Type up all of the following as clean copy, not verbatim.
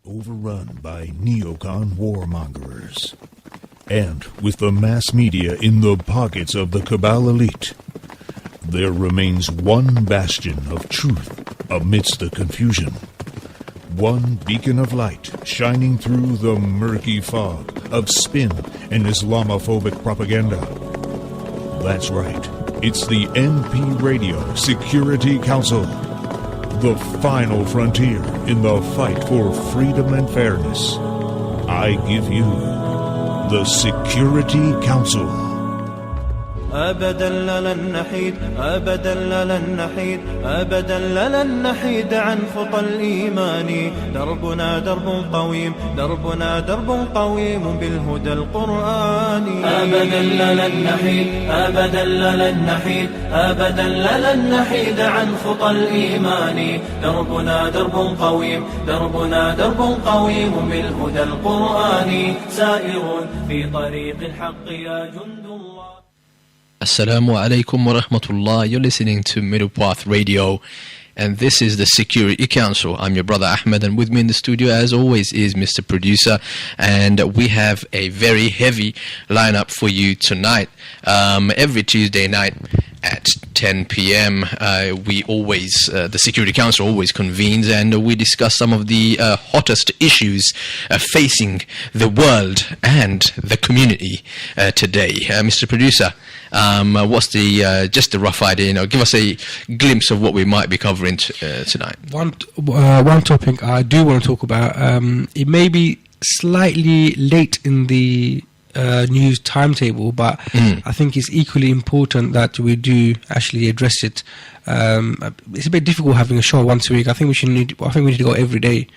overrun by neocon warmongers. And with the mass media in the pockets of the cabal elite, there remains one bastion of truth amidst the confusion. One beacon of light shining through the murky fog of spin and Islamophobic propaganda. That's right, it's the NP Radio Security Council, the final frontier in the fight for freedom and fairness. I give you the Security Council. أبدا لن نحيد أبدا لن نحيد أبدا لن نحيد عن خطى الإيمان دربنا درب قويم دربنا درب قويم بالهدى القرآني أبدا لن نحيد أبدا لن نحيد أبدا لن نحيد عن خطى الإيمان دربنا درب قويم دربنا درب قويم بالهدى القرآني سائر في طريق الحق يا جند الله. Assalamu alaikum wa rahmatullah. You're listening to Middle Path Radio, and this is the Security Council. I'm your brother Ahmed, and with me in the studio, as always, is Mr. Producer, and we have a very heavy lineup for you tonight. Every Tuesday night at 10 p.m. The Security Council always convenes, and we discuss some of the hottest issues facing the world and the community today. Mr. Producer, what's the just a rough idea? Give us a glimpse of what we might be covering tonight. One topic I do want to talk about. It may be slightly late in the news timetable, but I think it's equally important that we do actually address it. It's a bit difficult having a show once a week. I think we need to go every day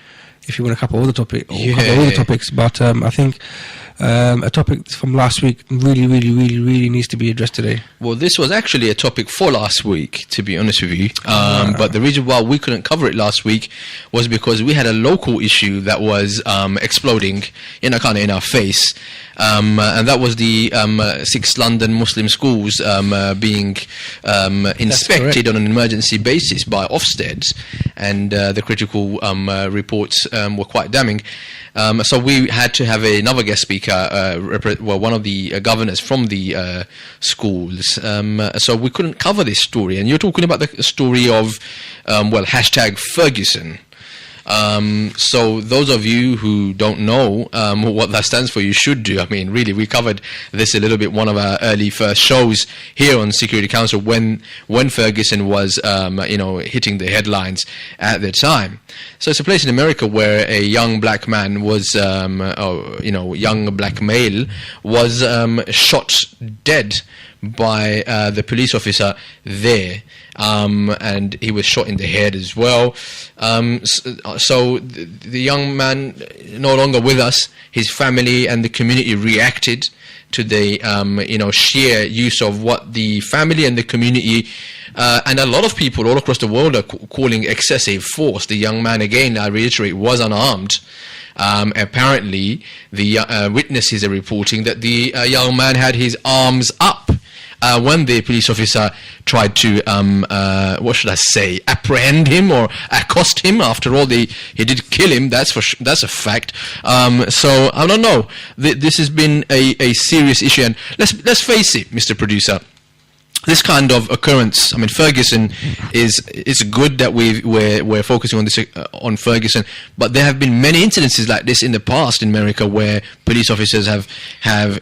if you want to cover all the topics. But I think a topic from last week really needs to be addressed today. Well, this was actually a topic for last week, to be honest with you. But the reason why we couldn't cover it last week was because we had a local issue that was exploding in our face. And that was the 6 London Muslim schools being inspected on an emergency basis by Ofsted, and the critical reports were quite damning. So we had to have another guest speaker, one of the governors from the schools. So we couldn't cover this story. And you're talking about the story of, hashtag Ferguson. So those of you who don't know what that stands for, you should do. I mean, really, we covered this a little bit, one of our early first shows here on Security Council when Ferguson was, hitting the headlines at the time. So it's a place in America where a young black man was, young black male was shot dead by the police officer there. And he was shot in the head as well. So the young man no longer with us. His family and the community reacted to the sheer use of what the family and the community and a lot of people all across the world are calling excessive force. The young man, again, I reiterate, was unarmed. Apparently, the witnesses are reporting that the young man had his arms up when the police officer tried to, apprehend him or accost him. After all, he did kill him. That's a fact. So I don't know. This has been a serious issue, and let's face it, Mr. Producer. This kind of occurrence, I mean, Ferguson is good that we're focusing on this on Ferguson, but there have been many incidences like this in the past in America where police officers have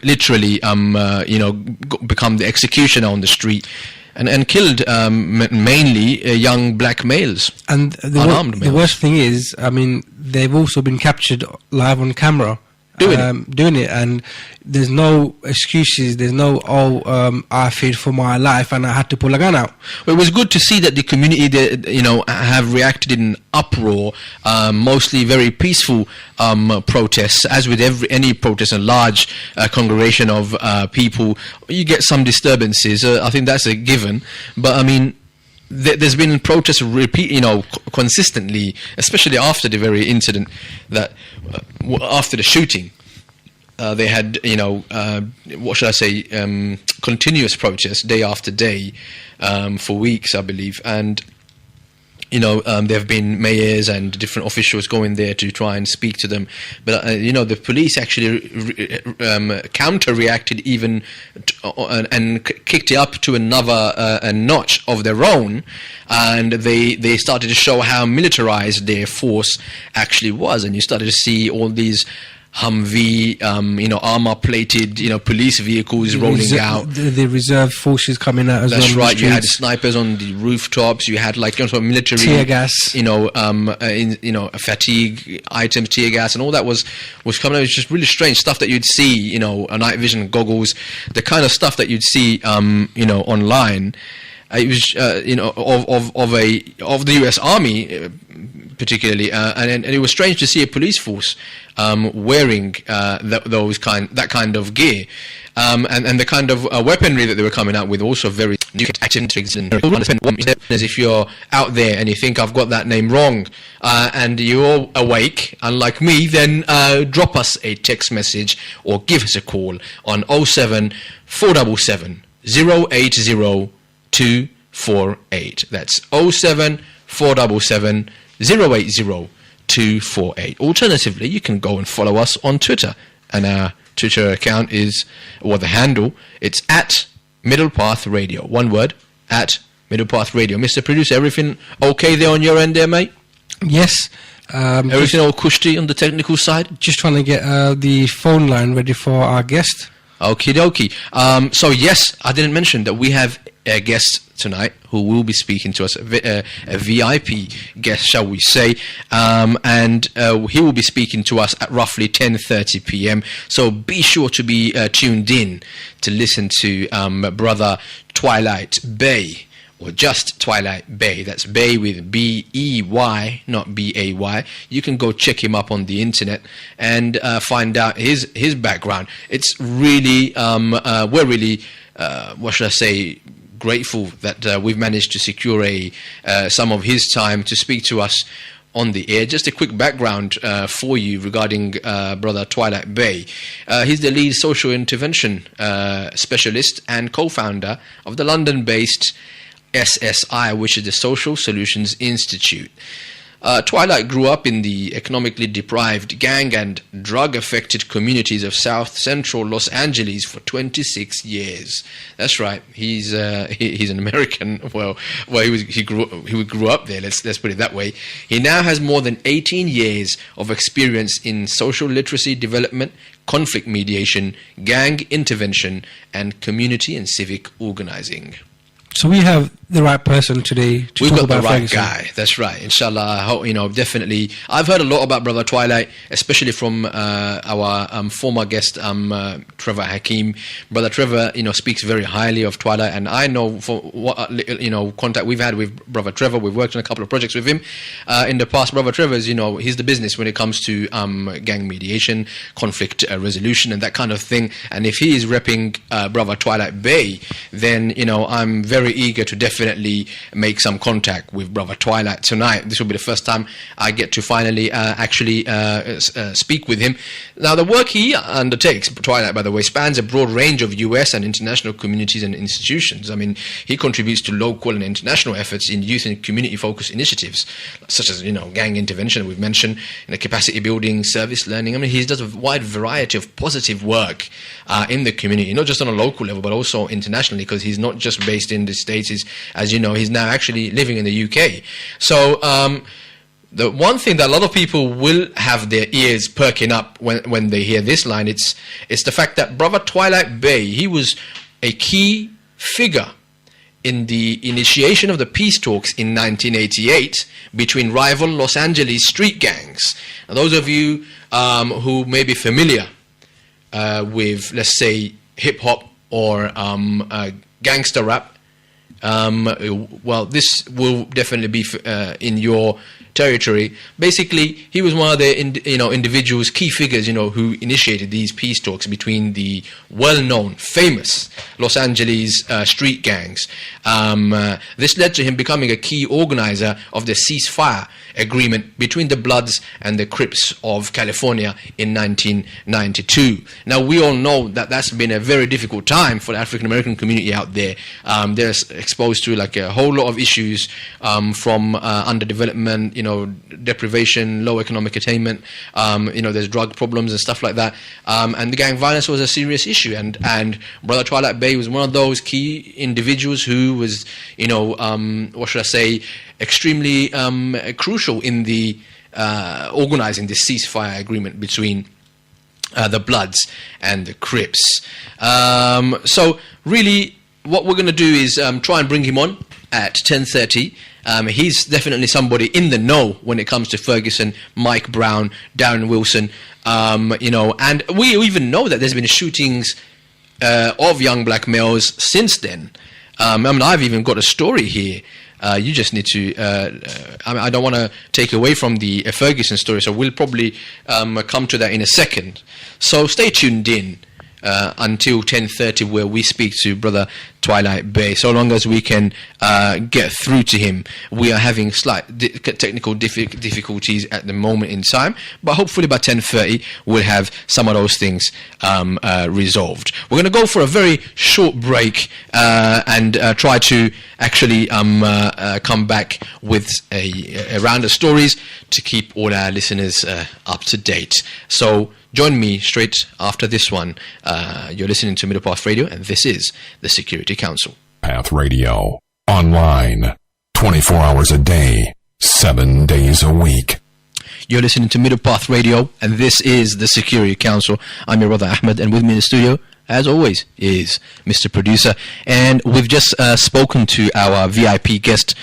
literally become the executioner on the street and killed mainly young black males and unarmed males. The worst thing is, I mean, they've also been captured live on camera. Doing it, and there's no excuses. There's no I feared for my life and I had to pull a gun out. Well, it was good to see that the community, have reacted in uproar, mostly very peaceful protests. As with any protest, a large congregation of people, you get some disturbances. I think that's a given. But I mean, there's been protests consistently, especially after the very incident that after the shooting. They had, continuous protests day after day for weeks, I believe. And there have been mayors and different officials going there to try and speak to them. But, the police actually counter-reacted even and kicked it up to another a notch of their own. And they started to show how militarized their force actually was. And you started to see all these Humvee, armor-plated, police vehicles rolling out. The reserve forces coming out as well. That's right. You had snipers on the rooftops. You had military tear gas. Fatigue items, tear gas, and all that was coming out. It was just really strange stuff that you'd see. Night vision goggles, the kind of stuff that you'd see, online. It was, of the U.S. Army, particularly, and it was strange to see a police force wearing that kind of gear, and the kind of weaponry that they were coming out with, also very new tactics. And as if you're out there and you think I've got that name wrong, and you're awake, unlike me, then drop us a text message or give us a call on 07 477 080 248. That's 07 477 080 248. Alternatively, you can go and follow us on Twitter, and our Twitter account is, or the handle, it's at Middle Path Radio. One word, at Middle Path Radio. Mr. Producer, everything okay there on your end there, mate? Yes. Everything all cushy on the technical side? Just trying to get the phone line ready for our guest. Okie dokie. So yes, I didn't mention that we have a guest tonight who will be speaking to us, a VIP guest, shall we say, and he will be speaking to us at roughly 10:30 p.m. So be sure to be tuned in to listen to Brother Twilight Bey, or just Twilight Bey. That's Bey with B-E-Y, not B-A-Y. You can go check him up on the internet and find out his background. It's really, we're really, what should I say, grateful that we've managed to secure some of his time to speak to us on the air. Just a quick background for you regarding Brother Twilight Bey. He's the lead social intervention specialist and co-founder of the London-based SSI, which is the Social Solutions Institute. Twilight grew up in the economically deprived, gang and drug-affected communities of South Central Los Angeles for 26 years. That's right. He's an American. Well, he grew up there. Let's put it that way. He now has more than 18 years of experience in social literacy development, conflict mediation, gang intervention, and community and civic organizing. So we have the right person today to We've talk got about the right Ferguson. guy. That's right. Inshallah, I hope, definitely. I've heard a lot about Brother Twilight, especially from our former guest, Trevor Hakim. Brother Trevor, speaks very highly of Twilight, and I know for what contact we've had with Brother Trevor. We've worked on a couple of projects with him in the past. Brother Trevor's, he's the business when it comes to gang mediation, conflict resolution, and that kind of thing. And if he is repping Brother Twilight Bey, then I'm very eager to definitely make some contact with Brother Twilight tonight. This will be the first time I get to finally actually speak with him. Now, the work he undertakes, Twilight, by the way, spans a broad range of US and international communities and institutions. I mean, he contributes to local and international efforts in youth and community-focused initiatives, such as, gang intervention, we've mentioned, capacity building, service learning. I mean, he does a wide variety of positive work in the community, not just on a local level, but also internationally, because he's not just based in the States. As you know, he's now actually living in the UK. So the one thing that a lot of people will have their ears perking up when they hear this line, it's the fact that Brother Twilight Bey, he was a key figure in the initiation of the peace talks in 1988 between rival Los Angeles street gangs. Now, those of you who may be familiar with, let's say, hip-hop or gangster rap, well, this will definitely be in your territory. Basically, he was one of the individuals, key figures, who initiated these peace talks between the well-known, famous Los Angeles street gangs. This led to him becoming a key organizer of the ceasefire agreement between the Bloods and the Crips of California in 1992. Now, we all know that that's been a very difficult time for the African American community out there. They're exposed to like a whole lot of issues from underdevelopment, deprivation, low economic attainment. There's drug problems and stuff like that. And the gang violence was a serious issue. And Brother Twilight Bey was one of those key individuals who was, what should I say, extremely crucial in the organizing this ceasefire agreement between the Bloods and the Crips. So really, what we're going to do is try and bring him on at 10:30. He's definitely somebody in the know when it comes to Ferguson, Mike Brown, Darren Wilson, and we even know that there's been shootings of young black males since then. I've even got a story here. You just need to, I don't want to take away from the Ferguson story, so we'll probably come to that in a second. So stay tuned in until 10:30, where we speak to Brother Twilight Bey. So long as we can get through to him. We are having slight technical difficulties at the moment in time, but hopefully by 10:30 we'll have some of those things resolved. We're going to go for a very short break and try to actually come back with a round of stories to keep all our listeners up to date. So join me straight after this one. You're listening to Middle Path Radio, and this is the Security Council. Path Radio, online, 24 hours a day, 7 days a week. You're listening to Middle Path Radio, and this is the Security Council. I'm your brother Ahmed, and with me in the studio, as always, is Mr. Producer. And we've just spoken to our VIP guest,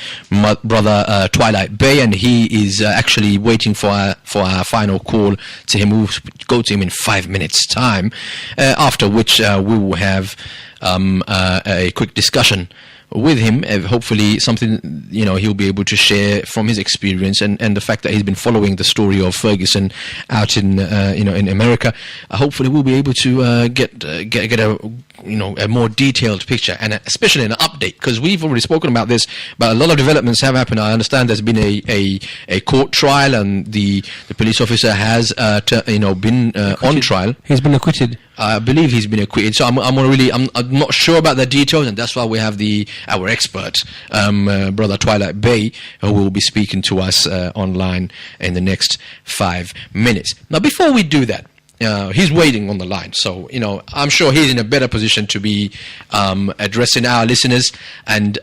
Brother Twilight Bey, and he is actually waiting for our final call to him. We'll go to him in 5 minutes' time, after which we will have a quick discussion with him, hopefully something he'll be able to share from his experience and the fact that he's been following the story of Ferguson out in in America. Hopefully we'll be able to get a more detailed picture, and especially an update, because we've already spoken about this, but a lot of developments have happened. I understand there's been a court trial, and the police officer has been on trial. He's been acquitted. I believe he's been acquitted. So I'm not sure about the details, and that's why we have our expert, Brother Twilight Bey, who will be speaking to us online in the next 5 minutes. Now, before we do that, he's waiting on the line, so I'm sure he's in a better position to be addressing our listeners and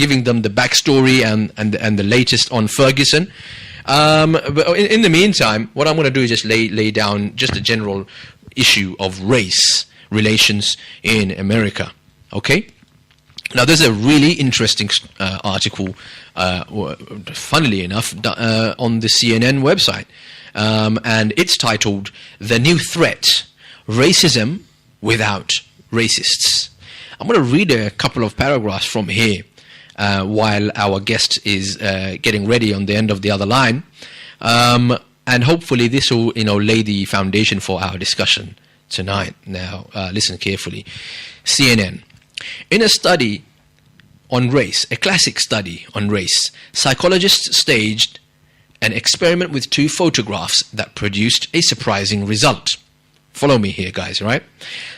giving them the backstory and the latest on Ferguson. But in the meantime, what I'm going to do is just lay down just a general issue of race relations in America. Okay. Now, there's a really interesting article, funnily enough, on the CNN website. And it's titled, "The New Threat, Racism Without Racists." I'm going to read a couple of paragraphs from here while our guest is getting ready on the end of the other line. And hopefully this will lay the foundation for our discussion tonight. Now, listen carefully. CNN. In a study on race, a classic study on race, psychologists staged an experiment with 2 photographs that produced a surprising result. Follow me here, guys, right?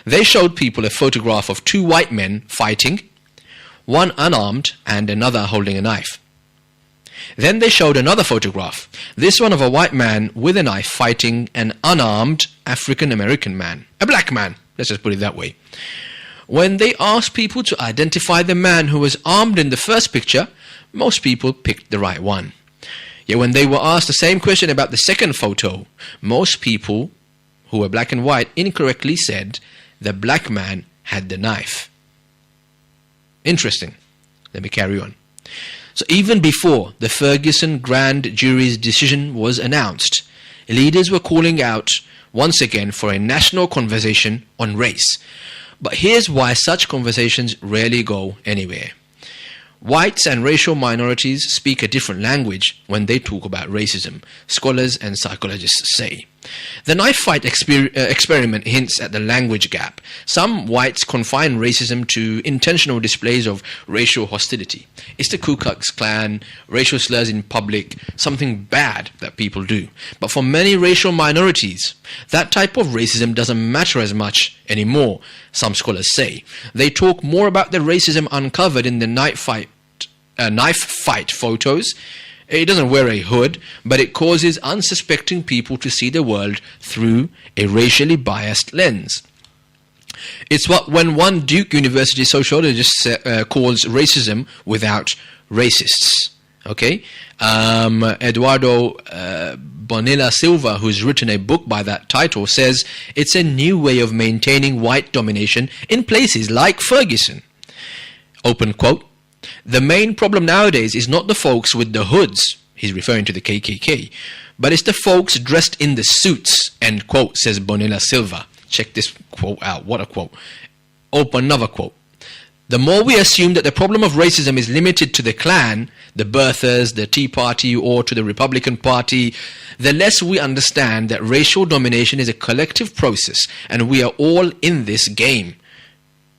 They showed people a photograph of 2 white men fighting, one unarmed and another holding a knife. Then they showed another photograph, this one of a white man with a knife fighting an unarmed African-American man, a black man, let's just put it that way. When they asked people to identify the man who was armed in the first picture, most people picked the right one. Yet when they were asked the same question about the second photo, most people who were black and white incorrectly said the black man had the knife. Interesting. Let me carry on. So even before the Ferguson grand jury's decision was announced, leaders were calling out once again for a national conversation on race. But here's why such conversations rarely go anywhere. Whites and racial minorities speak a different language when they talk about racism, scholars and psychologists say. The knife fight experiment hints at the language gap. Some whites confine racism to intentional displays of racial hostility. It's the Ku Klux Klan, racial slurs in public, something bad that people do. But for many racial minorities, that type of racism doesn't matter as much anymore, some scholars say. They talk more about the racism uncovered in the knife fight photos. It doesn't wear a hood, but it causes unsuspecting people to see the world through a racially biased lens. It's when one Duke University sociologist calls racism without racists. Okay? Eduardo Bonilla Silva, who's written a book by that title, says it's a new way of maintaining white domination in places like Ferguson. Open quote. The main problem nowadays is not the folks with the hoods, he's referring to the KKK, but it's the folks dressed in the suits, end quote, says Bonilla Silva. Check this quote out. What a quote. Open another quote. The more we assume that the problem of racism is limited to the Klan, the birthers, the Tea Party, or to the Republican Party, the less we understand that racial domination is a collective process and we are all in this game,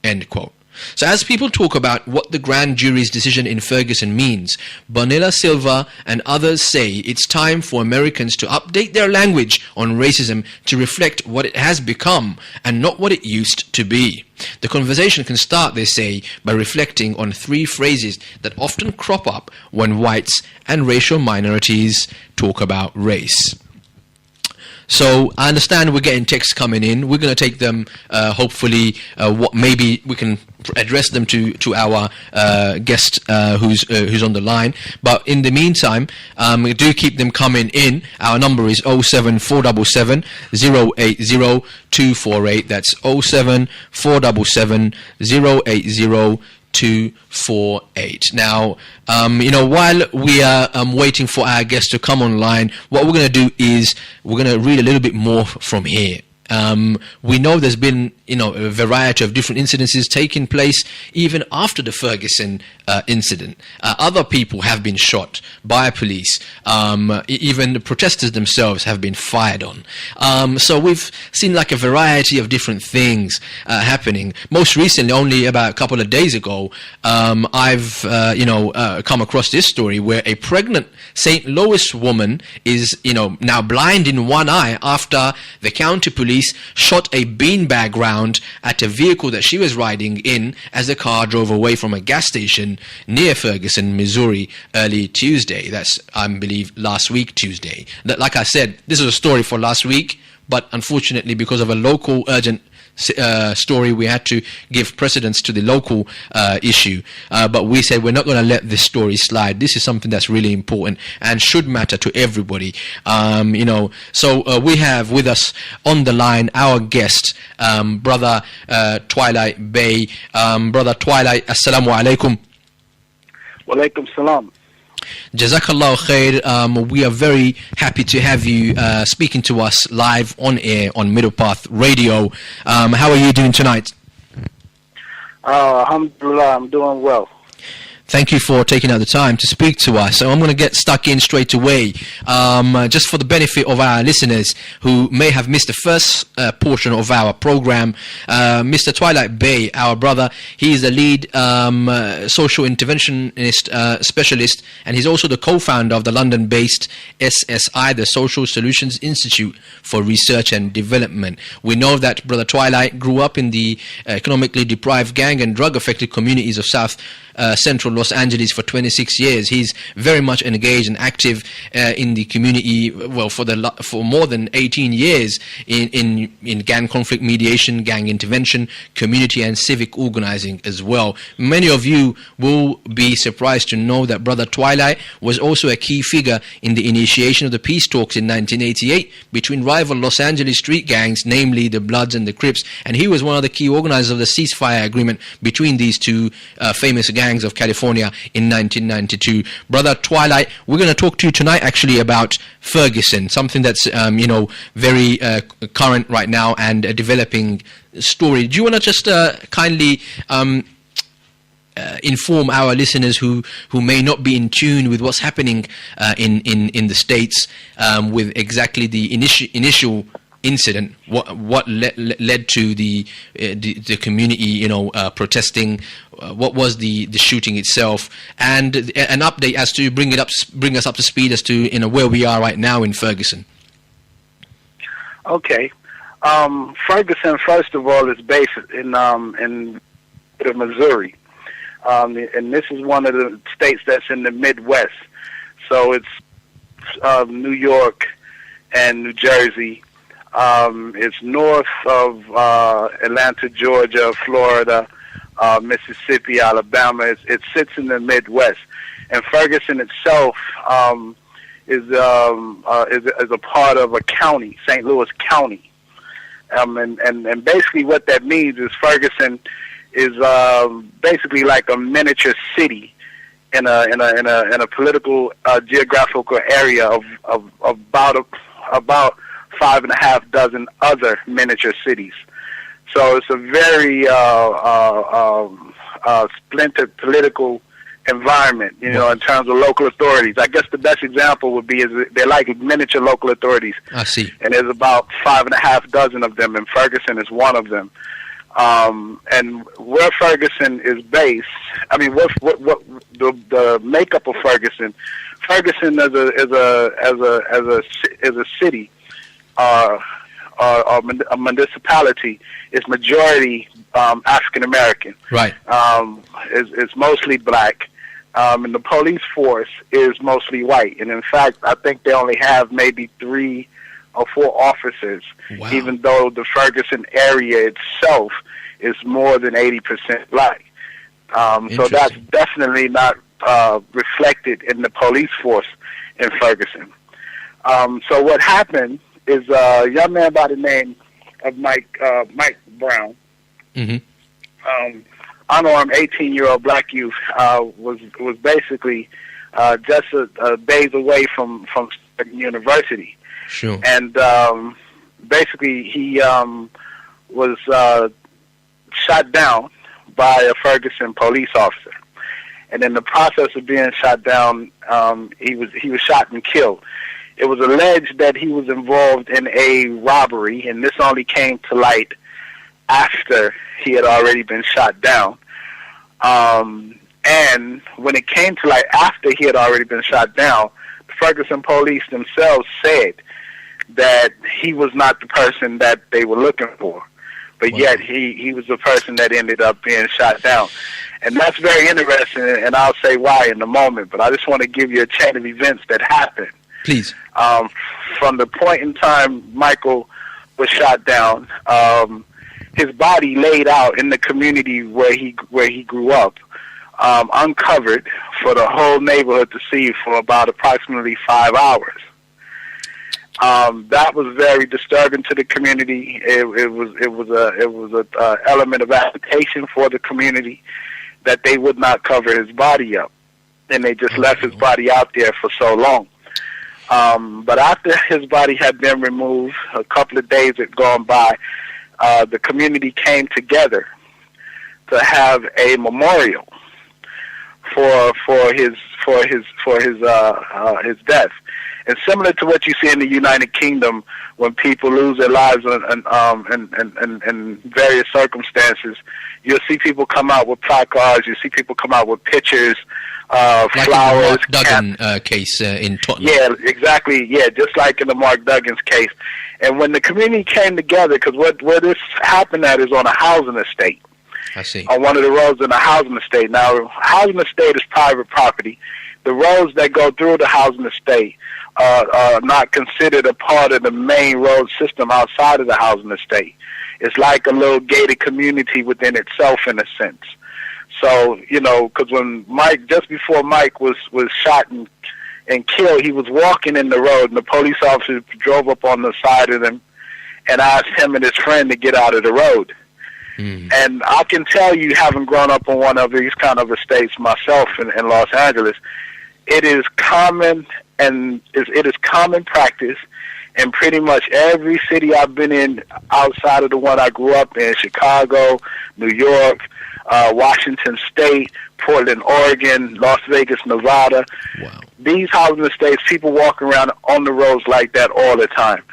end quote. So as people talk about what the grand jury's decision in Ferguson means, Bonilla Silva and others say it's time for Americans to update their language on racism to reflect what it has become and not what it used to be. The conversation can start, they say, by reflecting on three phrases that often crop up when whites and racial minorities talk about race. So I understand we're getting texts coming in. We're going to take them. Hopefully, maybe we can address them to our guest who's on the line. But in the meantime, do keep them coming in. Our number is 07477 080 248. That's 07477 080 248. Now, while we are waiting for our guests to come online, what we're going to do is we're going to read a little bit more from here. We know there's been, a variety of different incidences taking place even after the Ferguson incident. Other people have been shot by police. Even the protesters themselves have been fired on. So we've seen like a variety of different things happening. Most recently, only about a couple of days ago, I've come across this story where a pregnant St. Louis woman is now blind in one eye after the county police shot a beanbag round at a vehicle that she was riding in as the car drove away from a gas station near Ferguson, Missouri, early Tuesday. That's, I believe, last week Tuesday. Like I said, this is a story for last week, but unfortunately, because of a local urgent story, we had to give precedence to the local issue, but we said we're not going to let this story slide. This is something that's really important and should matter to everybody. So we have with us on the line our guest, Brother Twilight Bey. Brother Twilight, Assalamu alaikum. Wa alaikum salam. Jazakallah khair. We are very happy to have you speaking to us live on air on Middle Path Radio. How are you doing tonight? Alhamdulillah, I'm doing well. Thank you for taking out the time to speak to us. So I'm going to get stuck in straight away. Just for the benefit of our listeners who may have missed the first portion of our program, Mr. Twilight Bey, our brother, he is the lead social interventionist specialist, and he's also the co-founder of the London-based SSI, the Social Solutions Institute for Research and Development. We know that Brother Twilight grew up in the economically deprived gang and drug-affected communities of South Central Los Angeles for 26 years. He's very much engaged and active in the community, well, for more than 18 years in gang conflict mediation, gang intervention, community and civic organizing as well. Many of you will be surprised to know that Brother Twilight was also a key figure in the initiation of the peace talks in 1988 between rival Los Angeles street gangs, namely the Bloods and the Crips, and he was one of the key organizers of the ceasefire agreement between these two famous gangs of California in 1992. Brother Twilight, we're going to talk to you tonight actually about Ferguson, something that's very current right now and a developing story. Do you want to just kindly inform our listeners who may not be in tune with what's happening in the States with exactly the initial incident, what led to the community, protesting, what was the shooting itself, and an update as to bring us up to speed as to where we are right now in Ferguson. Okay. Ferguson, first of all, is based in Missouri, and this is one of the states that's in the Midwest. So it's New York and New Jersey. It's north of Atlanta, Georgia, Florida, Mississippi, Alabama. It sits in the Midwest, and Ferguson itself is a part of a county, St. Louis County. And basically what that means is Ferguson is basically like a miniature city in a political geographical area of about 5.5 dozen other miniature cities. So it's a very splintered political environment, in terms of local authorities. I guess the best example would be they're like miniature local authorities. I see. And there's about 5.5 dozen of them, and Ferguson is one of them. And where Ferguson is based, I mean, what the makeup of Ferguson? Ferguson as a city, or a municipality, is majority African American. Right. It's mostly black. And the police force is mostly white. And in fact, I think they only have maybe 3 or 4 officers, wow, even though the Ferguson area itself is more than 80% black. So that's definitely not reflected in the police force in Ferguson. So what happened is a young man by the name of Mike Brown, unarmed 18-year-old black youth, was basically just a days away from university. Sure. And basically he was shot down by a Ferguson police officer. And in the process of being shot down, he was shot and killed. It was alleged that he was involved in a robbery, and this only came to light after he had already been shot down. And when it came to light after he had already been shot down, the Ferguson police themselves said that he was not the person that they were looking for. But wow, yet he was the person that ended up being shot down. And that's very interesting, and I'll say why in a moment. But I just want to give you a chain of events that happened. Please. From the point in time Michael was shot down, his body laid out in the community where he grew up, uncovered for the whole neighborhood to see for about approximately 5 hours. That was very disturbing to the community. It was a element of agitation for the community that they would not cover his body up, and they just left his body out there for so long. But after his body had been removed, a couple of days had gone by, the community came together to have a memorial for his death. And similar to what you see in the United Kingdom, when people lose their lives in various circumstances, you'll see people come out with placards, you see people come out with pictures, like flowers. In the Mark Duggan case in Tottenham. Yeah, exactly. Yeah, just like in the Mark Duggan's case. And when the community came together, because where this happened at is on a housing estate. I see. On one of the roads in a housing estate. Now, housing estate is private property. The roads that go through the housing estate are not considered a part of the main road system outside of the housing estate. It's like a little gated community within itself, in a sense. So, because when just before Mike was shot and killed, he was walking in the road, and the police officers drove up on the side of him and asked him and his friend to get out of the road. And I can tell you, having grown up on one of these kind of estates myself in Los Angeles, it is common, and it is common practice in pretty much every city I've been in outside of the one I grew up in, Chicago, New York, Washington State, Portland, Oregon, Las Vegas, Nevada. Wow. These housing estates, people walk around on the roads like that all the time.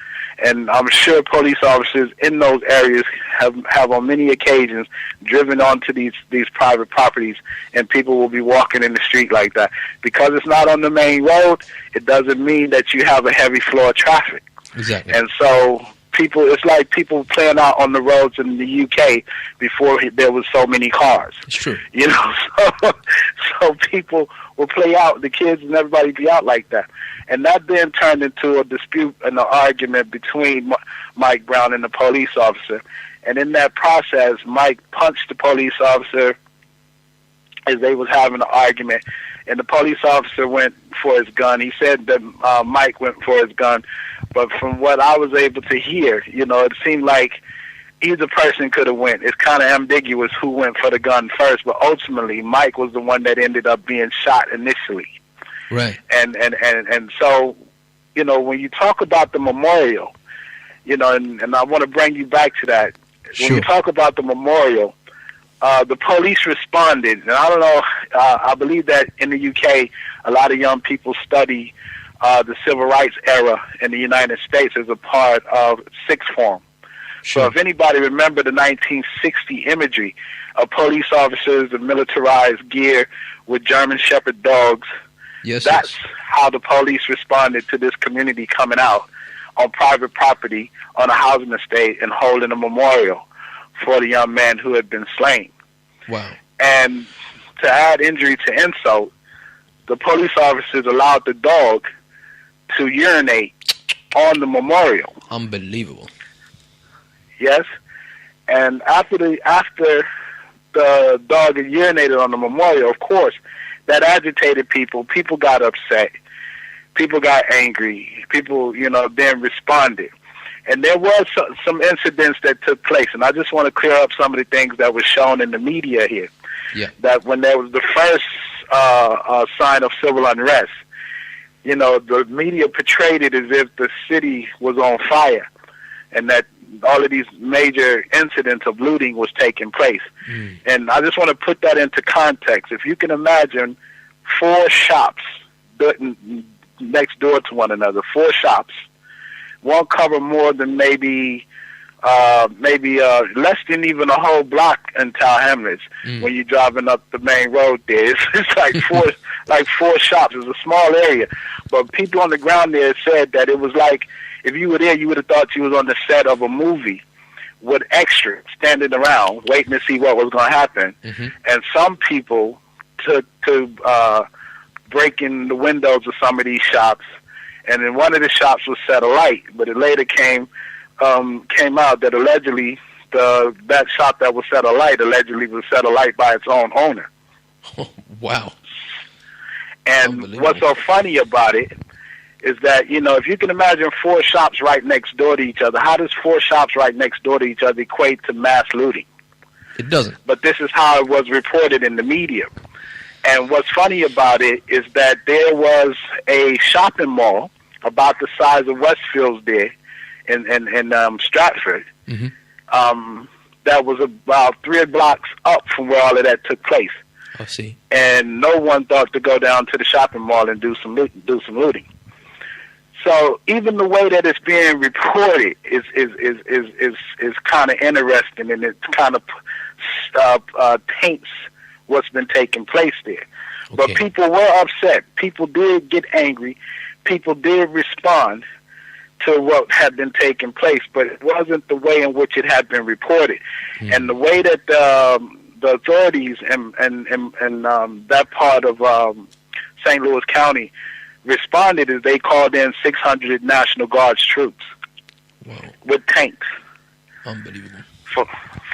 And I'm sure police officers in those areas have on many occasions driven onto these private properties, and people will be walking in the street like that. Because it's not on the main road, it doesn't mean that you have a heavy flow of traffic. Exactly. And so it's like people playing out on the roads in the UK before there was so many cars. It's true. You know, so people will play out, the kids and everybody be out like that. And that then turned into a dispute and an argument between Mike Brown and the police officer. And in that process, Mike punched the police officer as they was having an argument. And the police officer went for his gun. He said that Mike went for his gun. But from what I was able to hear, you know, it seemed like either person could have went. It's kind of ambiguous who went for the gun first. But ultimately, Mike was the one that ended up being shot initially. Right. And so, you know, when you talk about the memorial, you know, and I want to bring you back to that. Sure. When you talk about the memorial, the police responded. And I don't know, I believe that in the UK, a lot of young people study the civil rights era in the United States as a part of sixth form. Sure. So if anybody remember the 1960 imagery of police officers in militarized gear with German Shepherd dogs, Yes, that's yes. how the police responded to this community coming out on private property on a housing estate and holding a memorial for the young man who had been slain. Wow. And to add injury to insult, the police officers allowed the dog to urinate on the memorial. Unbelievable. Yes? And after the dog had urinated on the memorial, of course, that agitated people. People got upset. People got angry. People, you know, then responded. And there was some incidents that took place. And I just want to clear up some of the things that were shown in the media here. Yeah. That when there was the first sign of civil unrest, you know, the media portrayed it as if the city was on fire and that all of these major incidents of looting was taking place. And I just want to put that into context. If you can imagine 4 shops next door to one another, 4 shops, won't cover more than maybe less than even a whole block in Tower Hamlets when you're driving up the main road there. It's like 4 shops. It's a small area. But people on the ground there said that it was like, if you were there, you would have thought you was on the set of a movie with extras standing around waiting to see what was going to happen. And some people took to breaking the windows of some of these shops. And then one of the shops was set alight, but it later came out that allegedly that shop that was set alight allegedly was set alight by its own owner. Oh, wow. And what's so funny about it is that, you know, if you can imagine 4 shops right next door to each other, how does 4 shops right next door to each other equate to mass looting? It doesn't. But this is how it was reported in the media. And what's funny about it is that there was a shopping mall about the size of Westfields there in Stratford that was about 3 blocks up from where all of that took place. I see. And no one thought to go down to the shopping mall and do some looting. So even the way that it's being reported is kind of interesting, and it kind of taints what's been taking place there. Okay. But people were upset. People did get angry. People did respond to what had been taking place, but it wasn't the way in which it had been reported. And the way that the authorities and that part of St. Louis County responded is they called in 600 National Guards troops with tanks. Unbelievable.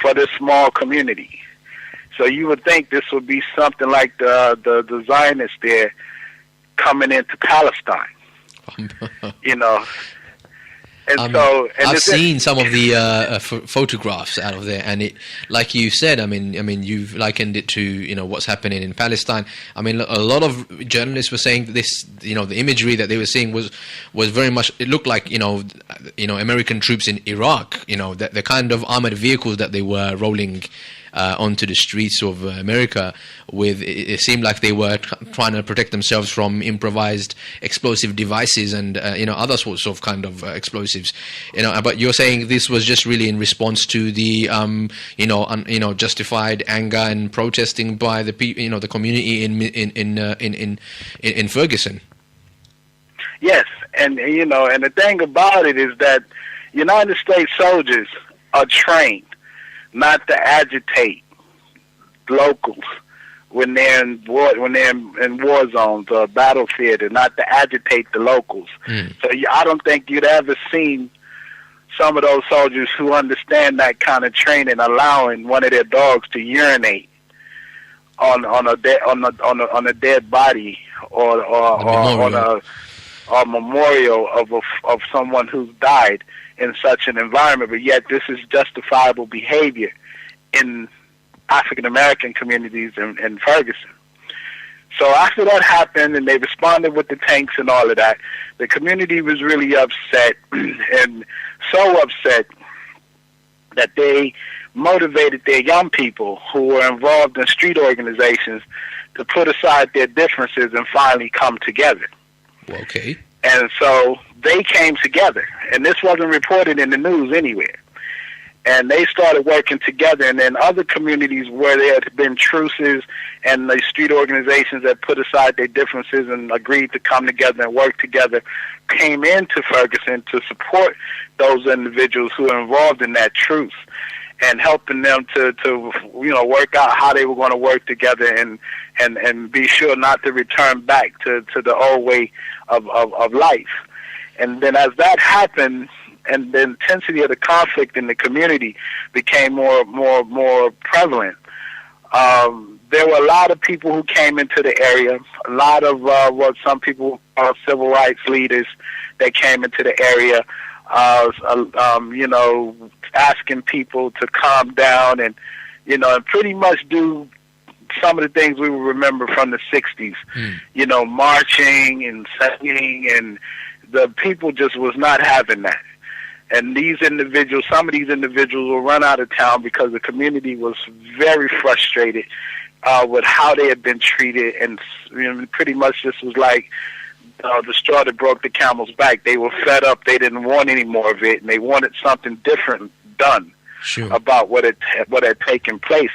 For this small community. So you would think this would be something like the Zionists there coming into Palestine. You know. And I've seen some of the photographs out of there, and it, like you said, I mean, you've likened it to, you know, what's happening in Palestine. I mean, a lot of journalists were saying that this, you know, the imagery that they were seeing was very much, it looked like, you know, American troops in Iraq. You know, the kind of armored vehicles that they were rolling onto the streets of America with, it seemed like they were trying to protect themselves from improvised explosive devices and other sorts of kind of explosives. But you're saying this was just really in response to the justified anger and protesting by the the community in Ferguson. Yes, and and the thing about it is that United States soldiers are trained not to agitate locals when they're in war zones or battlefield, and not to agitate the locals. So I don't think you'd ever seen some of those soldiers who understand that kind of training allowing one of their dogs to urinate on a dead body or on a memorial of someone who's died in such an environment. But yet this is justifiable behavior in African American communities in Ferguson. So after that happened and they responded with the tanks and all of that, the community was really upset, and so upset that they motivated their young people who were involved in street organizations to put aside their differences and finally come together. Okay. And so they came together, and this wasn't reported in the news anywhere. And they started working together, and then other communities where there had been truces and the street organizations that put aside their differences and agreed to come together and work together came into Ferguson to support those individuals who were involved in that truce, and helping them to work out how they were going to work together and be sure not to return back to the old way of life. And then as that happened, and the intensity of the conflict in the community became more prevalent, there were a lot of people who came into the area, a lot of what some people call civil rights leaders that came into the area, asking people to calm down and pretty much do some of the things we will remember from the 60s, marching and singing, and the people just was not having that. And some of these individuals will run out of town because the community was very frustrated with how they had been treated, and pretty much this was like the straw that broke the camel's back. They were fed up. They didn't want any more of it, and they wanted something different done about what had taken place.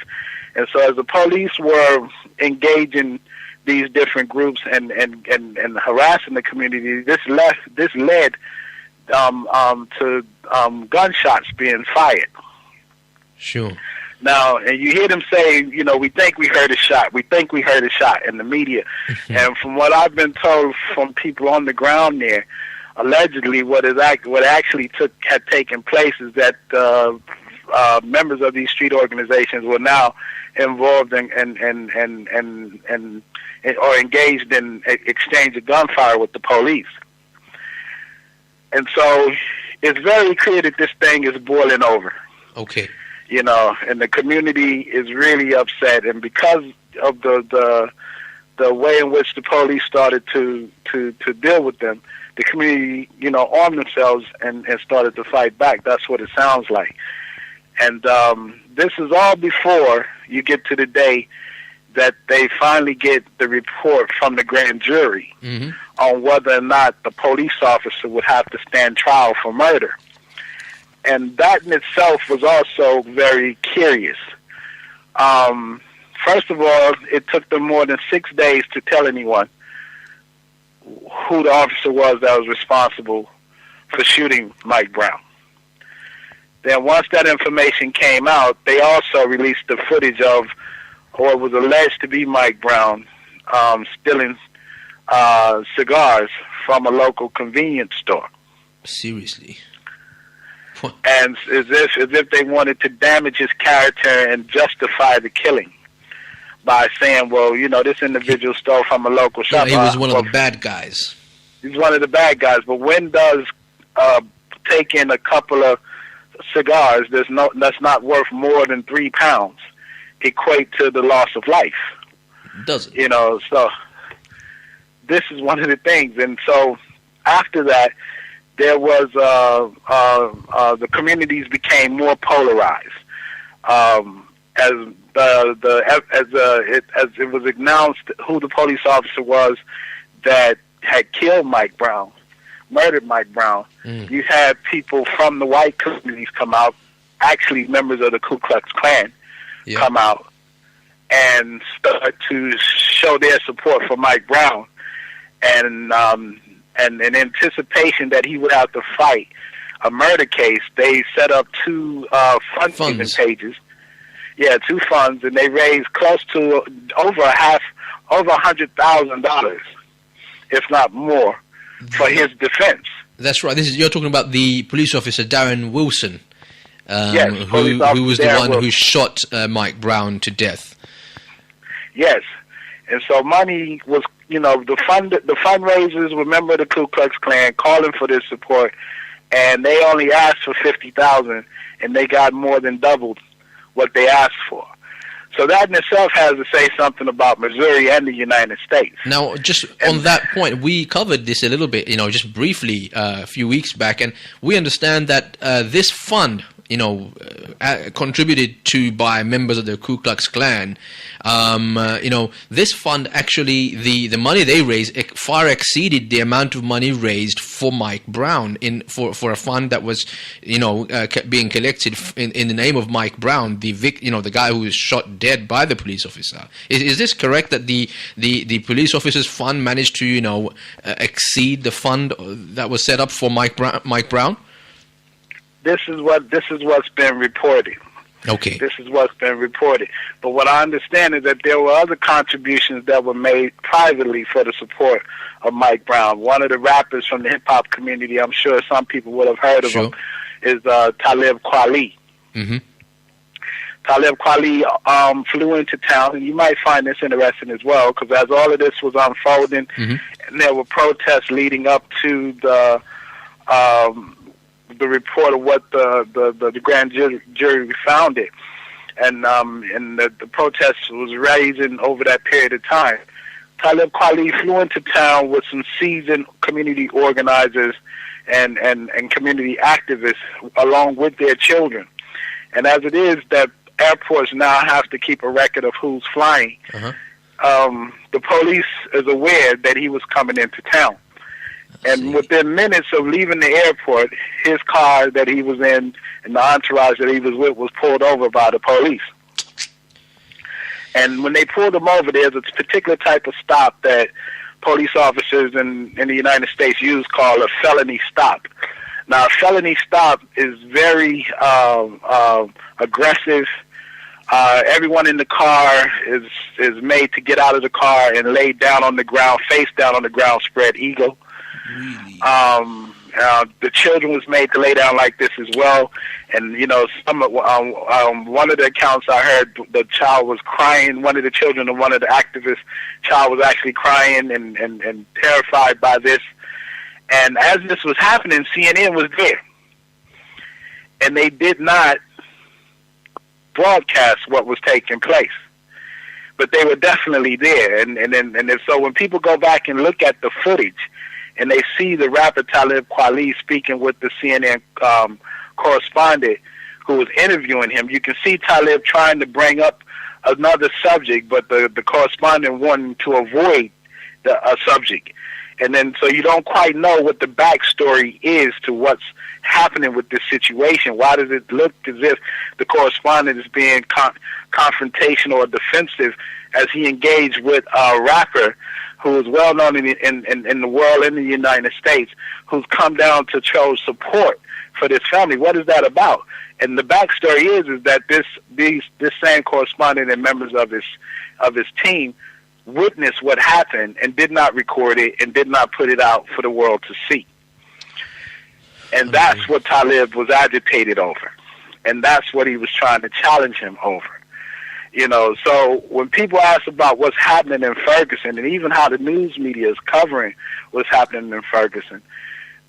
And so as the police were engaging these different groups and harassing the community, this led to gunshots being fired. Sure. Now, and you hear them say, we think we heard a shot. We think we heard a shot in the media. And from what I've been told from people on the ground there, allegedly what actually had taken place is that members of these street organizations were now involved in or engaged in exchange of gunfire with the police. And so it's very clear that this thing is boiling over. Okay. And the community is really upset, and because of the way in which the police started to deal with them, the community, armed themselves and started to fight back. That's what it sounds like. And this is all before you get to the day that they finally get the report from the grand jury on whether or not the police officer would have to stand trial for murder. And that in itself was also very curious. First of all, it took them more than 6 days to tell anyone who the officer was that was responsible for shooting Mike Brown. Then once that information came out, they also released the footage of what was alleged to be Mike Brown stealing cigars from a local convenience store. Seriously? And as if they wanted to damage his character and justify the killing by saying, well, this individual stole from a local shop. Yeah, he was one of the bad guys. He's one of the bad guys. But when does taking a couple of cigars that's not worth more than £3 equate to the loss of life? Doesn't. So this is one of the things. And so after that, there was the communities became more polarized, as it was announced who the police officer was that had killed Mike Brown, murdered Mike Brown, you had people from the white communities come out, actually members of the Ku Klux Klan come out and start to show their support for Mike Brown, and in anticipation that he would have to fight a murder case, they set up two fundraising pages. Yeah, two funds, and they raised close to over $100,000, if not more, for his defense. That's right. You're talking about the police officer Darren Wilson, yes, who was the one Wilson who shot Mike Brown to death. Yes, and so money was, the fundraisers were members of the Ku Klux Klan calling for this support, and they only asked for $50,000, and they got more than doubled what they asked for. So that in itself has to say something about Missouri and the United States. Now, just on that point, we covered this a little bit, just briefly a few weeks back, and we understand that this fund, contributed to by members of the Ku Klux Klan, this fund actually, the money they raised far exceeded the amount of money raised for Mike Brown for a fund that was, being collected in the name of Mike Brown, the guy who was shot dead by the police officer. Is this correct that the police officer's fund managed to, exceed the fund that was set up for Mike Brown? This is what's been reported. Okay. This is what's been reported. But what I understand is that there were other contributions that were made privately for the support of Mike Brown. One of the rappers from the hip-hop community, I'm sure some people would have heard of him, is Talib Kweli. Mm-hmm. Talib Kweli flew into town, and you might find this interesting as well, because as all of this was unfolding, and there were protests leading up to the report of what the grand jury found it, and the protest was raising over that period of time. Talib Kweli flew into town with some seasoned community organizers and community activists along with their children. And as it is that airports now have to keep a record of who's flying, the police is aware that he was coming into town. And within minutes of leaving the airport, his car that he was in and the entourage that he was with was pulled over by the police. And when they pulled him over, there's a particular type of stop that police officers in the United States use called a felony stop. Now, a felony stop is very aggressive. Everyone in the car is made to get out of the car and lay down on the ground, face down on the ground, spread eagle. Really? The children was made to lay down like this as well, and some one of the accounts I heard, the child was crying. One of the children of one of the activists, child was actually crying and terrified by this. And as this was happening, CNN was there, and they did not broadcast what was taking place, but they were definitely there. And so when people go back and look at the footage, and they see the rapper Talib Kweli speaking with the CNN correspondent who was interviewing him, you can see Talib trying to bring up another subject, but the correspondent wanting to avoid a subject. And then so you don't quite know what the backstory is to what's happening with this situation. Why does it look as if the correspondent is being confrontational or defensive as he engaged with a rapper who is well known in the world, in the United States, who's come down to show support for this family? What is that about? And the backstory is that this same correspondent and members of his team witnessed what happened and did not record it and did not put it out for the world to see. And that's what Talib was agitated over, and that's what he was trying to challenge him over. So when people ask about what's happening in Ferguson, and even how the news media is covering what's happening in Ferguson,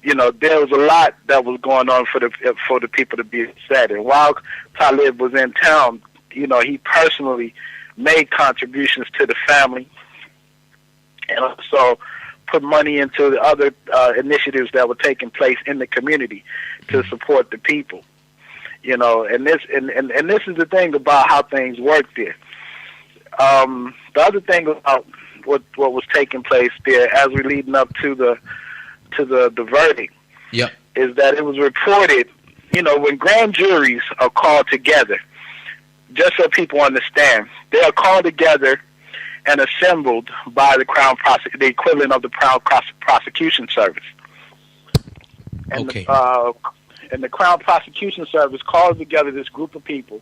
there was a lot that was going on for the people to be upset. And while Talib was in town, he personally made contributions to the family, and also put money into the other initiatives that were taking place in the community to support the people. And this is the thing about how things work there. The other thing about what was taking place there as we're leading up to the verdict, is that it was reported, when grand juries are called together, just so people understand, they are called together and assembled by the the equivalent of the Crown Prosecution Service. And and the Crown Prosecution Service calls together this group of people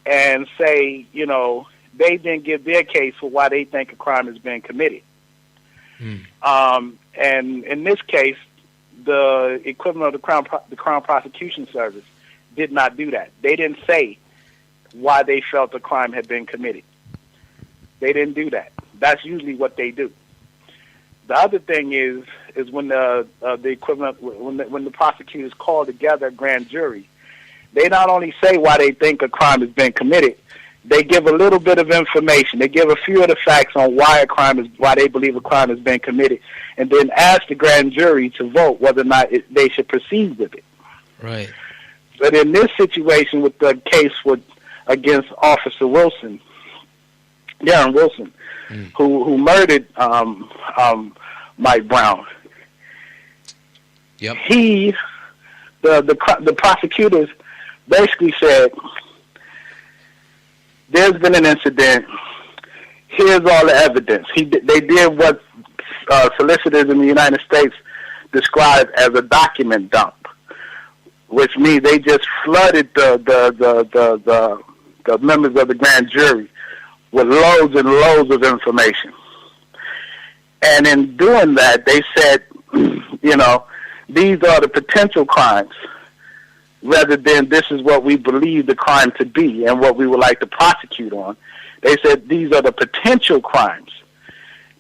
and say, they then give their case for why they think a crime has been committed. And in this case, the equivalent of the Crown Prosecution Service did not do that. They didn't say why they felt the crime had been committed. They didn't do that. That's usually what they do. The other thing is when the equivalent when the prosecutors call together a grand jury, they not only say why they think a crime has been committed, they give a little bit of information. They give a few of the facts on why they believe a crime has been committed, and then ask the grand jury to vote whether or not they should proceed with it. Right. But in this situation with the case against Officer Wilson, Darren Wilson, who murdered Mike Brown. Yep. The prosecutors basically said, there's been an incident. Here's all the evidence. They did what solicitors in the United States describe as a document dump, which means they just flooded the members of the grand jury with loads and loads of information. And in doing that, they said, these are the potential crimes, rather than this is what we believe the crime to be and what we would like to prosecute on. They said these are the potential crimes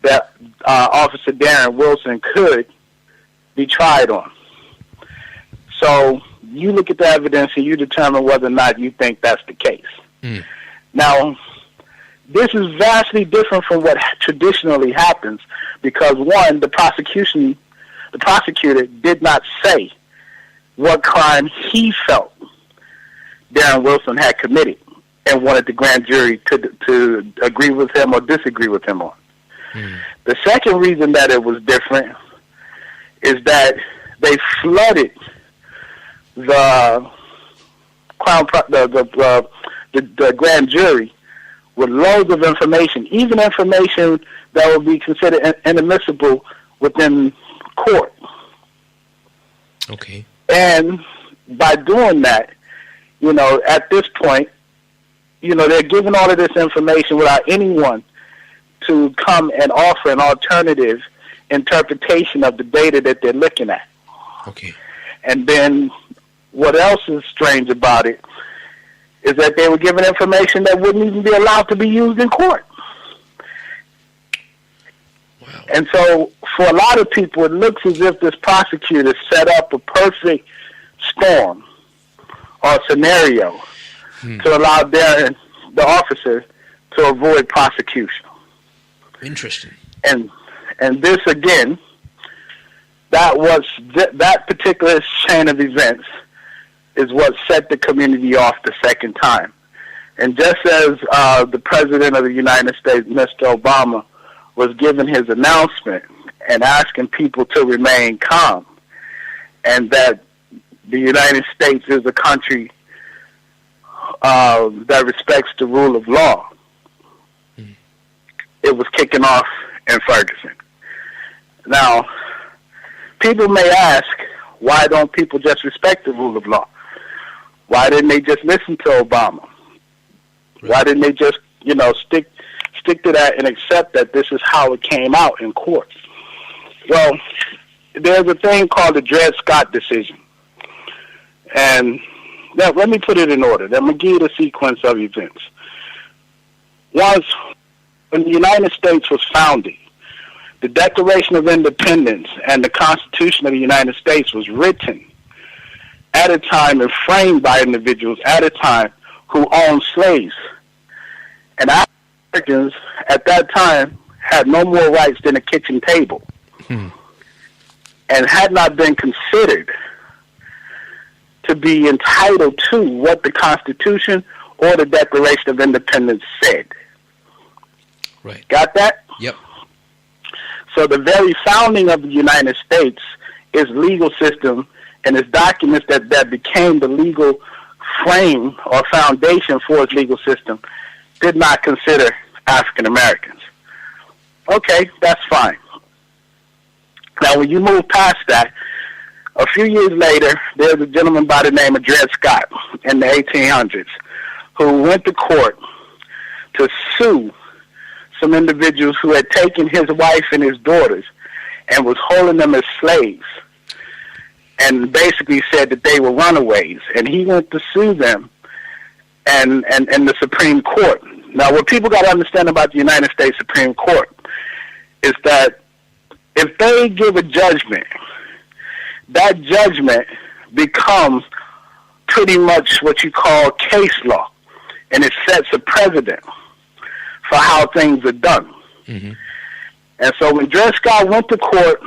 that Officer Darren Wilson could be tried on. So you look at the evidence and you determine whether or not you think that's the case. Now, this is vastly different from what traditionally happens because, one, the prosecutor did not say what crime he felt Darren Wilson had committed and wanted the grand jury to agree with him or disagree with him on. The second reason that it was different is that they flooded the grand jury with loads of information, even information that would be considered inadmissible within court. Okay. And by doing that, at this point, they're giving all of this information without anyone to come and offer an alternative interpretation of the data that they're looking at. Okay. And then what else is strange about it is that they were given information that wouldn't even be allowed to be used in court. Wow. And so for a lot of people, it looks as if this prosecutor set up a perfect storm or scenario to allow Darren, the officer, to avoid prosecution. Interesting. And this, again, that particular chain of events is what set the community off the second time. And just as the President of the United States, Mr. Obama, was giving his announcement and asking people to remain calm, and that the United States is a country that respects the rule of law, it was kicking off in Ferguson. Now, people may ask, why don't people just respect the rule of law? Why didn't they just listen to Obama? Why didn't they just, stick to that and accept that this is how it came out in court? Well, there's a thing called the Dred Scott decision. And now, let me put it in order. Let me give you the sequence of events. Once, when the United States was founded, the Declaration of Independence and the Constitution of the United States was written at a time and framed by individuals at a time who owned slaves. And Africans at that time had no more rights than a kitchen table and had not been considered to be entitled to what the Constitution or the Declaration of Independence said. Right. Got that? Yep. So the very founding of the United States, its legal system, and its documents that became the legal frame or foundation for its legal system did not consider African Americans. Okay, that's fine. Now, when you move past that, a few years later, there's a gentleman by the name of Dred Scott in the 1800s who went to court to sue some individuals who had taken his wife and his daughters and was holding them as slaves, and basically said that they were runaways. And he went to sue them and the Supreme Court. Now, what people got to understand about the United States Supreme Court is that if they give a judgment, that judgment becomes pretty much what you call case law, and it sets a precedent for how things are done. Mm-hmm. And so when Dred Scott went to court,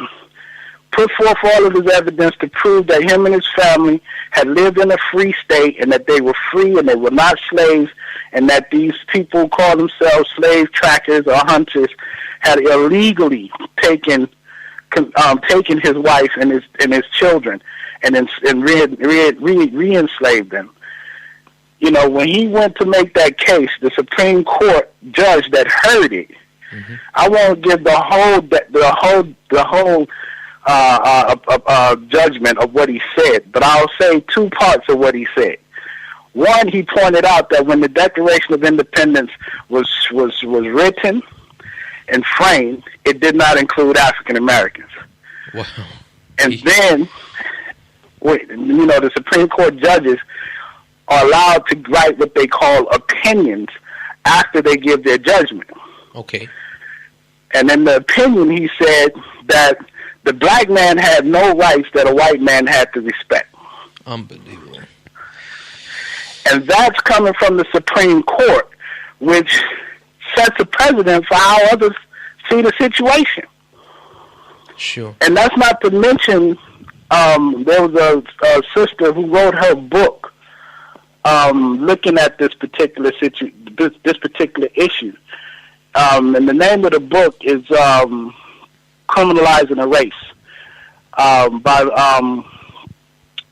put forth all of his evidence to prove that him and his family had lived in a free state and that they were free and they were not slaves, and that these people call themselves slave trackers or hunters had illegally taken his wife and his children and re-enslaved them. You know, when he went to make that case, the Supreme Court judge that heard it, mm-hmm. I won't give the whole judgment of what he said, but I'll say two parts of what he said. One, he pointed out that when the Declaration of Independence was written and framed, it did not include African Americans. Wow. And then, you know, the Supreme Court judges are allowed to write what they call opinions after they give their judgment. Okay. And in the opinion, he said that the black man had no rights that a white man had to respect. Unbelievable. And that's coming from the Supreme Court, which sets a precedent for how others see the situation. Sure. And that's not to mention, there was a sister who wrote her book looking at this particular issue. And the name of the book is Criminalizing a Race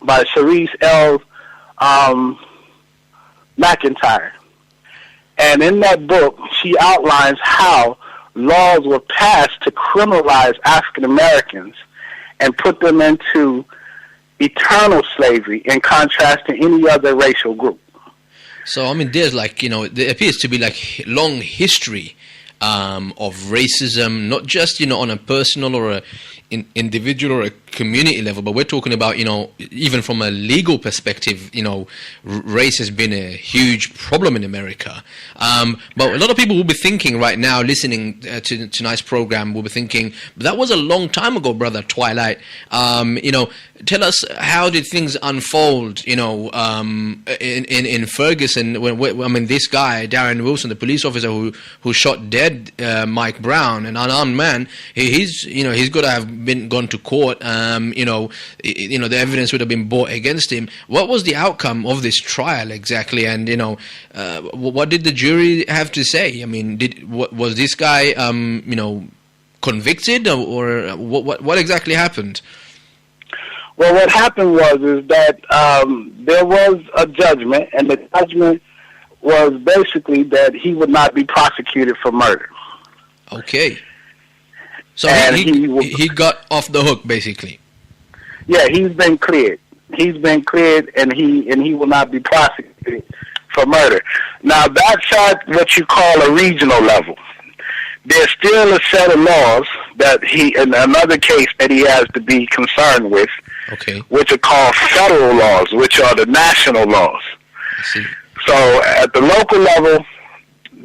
by Sharice L. McIntyre. And in that book, she outlines how laws were passed to criminalize African Americans and put them into eternal slavery in contrast to any other racial group. So, I mean, there's like, you know, there appears to be like long history of racism, not just, you know, on a personal or a individual or a community level, but we're talking about, you know, even from a legal perspective, you know, race has been a huge problem in America. But a lot of people will be thinking right now, listening to tonight's program, will be thinking, but that was a long time ago, brother Twilight. You know, tell us, how did things unfold, you know, in Ferguson, when I mean, this guy, Darren Wilson, the police officer who shot dead Mike Brown, an unarmed man, he's got to have gone to court. You know, the evidence would have been brought against him. What was the outcome of this trial exactly? And, you know, what did the jury have to say? I mean, was this guy, you know, convicted, or what exactly happened? Well, what happened is that there was a judgment, and the judgment was basically that he would not be prosecuted for murder. Okay. So he got off the hook, basically. Yeah, he's been cleared. He's been cleared, and he will not be prosecuted for murder. Now, that's at what you call a regional level. There's still a set of laws that in another case that he has to be concerned with, okay, which are called federal laws, which are the national laws. I see. So at the local level,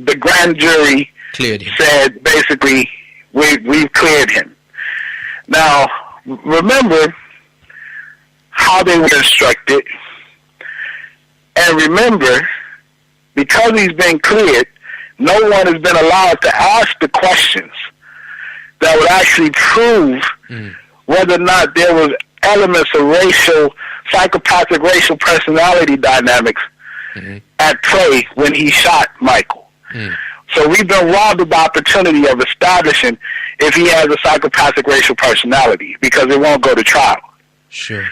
the grand jury cleared him. Said basically, we've cleared him. Now, remember how they were instructed, and remember, because he's been cleared, no one has been allowed to ask the questions that would actually prove whether or not there was elements of racial psychopathic racial personality dynamics at play when he shot Michael. So we've been robbed of the opportunity of establishing if he has a psychopathic racial personality because it won't go to trial. Sure.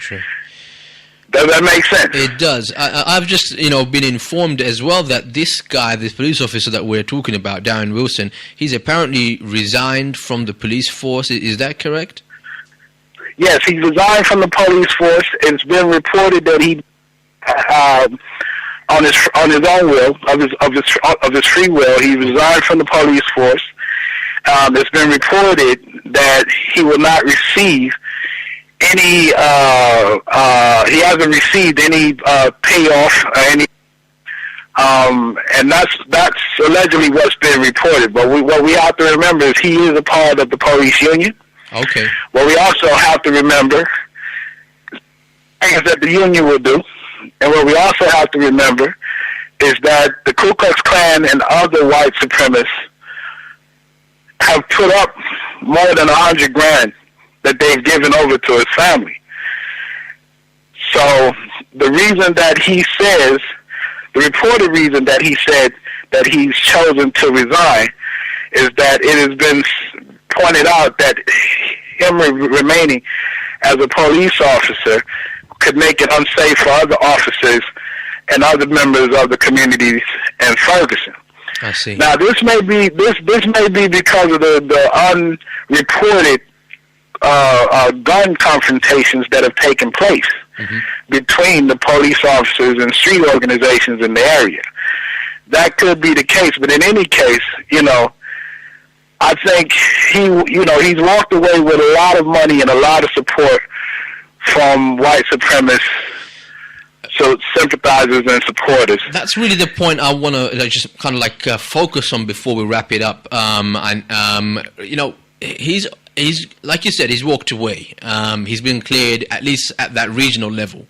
Does that make sense? It does. I've just, been informed as well that this guy, this police officer that we're talking about, Darren Wilson, he's apparently resigned from the police force. Is that correct? Yes, he resigned from the police force. It's been reported that he, on his own will, of his free will, he resigned from the police force. It's been reported that he will not receive any. He hasn't received any payoff or any. And that's allegedly what's been reported. But what we have to remember is he is a part of the police union. Okay. What we also have to remember things that the union will do, and what we also have to remember is that the Ku Klux Klan and other white supremacists have put up more than $100,000 that they've given over to his family. So the reason that he says, the reported reason that he said that he's chosen to resign is that it has been pointed out that him remaining as a police officer could make it unsafe for other officers and other members of the communities in Ferguson. I see. Now this may be because of the unreported gun confrontations that have taken place between the police officers and street organizations in the area. That could be the case, but in any case, I think he's walked away with a lot of money and a lot of support from white supremacists, so sympathizers and supporters. That's really the point I want to just kind of focus on before we wrap it up. He's like you said, he's walked away. He's been cleared, at least at that regional level.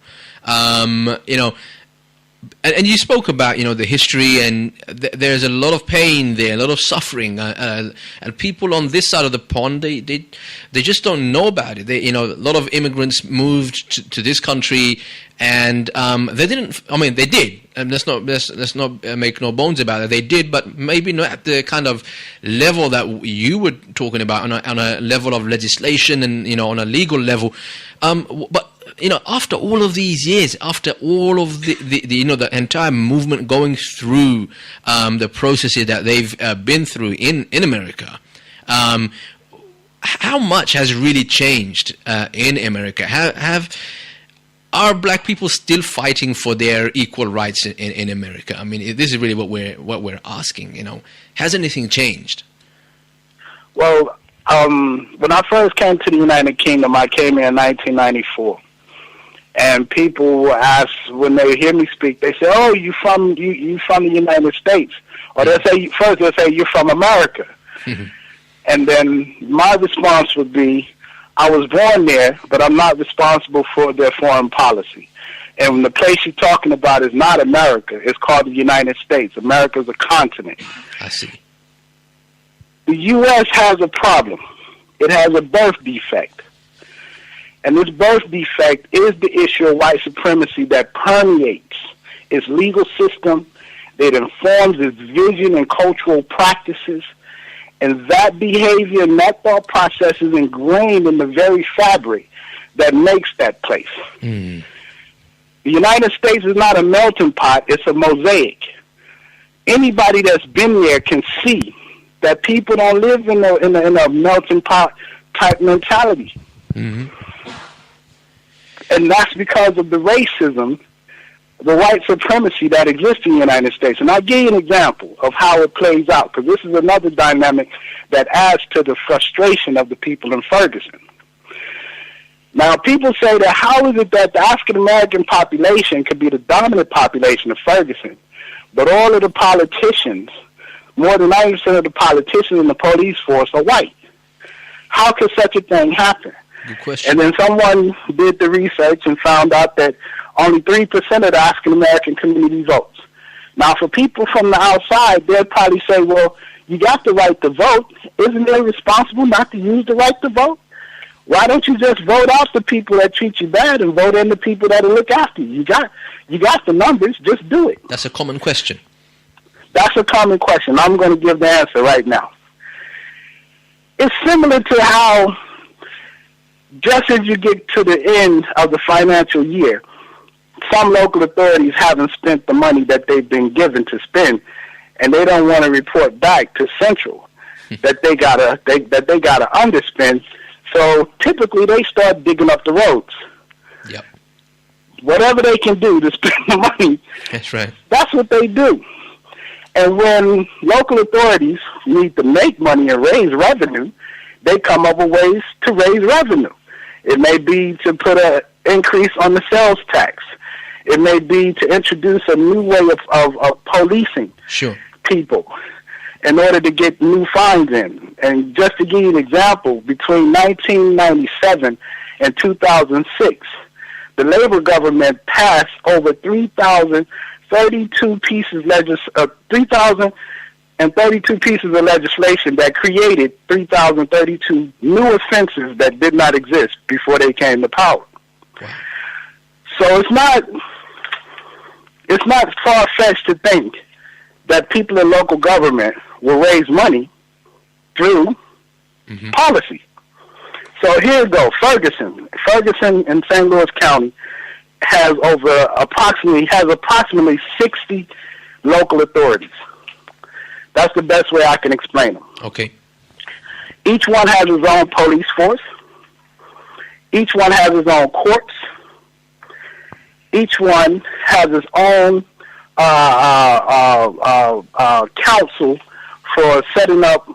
And you spoke about, the history, and there's a lot of pain there, a lot of suffering, and people on this side of the pond, they just don't know about it. A lot of immigrants moved to this country, and they didn't. I mean, they did, and let's not make no bones about it. They did, but maybe not at the kind of level that you were talking about on a level of legislation and on a legal level. But after all of these years, after all of the entire movement going through the processes that they've been through in America, how much has really changed in America? Are black people still fighting for their equal rights in America? I mean, this is really what we're asking. Has anything changed? Well, when I first came to the United Kingdom, I came here in 1994. And people ask, when they hear me speak, they say, "Oh, you from the United States?" Or they'll say, "You're from America." And then my response would be, "I was born there, but I'm not responsible for their foreign policy. And the place you're talking about is not America. It's called the United States. America is a continent." I see. The U.S. has a problem. It has a birth defect. And this birth defect is the issue of white supremacy that permeates its legal system, that informs its vision and cultural practices, and that behavior and that thought process is ingrained in the very fabric that makes that place. The United States is not a melting pot, it's a mosaic. Anybody that's been there can see that people don't live in a melting pot type mentality. And that's because of the racism, the white supremacy that exists in the United States. And I'll give you an example of how it plays out, because this is another dynamic that adds to the frustration of the people in Ferguson. Now, people say that how is it that the African-American population could be the dominant population of Ferguson, but all of the politicians, more than 90% of the politicians in the police force are white? How could such a thing happen? Good question. And then someone did the research and found out that only 3% of the African-American community votes. Now, for people from the outside, they'll probably say, well, you got the right to vote. Isn't it irresponsible not to use the right to vote? Why don't you just vote out the people that treat you bad and vote in the people that will look after you? You got the numbers. Just do it. That's a common question. That's a common question. I'm going to give the answer right now. It's similar to how just as you get to the end of the financial year, some local authorities haven't spent the money that they've been given to spend, and they don't want to report back to Central that they gotta underspend. So typically they start digging up the roads. Yep. Whatever they can do to spend the money, that's right. That's what they do. And when local authorities need to make money and raise revenue, they come up with ways to raise revenue. It may be to put an increase on the sales tax. It may be to introduce a new way of policing people in order to get new fines in. And just to give you an example, between 1997 and 2006, the Labor government passed over 3,032 pieces of legislation that created 3,032 new offenses that did not exist before they came to power. Wow. So it's not far-fetched to think that people in local government will raise money through policy. So here you go, Ferguson in St. Louis County has approximately 60 local authorities. That's the best way I can explain them. Okay. Each one has its own police force. Each one has its own courts. Each one has its own council for setting up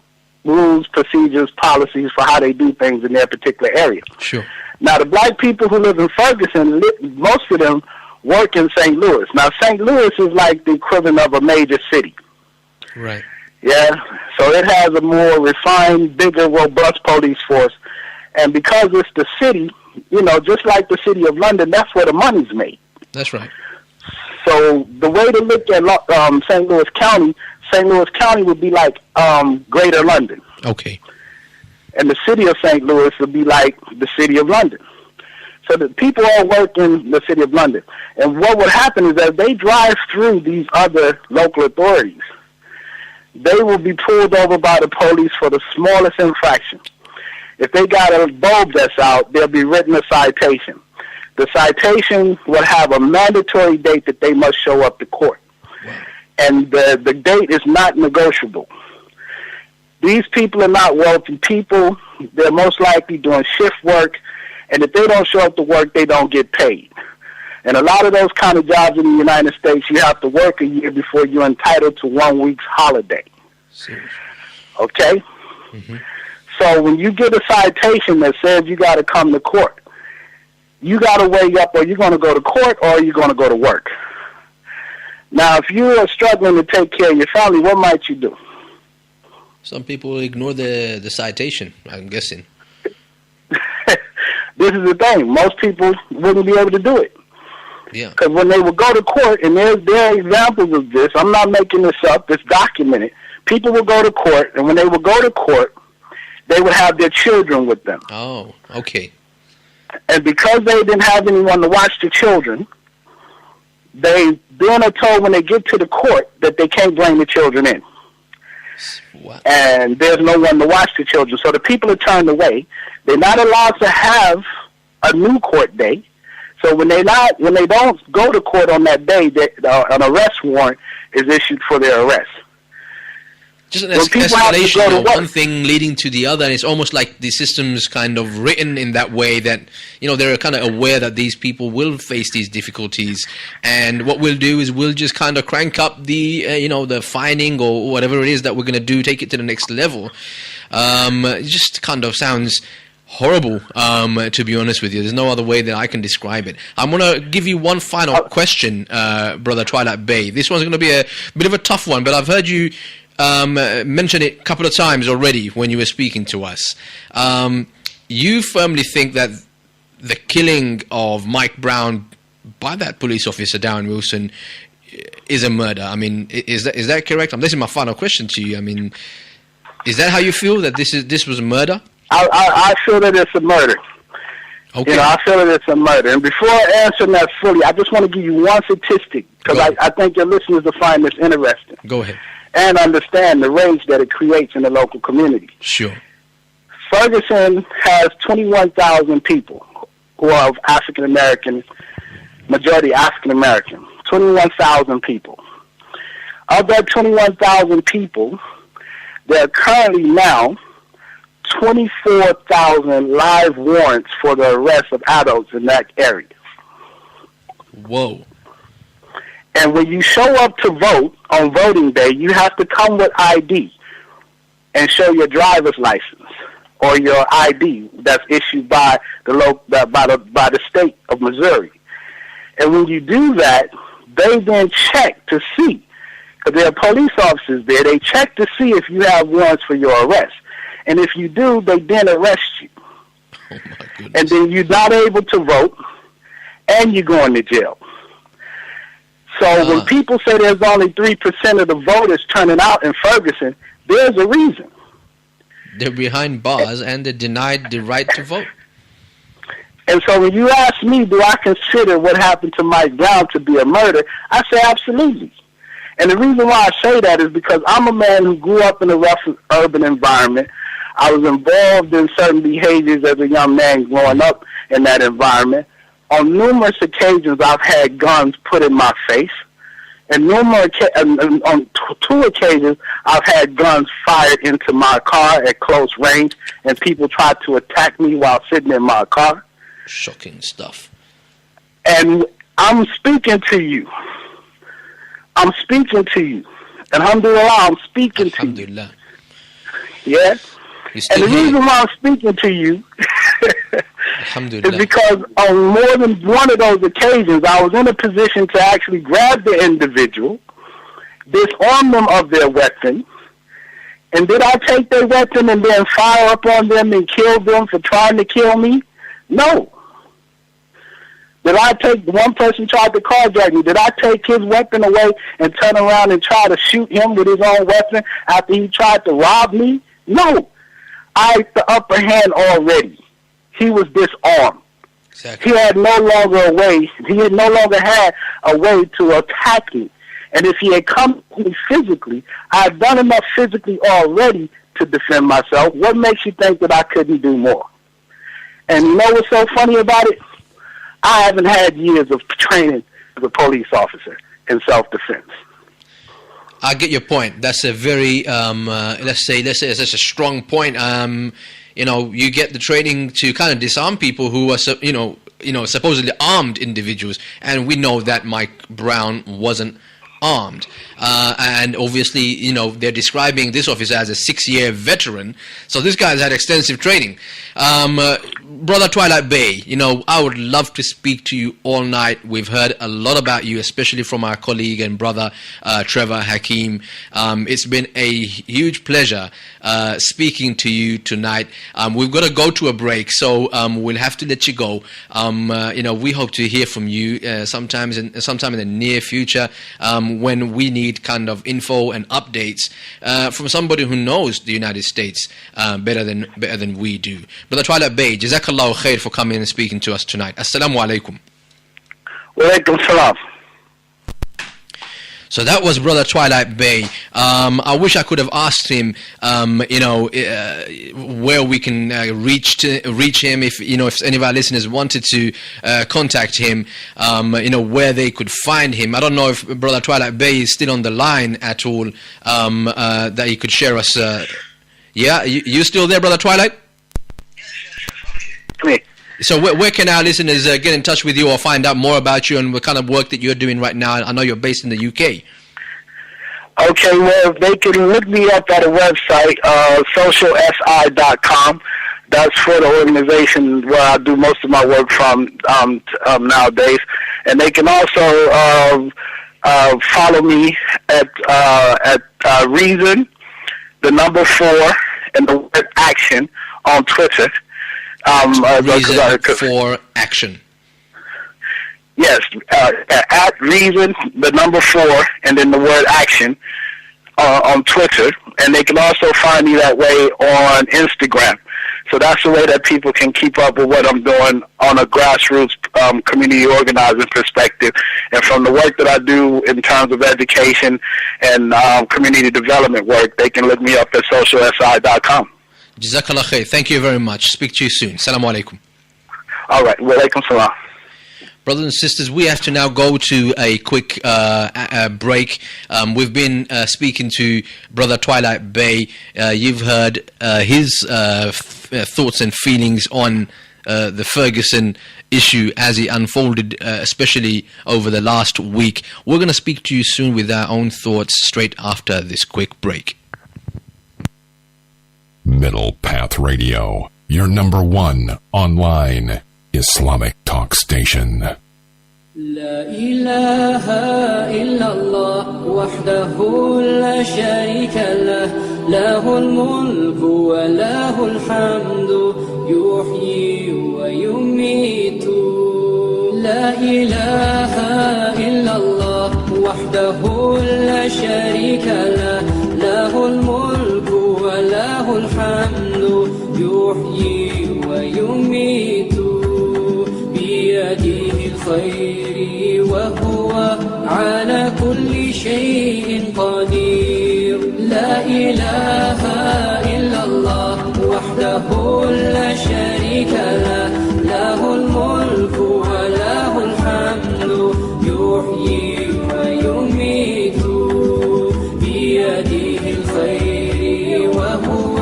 rules, procedures, policies for how they do things in their particular area. Sure. Now, the black people who live in Ferguson, most of them work in St. Louis. Now, St. Louis is like the equivalent of a major city. Right. Yeah, so it has a more refined, bigger, robust police force. And because it's the city, just like the city of London, that's where the money's made. That's right. So the way to look at St. Louis County would be like Greater London. Okay. And the city of St. Louis would be like the city of London. So the people all work in the city of London. And what would happen is that they drive through these other local authorities. They will be pulled over by the police for the smallest infraction. If they got a bulb that's out, they'll be written a citation. The citation will have a mandatory date that they must show up to court. Wow. And the date is not negotiable. These people are not wealthy people. They're most likely doing shift work. And if they don't show up to work, they don't get paid. And a lot of those kind of jobs in the United States, you have to work a year before you're entitled to 1 week's holiday. Seriously. Okay? Mm-hmm. So when you get a citation that says you got to come to court, you got to weigh up, are you going to go to court or are you going to go to work? Now, if you are struggling to take care of your family, what might you do? Some people ignore the citation, I'm guessing. This is the thing. Most people wouldn't be able to do it. Yeah. Because when they would go to court, and there are examples of this, I'm not making this up, it's documented. People would go to court, and when they would go to court, they would have their children with them. Oh, okay. And because they didn't have anyone to watch the children, they then are told when they get to the court that they can't bring the children in. What? And there's no one to watch the children. So the people are turned away. They're not allowed to have a new court day. So when they don't go to court on that day, an arrest warrant is issued for their arrest. Just an escalation of one thing leading to the other, and it's almost like the system's kind of written in that way that, they're kind of aware that these people will face these difficulties, and what we'll do is we'll just kind of crank up the, the fining or whatever it is that we're going to do, take it to the next level. It just kind of sounds horrible, to be honest with you. There's no other way that I can describe it. I'm going to give you one final question, Brother Twilight Bey. This one's going to be a bit of a tough one, but I've heard you mentioned it a couple of times already when you were speaking to us. You firmly think that the killing of Mike Brown by that police officer, Darren Wilson, is a murder. I mean, is that correct? This is my final question to you. I mean, is that how you feel, that this was a murder? I feel that it's a murder. Okay. You know, I feel that it's a murder. And before answering that fully, I just want to give you one statistic, because I think your listeners will find this interesting. Go ahead. And understand the rage that it creates in the local community. Sure. Ferguson has 21,000 people who are of African American, majority African American. 21,000 people. Of that 21,000 people, there are currently now 24,000 live warrants for the arrest of adults in that area. Whoa. And when you show up to vote on voting day, you have to come with ID and show your driver's license or your ID that's issued by the state of Missouri. And when you do that, they then check to see, because there are police officers there, they check to see if you have warrants for your arrest. And if you do, they then arrest you. Oh my goodness. And then you're not able to vote, and you're going to jail. So when people say there's only 3% of the voters turning out in Ferguson, there's a reason. They're behind bars and they're denied the right to vote. And so when you ask me, do I consider what happened to Mike Brown to be a murder, I say absolutely. And the reason why I say that is because I'm a man who grew up in a rough urban environment. I was involved in certain behaviors as a young man growing up in that environment. On numerous occasions, I've had guns put in my face. And on 2 occasions, I've had guns fired into my car at close range, and people tried to attack me while sitting in my car. Shocking stuff. And I'm speaking to you. I'm speaking to you. Alhamdulillah, I'm speaking to you. Alhamdulillah. Yeah? And the reason why I'm speaking to you Alhamdulillah. is because on more than one of those occasions, I was in a position to actually grab the individual, disarm them of their weapon, and did I take their weapon and then fire up on them and kill them for trying to kill me? No. Did I take, one person tried to carjack me, did I take his weapon away and turn around and try to shoot him with his own weapon after he tried to rob me? No. I had the upper hand already. He was disarmed. Exactly. He had no longer a way, he had no longer had a way to attack me. And if he had come to me physically, I had done enough physically already to defend myself. What makes you think that I couldn't do more? And you know what's so funny about it? I haven't had years of training as a police officer in self-defense. I get your point. That's a very, let's say that's a strong point. You know, you get the training to kind of disarm people who are, supposedly armed individuals, and we know that Mike Brown wasn't armed. And obviously, you know, they're describing this officer as a 6-year veteran. So this guy's had extensive training. Brother Twilight Bey, you know, I would love to speak to you all night. We've heard a lot about you, especially from our colleague and brother, Trevor, Hakim. It's been a huge pleasure speaking to you tonight. We've got to go to a break, so we'll have to let you go. You know, we hope to hear from you sometime in the near future when we need kind of info and updates from somebody who knows the United States better than we do. Brother Twilight Bey, Jazakallahu khair for coming and speaking to us tonight. Assalamu alaikum. Wa alaikum salam. So that was Brother Twilight Bey. I wish I could have asked him, where we can reach him. If any of our listeners wanted to contact him, where they could find him. I don't know if Brother Twilight Bey is still on the line at all. That he could share us. Yeah, you still there, Brother Twilight? Me. So where can our listeners get in touch with you or find out more about you and what kind of work that you're doing right now? I know you're based in the UK. Okay, well, they can look me up at a website, socialsi.com. That's for the organization where I do most of my work from nowadays. And they can also follow me at Reason, the number 4, and the word action on Twitter. Reason for action. Yes, at Reason, the number 4, and then the word action on Twitter. And they can also find me that way on Instagram. So that's the way that people can keep up with what I'm doing on a grassroots community organizing perspective. And from the work that I do in terms of education and community development work, they can look me up at socialsi.com. Jazakallah khair. Thank you very much. Speak to you soon. Assalamu alaikum. All right. Wa alaikum salam. Brothers and sisters, we have to now go to a quick break. We've been speaking to Brother Twilight Bey. You've heard his thoughts and feelings on the Ferguson issue as it unfolded, especially over the last week. We're going to speak to you soon with our own thoughts straight after this quick break. Middle Path Radio, your number one online Islamic talk station. لا إله إلا الله وحده لا شريك له له الملك وله الحمد يحيي ويميت لا إله إلا الله وحده لا شريك له له الملك وله الحمد يحيي ويميت بيده الخير وهو على كل شيء قدير لا إله إلا الله وحده لا شريك له له الملك وله الحمد يحيي ويميت بيده الخير وهو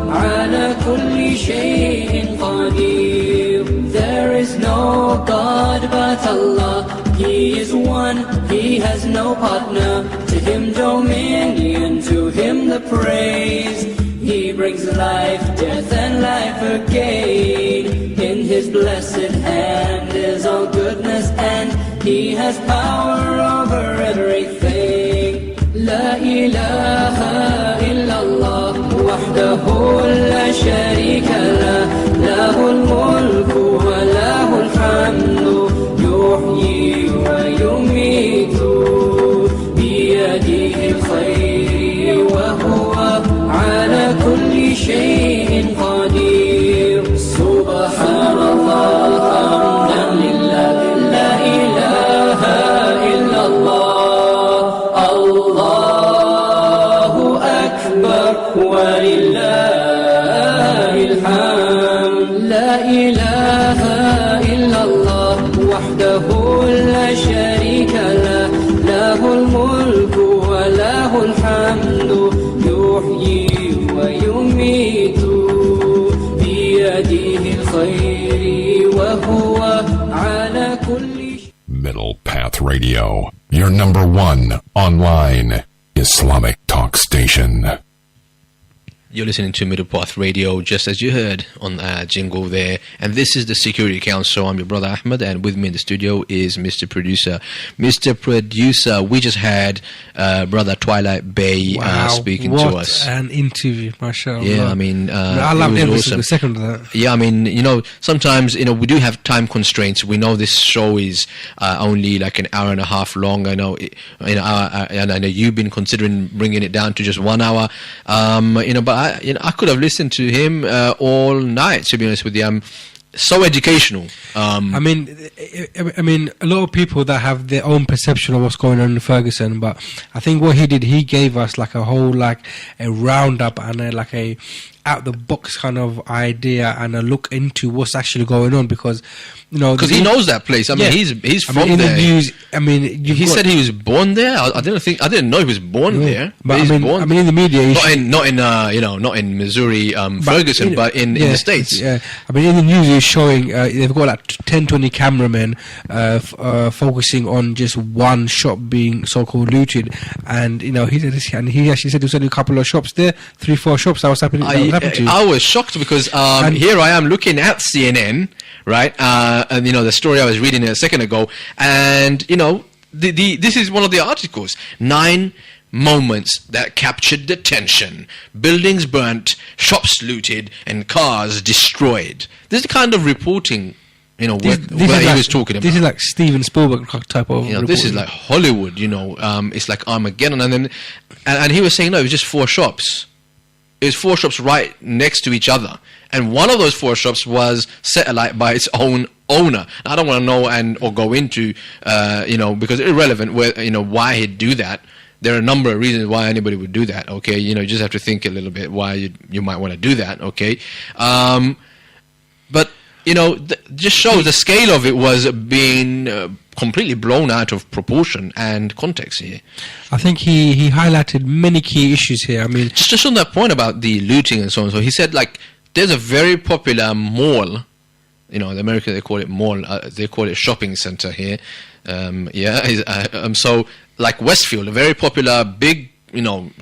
على كل شيء قدير. There is no God but Allah. He is one, He has no partner. To Him dominion, to Him the praise. He brings life, death and life again. In His blessed hand is all goodness, and He has power over everything. La ilaha illallah wahdahu la sharika lah lahul mulku wa lahul hamdu yuhyi wa yumitu biyadihi al-khayr wa huwa ala kulli shay'in qadir. Subhanallah hamdan lillah la ilaha illallah Allahu akbar wa lillahi alhamd. La ilaha illallah wahdahu la sharika lah lahul mulku wa lahul hamdu yuhyi wa yumitu biyadihi al-khayr wa huwa ala kulli. Middle Path Radio, your number one online Islamic talk station. You're listening to Middle Path Radio, just as you heard on jingle there. And this is the Security Council. I'm your brother Ahmed, and with me in the studio is Mr. Producer. Mr. Producer, we just had Brother Twilight Bey speaking to us. What an interview, mashallah. Yeah, I mean, I loved every single second of that. Yeah, I mean, sometimes, we do have time constraints. We know this show is only like an hour and a half long. I know, and I know you've been considering bringing it down to just 1 hour. But I could have listened to him all night, to be honest with you. So educational. I mean, a lot of people that have their own perception of what's going on in Ferguson, but I think what he did, he gave us like a whole, like a roundup and a out the box kind of idea and a look into what's actually going on, because he knows that place. I mean, he's from in there. The news, he said he was born there. I didn't know he was born there. But in the media, not in Missouri, Ferguson, but in the States. Yeah, I mean, in the news, he's showing they've got like 10-20 cameramen focusing on just one shop being so-called looted, and he actually said there was only a couple of shops there, 3-4 shops that was happening. I was shocked because here I am looking at CNN, right? And the story I was reading a second ago, and this is one of the articles: 9 moments that captured the tension. Buildings burnt, shops looted, and cars destroyed. This is the kind of reporting where he was talking about. This is like Steven Spielberg type of reporting. This is like Hollywood, it's like Armageddon. And he was saying, no, it was just 4 shops. was 4 shops right next to each other, and one of those 4 shops was set alight by its own owner. I don't want to know or go into, because it's irrelevant where, why he'd do that. There are a number of reasons why anybody would do that. Okay, you just have to think a little bit why you might want to do that. Okay, but just shows the scale of it was being completely blown out of proportion and context here. I think he highlighted many key issues here. I mean, just on that point about the looting and so on. So he said, like, there's a very popular mall. In America they call it mall. They call it a shopping center here. So like Westfield, a very popular big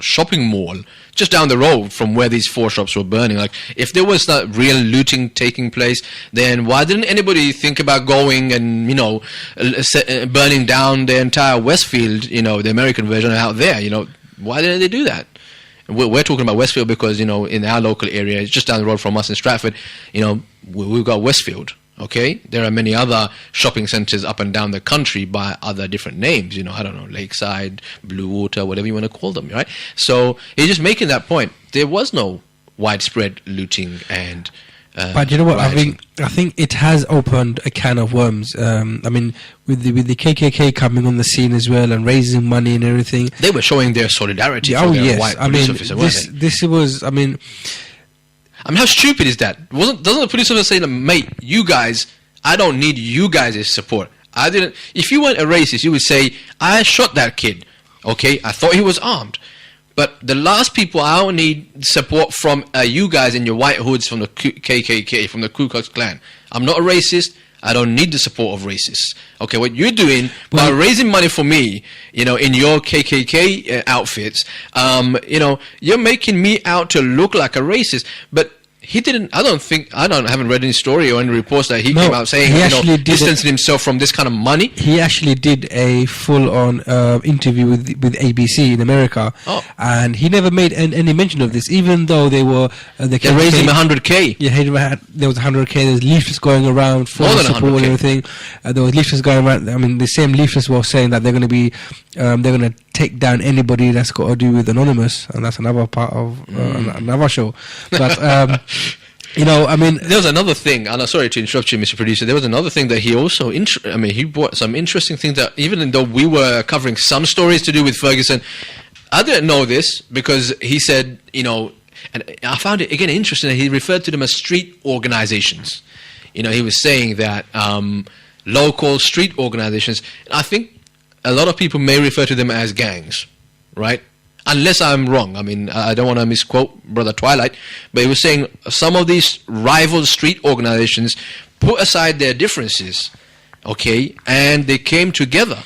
shopping mall just down the road from where these 4 shops were burning. Like, if there was that real looting taking place, then why didn't anybody think about going and burning down the entire Westfield, the American version out there? Why didn't they do that? We're talking about Westfield because in our local area, it's just down the road from us in Stratford. We've got Westfield. Okay, there are many other shopping centres up and down the country by other different names. I don't know, Lakeside, Blue Water, whatever you want to call them, right? So he's just making that point. There was no widespread looting and. But you know what? rioting. I think it has opened a can of worms. With the KKK coming on the scene as well and raising money and everything, they were showing their solidarity. Oh for their yes, white police officer, this was. how stupid is that? Doesn't the police officer say, mate, you guys, I don't need you guys' support. If you weren't a racist, you would say, I shot that kid. Okay, I thought he was armed. But the last people I don't need support from you guys in your white hoods from the KKK, from the Ku Klux Klan. I'm not a racist. I don't need the support of racists. Okay, what you're doing by raising money for me, in your KKK outfits, you're making me out to look like a racist. But he didn't. I haven't read any story or any reports that he came out saying, distancing himself from this kind of money. He actually did a full-on interview with ABC in America, and he never made any mention of this, even though they were they raised him 100K. Yeah, there was 100K. There's leaflets going around for support and everything. There was leaflets going around. The same leaflets were saying that they're going to be, they're going to take down anybody that's got to do with Anonymous, and that's another part of another show. But there was another thing, and I'm sorry to interrupt you, Mr. Producer. There was another thing that he also, he brought some interesting things that, even though we were covering some stories to do with Ferguson, I didn't know this because he said, and I found it again interesting that he referred to them as street organizations. He was saying that local street organizations. I think a lot of people may refer to them as gangs, right? Unless I'm wrong. I don't want to misquote Brother Twilight, but he was saying some of these rival street organizations put aside their differences, okay, and they came together.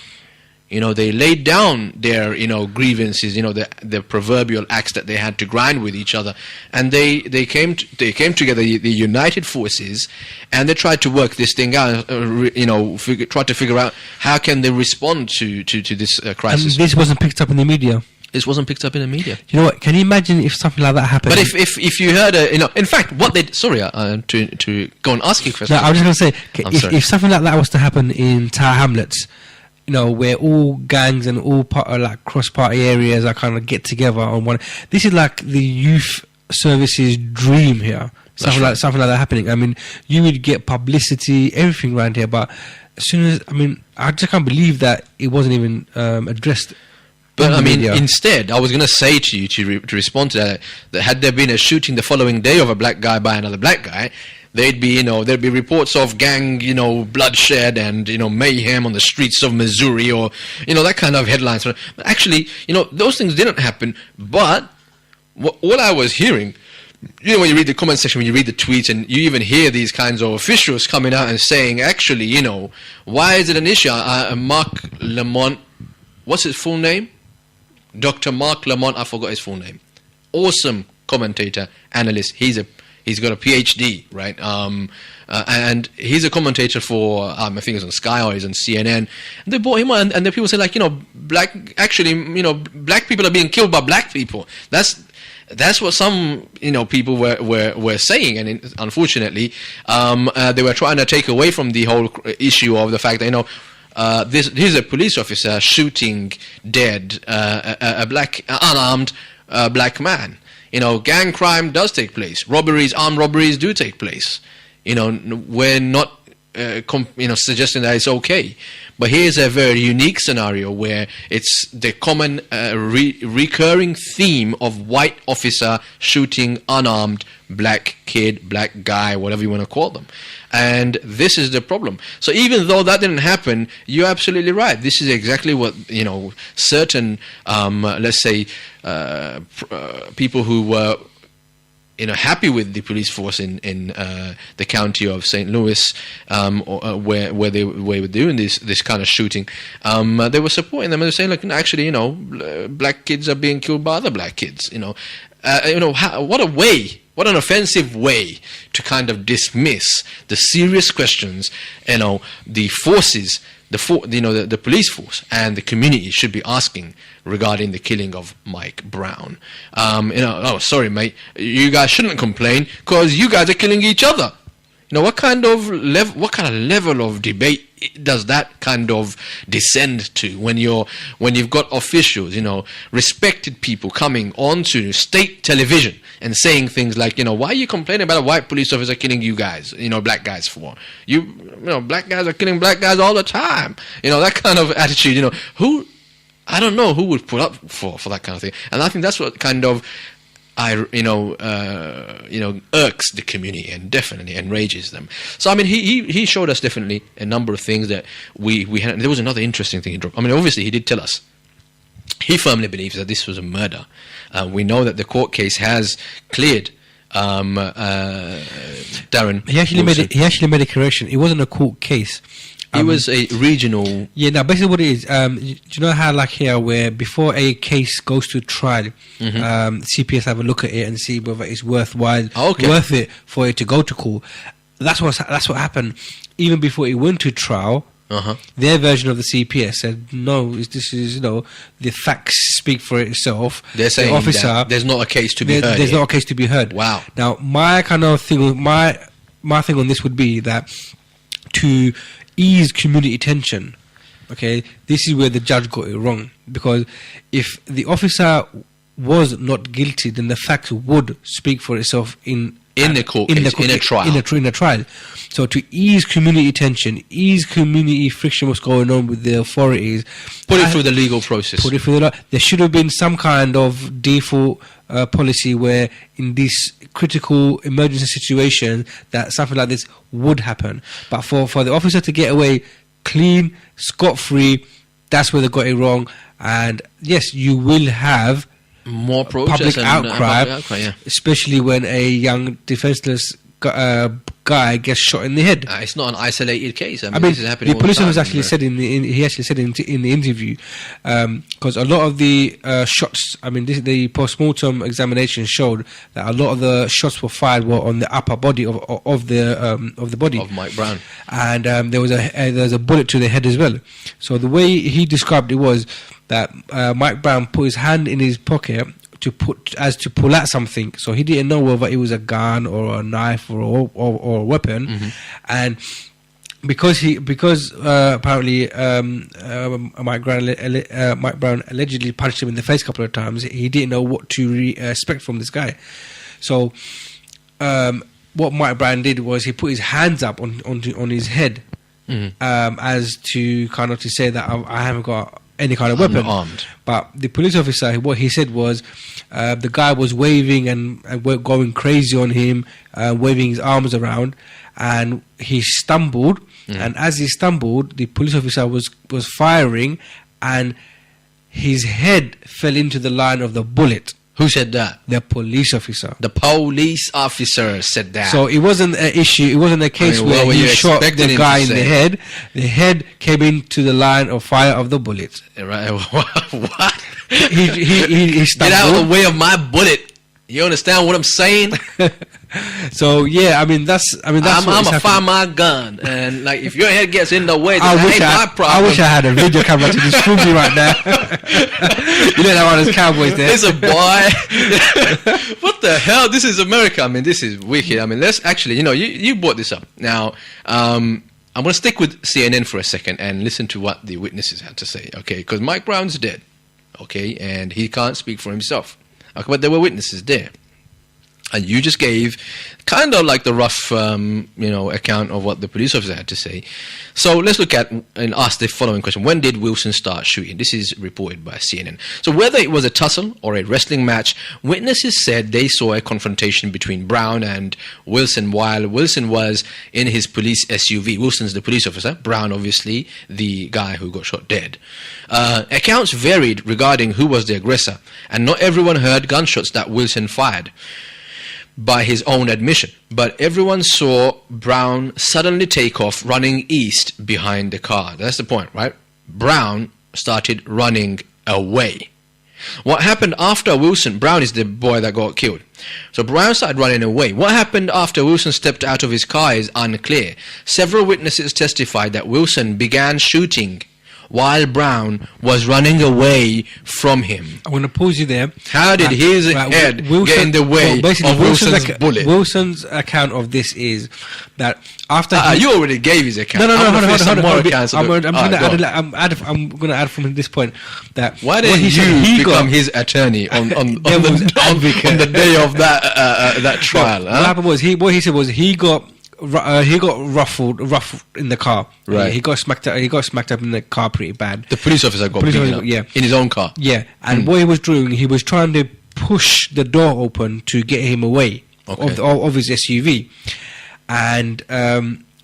They laid down their, grievances, the proverbial axe that they had to grind with each other, and they came together, the united forces, and they tried to work this thing out, tried to figure out how can they respond to this crisis. And this wasn't picked up in the media. This wasn't picked up in the media. You know what? Can you imagine if something like that happened? But if you heard, in fact, what they to go and ask you a question. No, I was just going to say, if something like that was to happen in Tower Hamlets, where all gangs and all cross-party areas are kind of get together on one. This is like the youth services dream here. Something like that happening. You would get publicity, everything around here. But as soon as I just can't believe that it wasn't even addressed. But instead, I was going to say to you to respond to that had there been a shooting the following day of a black guy by another black guy, there'd be reports of gang, bloodshed and mayhem on the streets of Missouri, or that kind of headlines. But actually, those things didn't happen. But all I was hearing, when you read the comment section, when you read the tweets, and you even hear these kinds of officials coming out and saying, actually, why is it an issue? Mark Lamont, what's his full name? Dr. Mark Lamont, I forgot his full name. Awesome commentator, analyst. He's got a PhD, right? And he's a commentator for, I think it's on Sky or he's on CNN. And they brought him on, and the people say, black people are being killed by black people. That's what some people were saying, and unfortunately, they were trying to take away from the whole issue of the fact that here's a police officer shooting dead a black unarmed black man. Gang crime does take place. Robberies, armed robberies do take place. We're not suggesting that it's okay. But here's a very unique scenario where it's the common recurring theme of white officer shooting unarmed black kid, black guy, whatever you want to call them. And this is the problem. So even though that didn't happen, you're absolutely right. This is exactly what, certain, let's say, people who were happy with the police force in the county of St. Louis, where they were doing this kind of shooting, they were supporting them and they're saying, look, actually, black kids are being killed by other black kids. What an offensive way to kind of dismiss the serious questions, the forces, the police force and the community should be asking regarding the killing of Mike Brown. Oh, sorry, mate, you guys shouldn't complain because you guys are killing each other. What kind of level of debate does that kind of descend to when you've got officials, respected people coming onto state television and saying things like, why are you complaining about a white police officer killing you guys, black guys for? Black guys are killing black guys all the time. That kind of attitude, I don't know who would put up for that kind of thing. And I think that's what kind of irks the community and definitely enrages them. So he showed us definitely a number of things that we had. There was another interesting thing he dropped. Obviously he did tell us he firmly believes that this was a murder. We know that the court case has cleared Darren. He actually made a correction. It wasn't a court case. It was a regional. Yeah, now basically what it is, do you know how like here where before a case goes to trial, CPS have a look at it and see whether it's worthwhile, worth it for it to go to court. That's what happened. Even before it went to trial, their version of the CPS said, no, this is, the facts speak for itself. They're saying the officer, that there's not a case to be heard. There's not a case to be heard. Wow. Now, my kind of thing, my thing on this would be that to ease community tension, okay, this is where the judge got it wrong, because if the officer was not guilty, then the facts would speak for itself in a trial. So to ease community tension, ease community friction, what's going on with the authorities, put it through the legal process. There should have been some kind of default policy where in this critical emergency situation that something like this would happen. But for the officer to get away clean, scot-free, that's where they got it wrong. And yes, you will have more public outcry, especially when a young defenseless guy gets shot in the head. It's not an isolated case. This is happening. The police officer actually said in the interview, because a lot of the shots, the post-mortem examination showed that a lot of the shots were fired on the upper body of the body of Mike Brown, and there was a bullet to the head as well. So the way he described it was that Mike Brown put his hand in his pocket to pull out something, so he didn't know whether it was a gun or a knife or a weapon, and because apparently Mike Brown allegedly punched him in the face a couple of times, he didn't know what to expect from this guy. So what Mike Brown did was he put his hands up on his head, as to kind of to say that I haven't got any kind of weapon. Armed. But the police officer, what he said was the guy was waving and going crazy on him, waving his arms around, and he stumbled. And as he stumbled, the police officer was firing, and his head fell into the line of the bullet. Who said that? The police officer. The police officer said that. So it wasn't an issue. It wasn't a case where he shot the guy in the head. The head came into the line of fire of the bullet. Right? What? He Get out of the way of my bullet. You understand what I'm saying? So yeah, that's I'm gonna fire my gun, and like if your head gets in the way, then my problem. I wish I had a video camera to just film me right now. You know that one of those cowboys there. It's a boy. What the hell? This is America. This is wicked. Let's actually, you brought this up. Now, I'm gonna stick with CNN for a second and listen to what the witnesses had to say. Okay, because Mike Brown's dead. Okay, and he can't speak for himself. Okay, but there were witnesses there. And you just gave kind of like the rough, account of what the police officer had to say. So let's look at and ask the following question. When did Wilson start shooting? This is reported by CNN. So whether it was a tussle or a wrestling match, witnesses said they saw a confrontation between Brown and Wilson while Wilson was in his police SUV. Wilson's the police officer. Brown, obviously, the guy who got shot dead. Accounts varied regarding who was the aggressor, and not everyone heard gunshots that Wilson fired, by his own admission, but everyone saw Brown suddenly take off running east behind the car. That's the point, right? Brown started running away. What happened after Wilson? Brown is the boy that got killed. So Brown started running away. What happened after Wilson stepped out of his car is unclear. Several witnesses testified that Wilson began shooting while Brown was running away from him. I'm going to pause you there. How did his head get in the way of Wilson's bullet? Wilson's account of this is that after you already gave his account. No, hold on. I'm going to add from this point that why did you become his attorney on the day of that trial? What happened was what he said was he got ruffled in the car. Right. He got smacked up in the car pretty bad. The police officer got beaten up in his own car. Yeah. And what he was doing, he was trying to push the door open to get him away of his SUV. And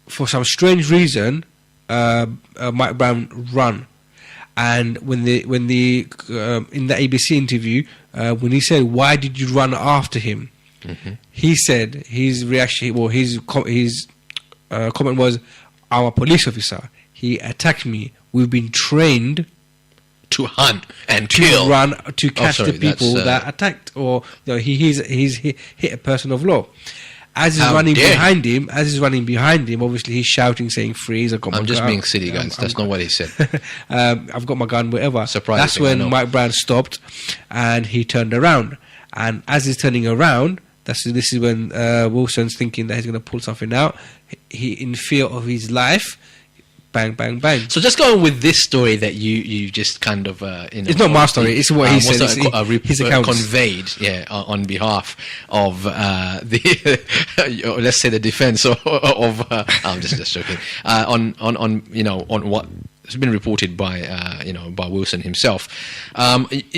for some strange reason, Mike Brown ran. And when the in the ABC interview, when he said, "Why did you run after him?" Mm-hmm. He said his reaction, his comment was, "I'm a police officer. He attacked me. We've been trained to hunt and kill, to catch the people that attacked, or he's hit a person of law." As he's running behind him, obviously he's shouting, saying, "Freeze! I'm just being silly, guys. That's not what he said. I've got my gun, whatever." Surprising. That's when Mike Brown stopped, and he turned around. And as he's turning around, this is when Wilson's thinking that he's going to pull something out. He, in fear of his life, bang, bang, bang. So just going with this story that you just kind of it's not my story. It's what he said. His account conveyed, on behalf of the let's say the defense of. I'm just joking. On what has been reported by by Wilson himself.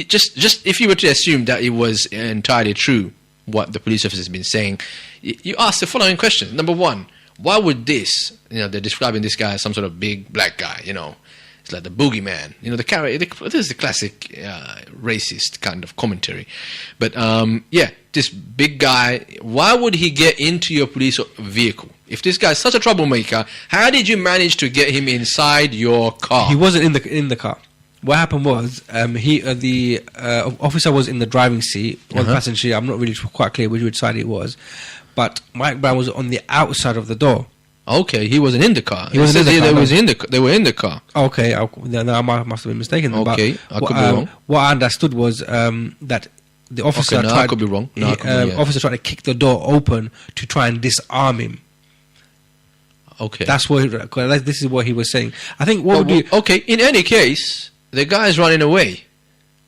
Just if you were to assume that it was entirely true what the police officer has been saying, you ask the following question. Number one, why would this? They're describing this guy as some sort of big black guy. It's like the boogeyman. The character. This is the classic racist kind of commentary. But this big guy. Why would he get into your police vehicle? If this guy is such a troublemaker, how did you manage to get him inside your car? He wasn't in the car. What happened was the officer was in the driving seat on the passenger seat. I'm not really quite clear which side it was, but Mike Brown was on the outside of the door. Okay, he wasn't in the car. He wasn't in the car. They were in the car. Okay, I must have been mistaken. Okay, I could be wrong. What I understood was that the officer I could be wrong. Officer tried to kick the door open to try and disarm him. Okay, this is what he was saying. I think okay. In any case, the guy is running away.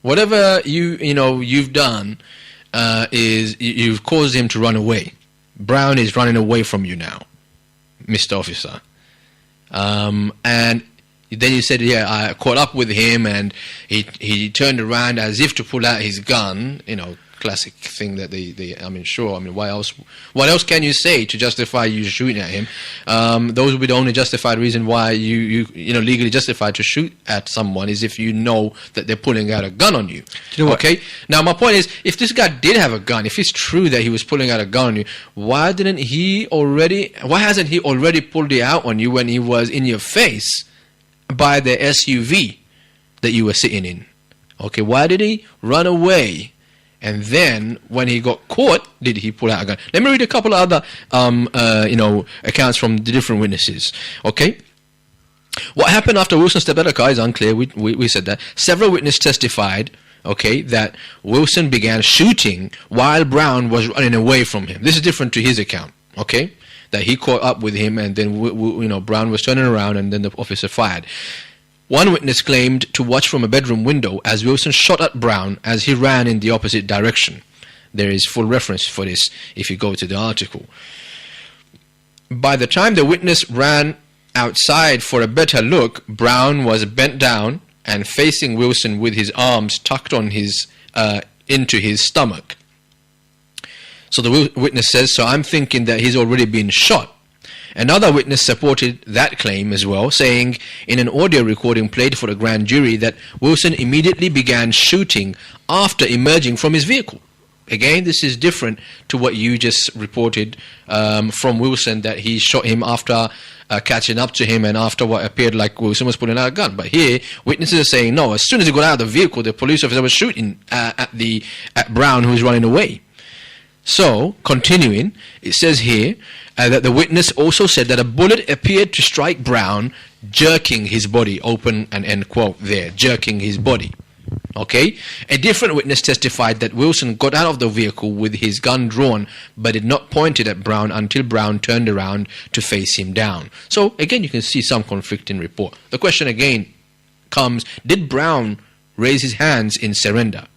Whatever you've done is you've caused him to run away. Brown is running away from you now, Mr. Officer. And then you said, I caught up with him, and he turned around as if to pull out his gun. Classic thing that what else can you say to justify you shooting at him? Those would be the only justified reason why you legally justified to shoot at someone is if you know that they're pulling out a gun on you. Okay? Now my point is, if this guy did have a gun, if it's true that he was pulling out a gun on you, why hasn't he already pulled it out on you when he was in your face by the SUV that you were sitting in? Okay, why did he run away? And then, when he got caught, did he pull out a gun? Let me read a couple of other, accounts from the different witnesses. Okay? What happened after Wilson stepped out of the car is unclear. We said that. Several witnesses testified, that Wilson began shooting while Brown was running away from him. This is different to his account, that he caught up with him, and then, Brown was turning around, and then the officer fired. One witness claimed to watch from a bedroom window as Wilson shot at Brown as he ran in the opposite direction. There is full reference for this if you go to the article. By the time the witness ran outside for a better look, Brown was bent down and facing Wilson with his arms tucked on his into his stomach. So the witness says, so I'm thinking that he's already been shot. Another witness supported that claim as well, saying in an audio recording played for the grand jury that Wilson immediately began shooting after emerging from his vehicle. Again, this is different to what you just reported from Wilson, that he shot him after catching up to him and after what appeared like Wilson was pulling out a gun. But here, witnesses are saying, no, as soon as he got out of the vehicle, the police officer was shooting at Brown, who was running away. So, continuing, it says here that the witness also said that a bullet appeared to strike Brown, jerking his body, open and end quote there, jerking his body. Okay? A different witness testified that Wilson got out of the vehicle with his gun drawn, but did not point it at Brown until Brown turned around to face him down. So, again, you can see some conflicting report. The question again comes, did Brown raise his hands in surrender?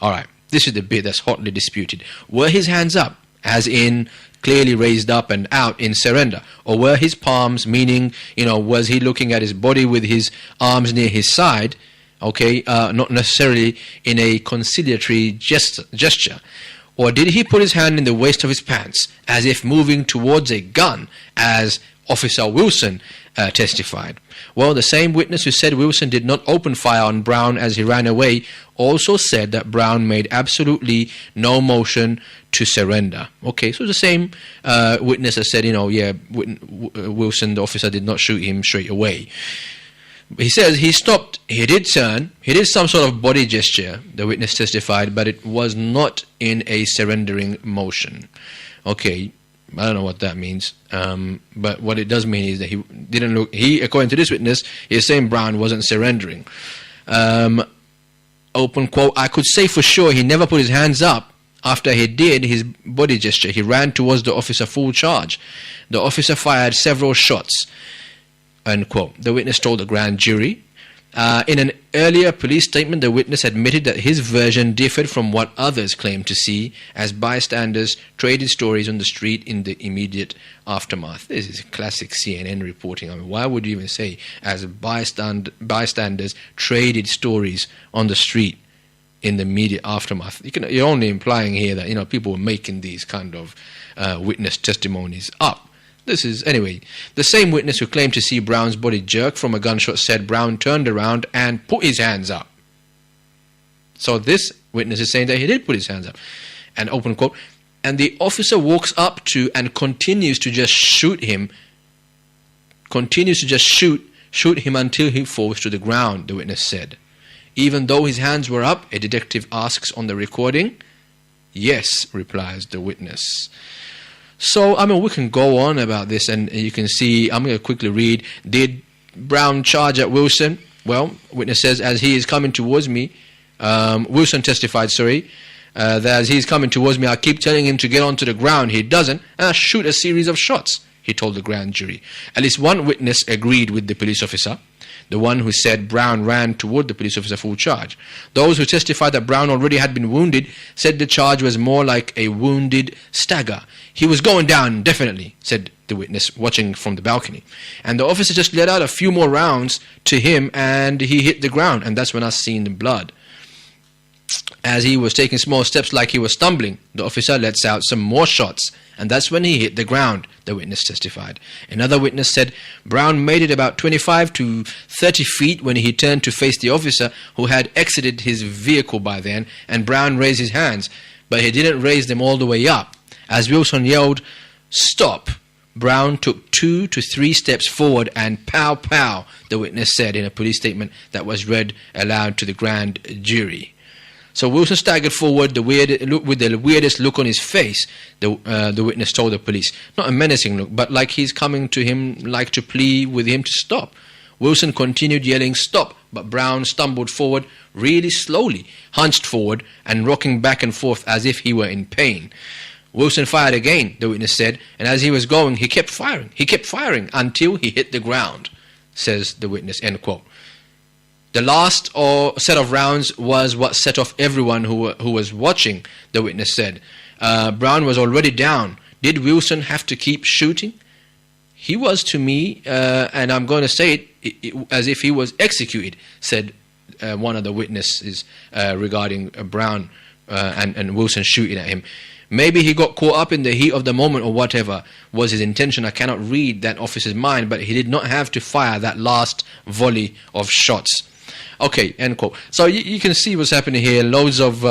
Alright. This is the bit that's hotly disputed. Were his hands up, as in clearly raised up and out in surrender? Or were his palms, meaning, was he looking at his body with his arms near his side, not necessarily in a conciliatory gesture? Or did he put his hand in the waist of his pants, as if moving towards a gun, as Officer Wilson testified? Well, the same witness who said Wilson did not open fire on Brown as he ran away also said that Brown made absolutely no motion to surrender. Okay, so the same witness that said, Wilson, the officer, did not shoot him straight away. He says he stopped, he did turn, he did some sort of body gesture, the witness testified, but it was not in a surrendering motion. Okay, I don't know what that means, but what it does mean is that he didn't look, according to this witness, he's saying Brown wasn't surrendering. Open quote, I could say for sure he never put his hands up after he did his body gesture. He ran towards the officer full charge. The officer fired several shots, unquote. The witness told the grand jury. In an earlier police statement, the witness admitted that his version differed from what others claimed to see as bystanders traded stories on the street in the immediate aftermath. This is classic CNN reporting. I mean, why would you even say as bystanders traded stories on the street in the immediate aftermath? You're only implying here that people were making these kind of witness testimonies up. This is, anyway, the same witness who claimed to see Brown's body jerk from a gunshot said Brown turned around and put his hands up. So this witness is saying that he did put his hands up. And open quote, and the officer walks up to and continues to just shoot him, shoot him until he falls to the ground, the witness said. Even though his hands were up, a detective asks on the recording. Yes, replies the witness. So, we can go on about this, and you can see, I'm going to quickly read. Did Brown charge at Wilson? Well, witness says, as he is coming towards me, Wilson testified, that as he is coming towards me, I keep telling him to get onto the ground. He doesn't, and I shoot a series of shots, he told the grand jury. At least one witness agreed with the police officer, the one who said Brown ran toward the police officer full charge. Those who testified that Brown already had been wounded said the charge was more like a wounded stagger. He was going down, definitely, said the witness, watching from the balcony. And the officer just let out a few more rounds to him, and he hit the ground, and that's when I seen the blood. As he was taking small steps like he was stumbling, the officer lets out some more shots, and that's when he hit the ground, the witness testified. Another witness said Brown made it about 25 to 30 feet when he turned to face the officer, who had exited his vehicle by then, and Brown raised his hands, but he didn't raise them all the way up. As Wilson yelled, "Stop!" Brown took 2 to 3 steps forward and pow pow, the witness said in a police statement that was read aloud to the grand jury. So Wilson staggered forward with the weirdest look on his face, the witness told the police. Not a menacing look, but like he's coming to him, like to plead with him to stop. Wilson continued yelling, "Stop!" but Brown stumbled forward really slowly, hunched forward and rocking back and forth as if he were in pain. Wilson fired again, the witness said, and as he was going, he kept firing until he hit the ground. says the witness, end quote. The last set of rounds was what set off everyone who was watching, the witness said. Brown was already down. Did Wilson have to keep shooting? He was to me, and I'm going to say it as if he was executed, said one of the witnesses regarding Brown and Wilson shooting at him. Maybe he got caught up in the heat of the moment or whatever was his intention. I cannot read that officer's mind, but he did not have to fire that last volley of shots. Okay, end quote. So you can see what's happening here. Loads of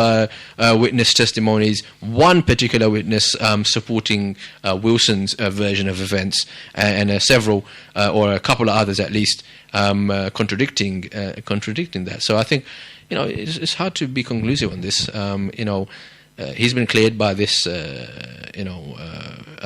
witness testimonies. One particular witness supporting Wilson's version of events, and several or a couple of others at least contradicting that. So I think it's hard to be conclusive on this. He's been cleared by this. I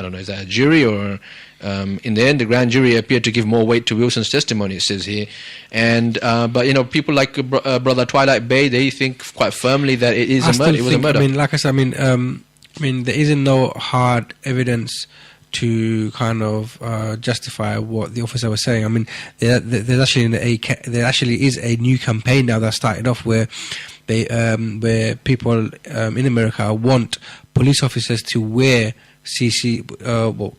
don't know, is that a jury or? In the end, the grand jury appeared to give more weight to Wilson's testimony, it says here. And but people like Brother Twilight Bey, they think quite firmly that it is a murder. It was a murder. I mean, like I said, there isn't no hard evidence to kind of justify what the officer was saying. I mean, there actually is a new campaign now that started off where people in America want police officers to wear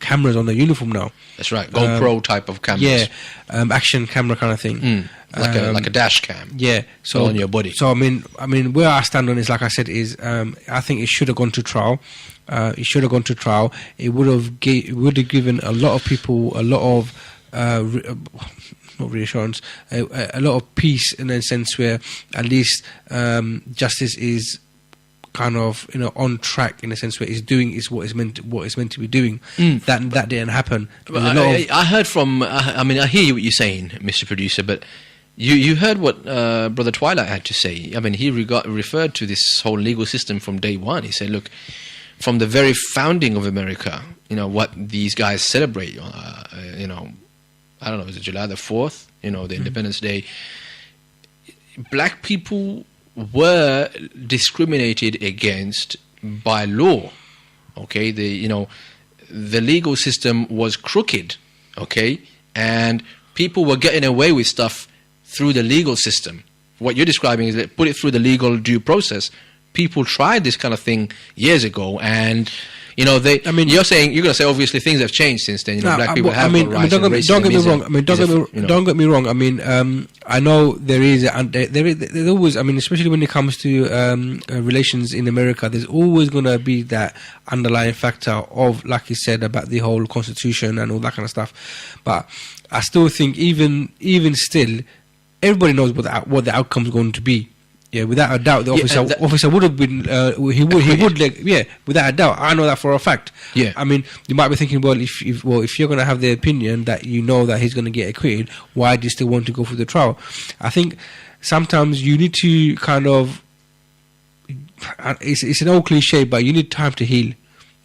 cameras on their uniform now. That's right, GoPro type of cameras. Yeah, action camera kind of thing. Like a dash cam. Yeah, so on your body. So I mean, where I stand on this, like I said, is I think it should have gone to trial. It would have given a lot of people a lot of not reassurance, a lot of peace in a sense where at least justice is kind of on track in a sense where it's doing what it's meant to be doing. That didn't happen. I heard from. I hear what you're saying, Mr. Producer, but you heard what Brother Twilight had to say. I mean, he referred to this whole legal system from day one. He said, look, from the very founding of America, what these guys celebrate. I don't know, is it July the 4th? The Independence Day. Black people were discriminated against by law. Okay, the legal system was crooked. Okay, and people were getting away with stuff through the legal system. What you're describing is that put it through the legal due process. People tried this kind of thing years ago, and you're going to say obviously things have changed since then. Black people have got rights. Don't get me wrong. Don't get me wrong. I know there is always. Especially when it comes to relations in America, there's always going to be that underlying factor of, like you said, about the whole Constitution and all that kind of stuff. But I still think, even still, everybody knows what the outcome is going to be. Yeah, without a doubt, the officer would have been. He would. Without a doubt, I know that for a fact. Yeah. I mean, you might be thinking, if you're going to have the opinion that that he's going to get acquitted, why do you still want to go through the trial? I think sometimes you need to kind of. It's an old cliche, but you need time to heal.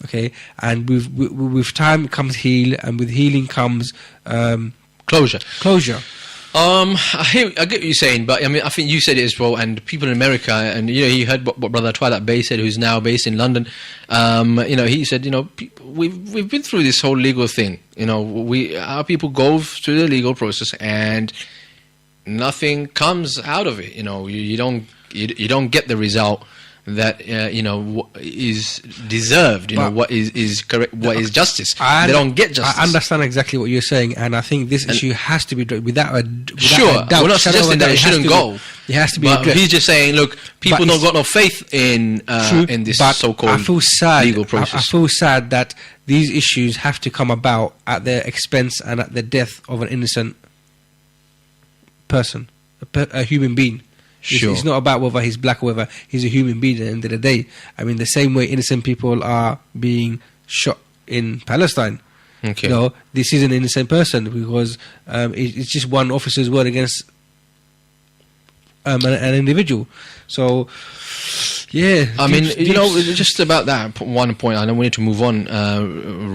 Okay, and with time comes heal, and with healing comes closure. I get what you're saying, but I think you said it as well, and people in America, and you heard what Brother Twilight Bey said, who's now based in London. He said, we've been through this whole legal thing. Our people go through the legal process, and nothing comes out of it. You don't get the result that is deserved. What is correct, what is justice. They don't get justice. I understand exactly what you're saying, and I think this issue has to be without a doubt. We're not suggesting that it shouldn't go. It has to be but addressed. He's just saying, look, people don't got no faith in this so-called legal process. I feel sad that these issues have to come about at the expense and at the death of an innocent person, a human being. Sure. It's not about whether he's black or whether he's a human being at the end of the day. I mean, the same way innocent people are being shot in Palestine. Okay. This is an innocent person because it's just one officer's word against an individual. So, yeah. Just about that one point, I know we need to move on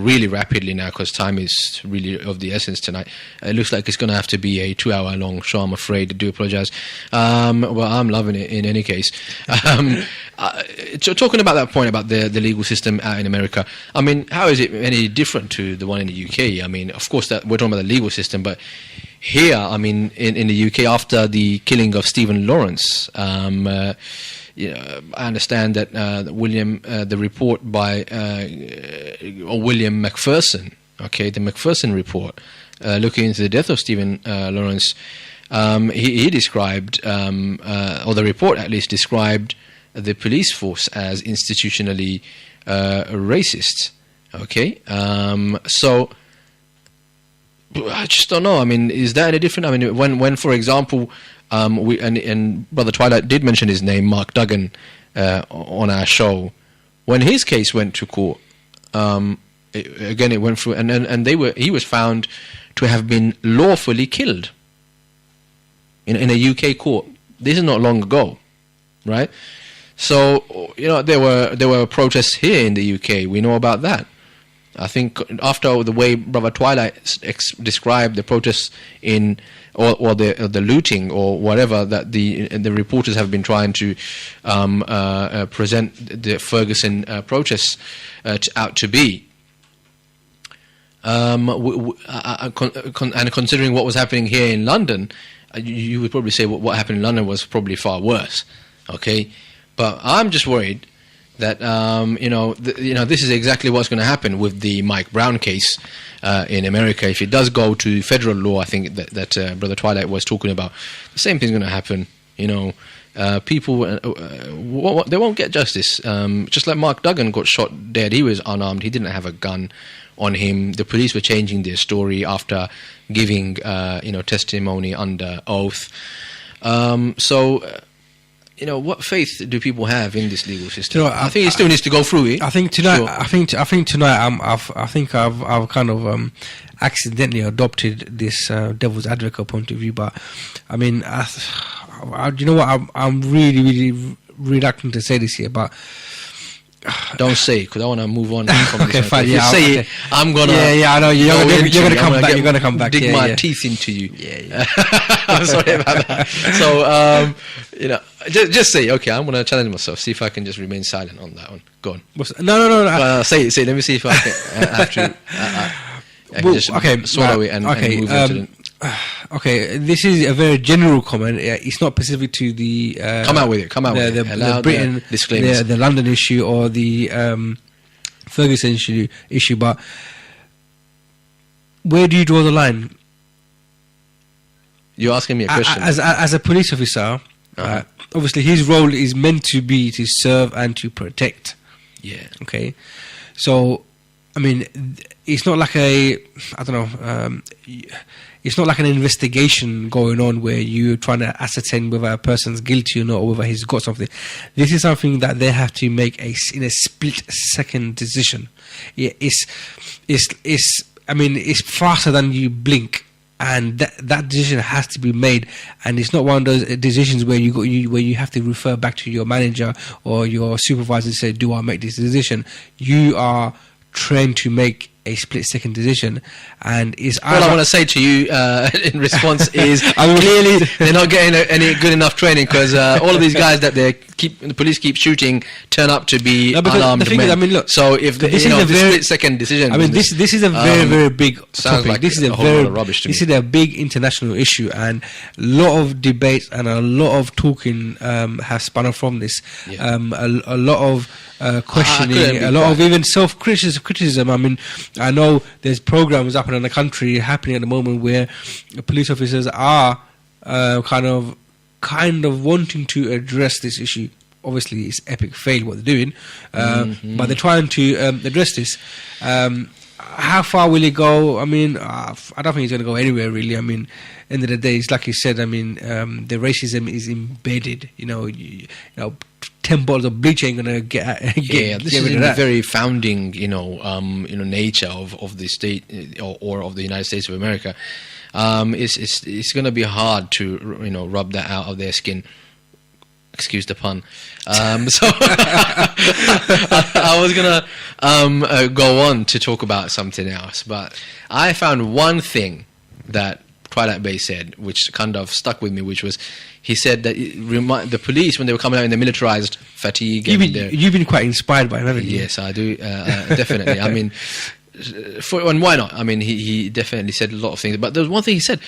really rapidly now because time is really of the essence tonight. It looks like it's going to have to be a 2-hour-long show, I'm afraid. I do apologize. Well, I'm loving it in any case. Talking about that point about the legal system out in America, how is it any different to the one in the UK? Of course, that we're talking about the legal system, but here, I mean, in the UK, after the killing of Stephen Lawrence, I understand that the report by William Macpherson, the Macpherson report, looking into the death of Stephen Lawrence, he described, or the report at least described, the police force as institutionally racist. So I just don't know. I mean, is that any different? I mean, when for example, we and Brother Twilight did mention his name, Mark Duggan, on our show, when his case went to court, it went through, and he was found to have been lawfully killed in a UK court. This is not long ago, right? So there were protests here in the UK. We know about that. I think after the way Brother Twilight described the protests or the looting or whatever that the reporters have been trying to present the Ferguson protests out to be, and considering what was happening here in London, you would probably say what happened in London was probably far worse. But I'm just worried that this is exactly what's going to happen with the Mike Brown case in America. If it does go to federal law, I think that Brother Twilight was talking about, the same thing's going to happen. People they won't get justice. Just like Mark Duggan got shot dead, he was unarmed. He didn't have a gun on him. The police were changing their story after giving testimony under oath. What faith do people have in this legal system? I think it still needs to go through it. I think tonight. Sure. I think tonight. I've kind of accidentally adopted this devil's advocate point of view. But I mean, you know what? I'm really, really reluctant to say this here, but. Don't say it, because I want to move on from okay, this. Fine. If you say it, I'm gonna. Yeah, I know. You're gonna come back. You're gonna come back. Dig my teeth into you. Yeah. I'm sorry about that. So, just say, okay, I'm gonna challenge myself. See if I can just remain silent on that one. Go on. No. Say it. Let me see if I can. I can just swallow it and move on to the. Okay, this is a very general comment. It's not specific to the come out with it. The Britain disclaimers, the London issue or the Ferguson issue. But where do you draw the line? You're asking me a question. As a police officer, obviously his role is meant to be to serve and to protect. Yeah. Okay. So, I mean, it's not like it's not like an investigation going on where you're trying to ascertain whether a person's guilty or not, or whether he's got something. This is something that they have to make in a split-second decision. It's faster than you blink, and that decision has to be made. And it's not one of those decisions where you have to refer back to your manager or your supervisor and say, "Do I make this decision?" You are trained to make a split-second decision, and all I want to say to you in response is clearly they're not getting any good enough training, because all of these guys that the police keep shooting turn up to be unarmed men. Look, so if this is a split-second decision, this is a very big topic. Like this is a whole lot of rubbish to me. This is a big international issue, and a lot of debates and a lot of talking have spun off from this. Yeah. A lot of questioning, a lot of even self-criticism. I mean, I know there's programs up in the country happening at the moment where police officers are kind of wanting to address this issue. Obviously, it's epic fail what they're doing, but they're trying to address this. How far will it go? I mean, I don't think it's going to go anywhere really. I mean, end of the day, it's like you said. I mean, the racism is embedded. You know, 10 bottles of bleach ain't gonna get this is in the very founding, nature of the state or of the United States of America. It's gonna be hard to rub that out of their skin. Excuse the pun. So I was gonna go on to talk about something else, but I found one thing that Twilight Bey said, which kind of stuck with me, which was, he said that the police, when they were coming out in the militarized fatigue... You've been quite inspired by him, haven't you? Yes, I do, definitely. I mean, and why not? I mean, he definitely said a lot of things, but there was one thing he said,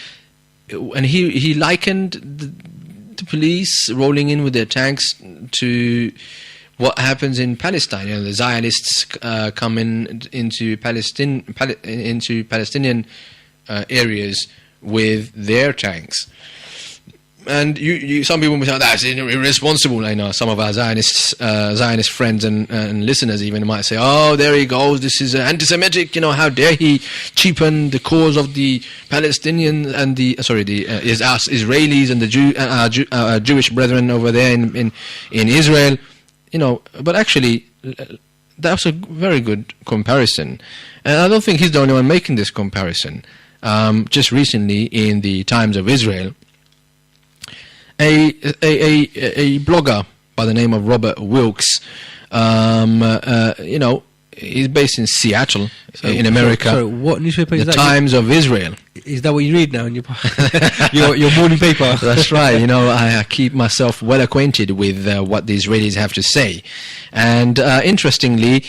and he likened the police rolling in with their tanks to what happens in Palestine. You know, the Zionists come into Palestinian areas with their tanks. And some people will say, that's irresponsible. I know some of our Zionist friends and listeners even might say, oh, there he goes, this is anti-Semitic, you know, how dare he cheapen the cause of the Palestinians and the Israelis and the Jewish brethren over there in Israel. You know, but actually, that's a very good comparison. And I don't think he's the only one making this comparison. Just recently in the Times of Israel, a blogger by the name of Robert Wilkes, you know, he's based in Seattle, in America. Sorry, what newspaper is the that? The Times of Israel. Is that what you read now in your your morning paper? That's right. You know, I keep myself well acquainted with what the Israelis have to say. And interestingly,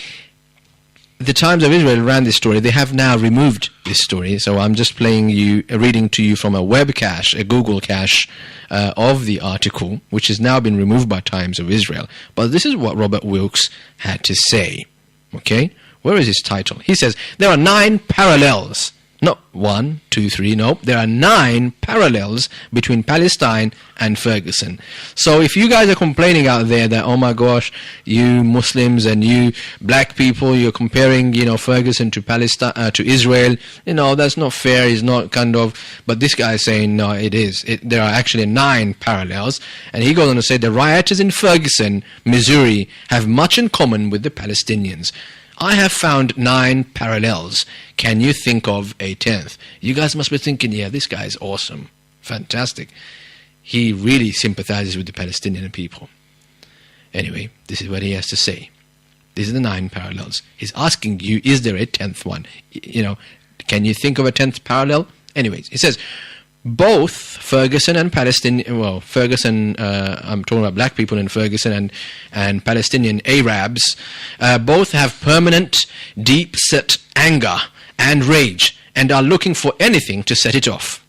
the Times of Israel ran this story. They have now removed this story. So I'm just reading to you from a web cache, a Google cache of the article, which has now been removed by Times of Israel. But this is what Robert Wilkes had to say. Okay? Where is his title? He says, there are 9 parallels. Not 1, 2, 3, no. There are 9 parallels between Palestine and Ferguson. So if you guys are complaining out there that, oh my gosh, you Muslims and you black people, you're comparing, you know, Ferguson to Palestine, to Israel, you know, that's not fair, it's not kind of, but this guy is saying, no, it is. There are actually 9 parallels. And he goes on to say, the rioters in Ferguson, Missouri, have much in common with the Palestinians. I have found 9 parallels. Can you think of a 10th? You guys must be thinking, yeah, this guy is awesome. Fantastic. He really sympathizes with the Palestinian people. Anyway, this is what he has to say. These are the 9 parallels. He's asking you, is there a 10th one? You know, can you think of a 10th parallel? Anyways, he says, both Ferguson and Palestinian, well, Ferguson, I'm talking about black people in Ferguson and Palestinian Arabs, both have permanent, deep-set anger and rage and are looking for anything to set it off.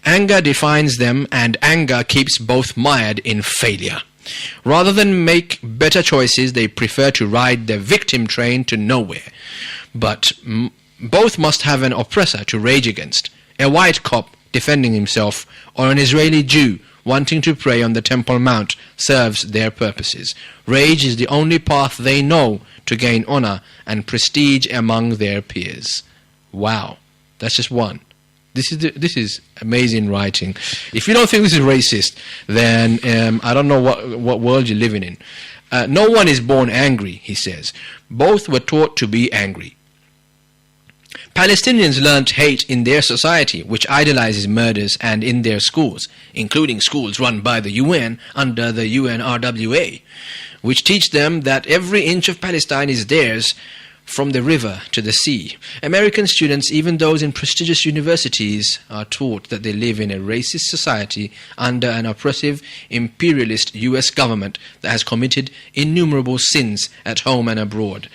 Anger defines them, and anger keeps both mired in failure. Rather than make better choices, they prefer to ride the victim train to nowhere. But both must have an oppressor to rage against, a white cop defending himself, or an Israeli Jew wanting to pray on the Temple Mount serves their purposes. Rage is the only path they know to gain honor and prestige among their peers. Wow, that's just one. This is amazing writing. If you don't think this is racist, then I don't know what world you're living in. No one is born angry, he says. Both were taught to be angry. Palestinians learnt hate in their society, which idolizes murders, and in their schools, including schools run by the UN under the UNRWA, which teach them that every inch of Palestine is theirs, from the river to the sea. American students, even those in prestigious universities, are taught that they live in a racist society under an oppressive, imperialist US government that has committed innumerable sins at home and abroad.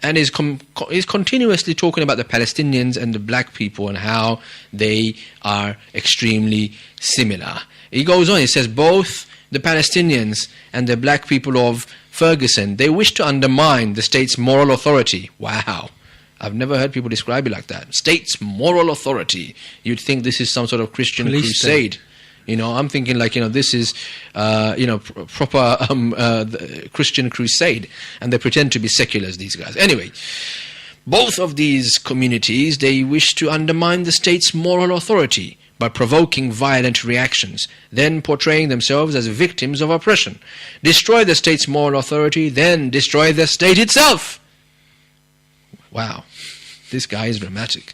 And is continuously talking about the Palestinians and the black people and how they are extremely similar. He goes on, he says, both the Palestinians and the black people of Ferguson, they wish to undermine the state's moral authority. Wow. I've never heard people describe it like that. State's moral authority. You'd think this is some sort of Christian crusade. You know, I'm thinking like, you know, this is, proper Christian crusade. And they pretend to be seculars, these guys. Anyway, both of these communities, they wish to undermine the state's moral authority by provoking violent reactions, then portraying themselves as victims of oppression. Destroy the state's moral authority, then destroy the state itself. Wow. This guy is dramatic.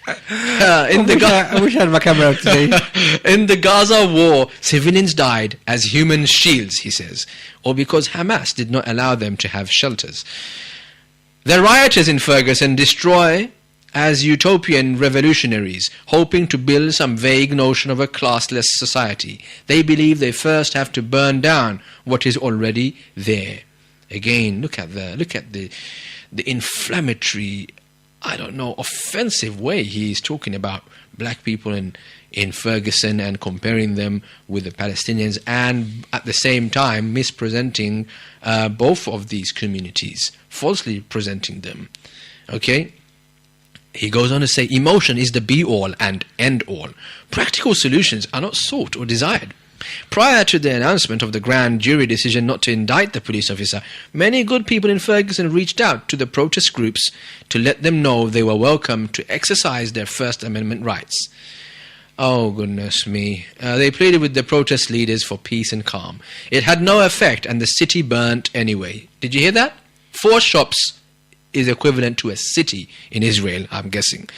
I wish I had my camera up today. In the Gaza war, civilians died as human shields, he says, or because Hamas did not allow them to have shelters. The rioters in Ferguson destroy as utopian revolutionaries, hoping to build some vague notion of a classless society. They believe they first have to burn down what is already there. Again, look at the inflammatory, I don't know, offensive way he is talking about black people in Ferguson and comparing them with the Palestinians, and at the same time mispresenting both of these communities, falsely presenting them. Okay? He goes on to say, emotion is the be-all and end-all. Practical solutions are not sought or desired. Prior to the announcement of the grand jury decision not to indict the police officer, many good people in Ferguson reached out to the protest groups to let them know they were welcome to exercise their First Amendment rights. Oh, goodness me. They pleaded with the protest leaders for peace and calm. It had no effect, and the city burnt anyway. Did you hear that? 4 shops is equivalent to a city in Israel, I'm guessing.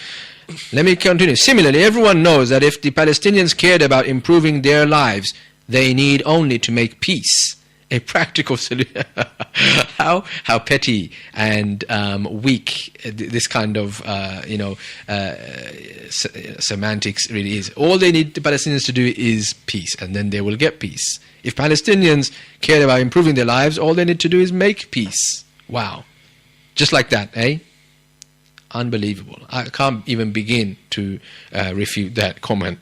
Let me continue. Similarly, everyone knows that if the Palestinians cared about improving their lives, they need only to make peace. A practical solution. How petty and weak this kind of semantics really is. All they need the Palestinians to do is peace, and then they will get peace. If Palestinians cared about improving their lives, all they need to do is make peace. Wow. Just like that, eh? Unbelievable. I can't even begin to refute that comment.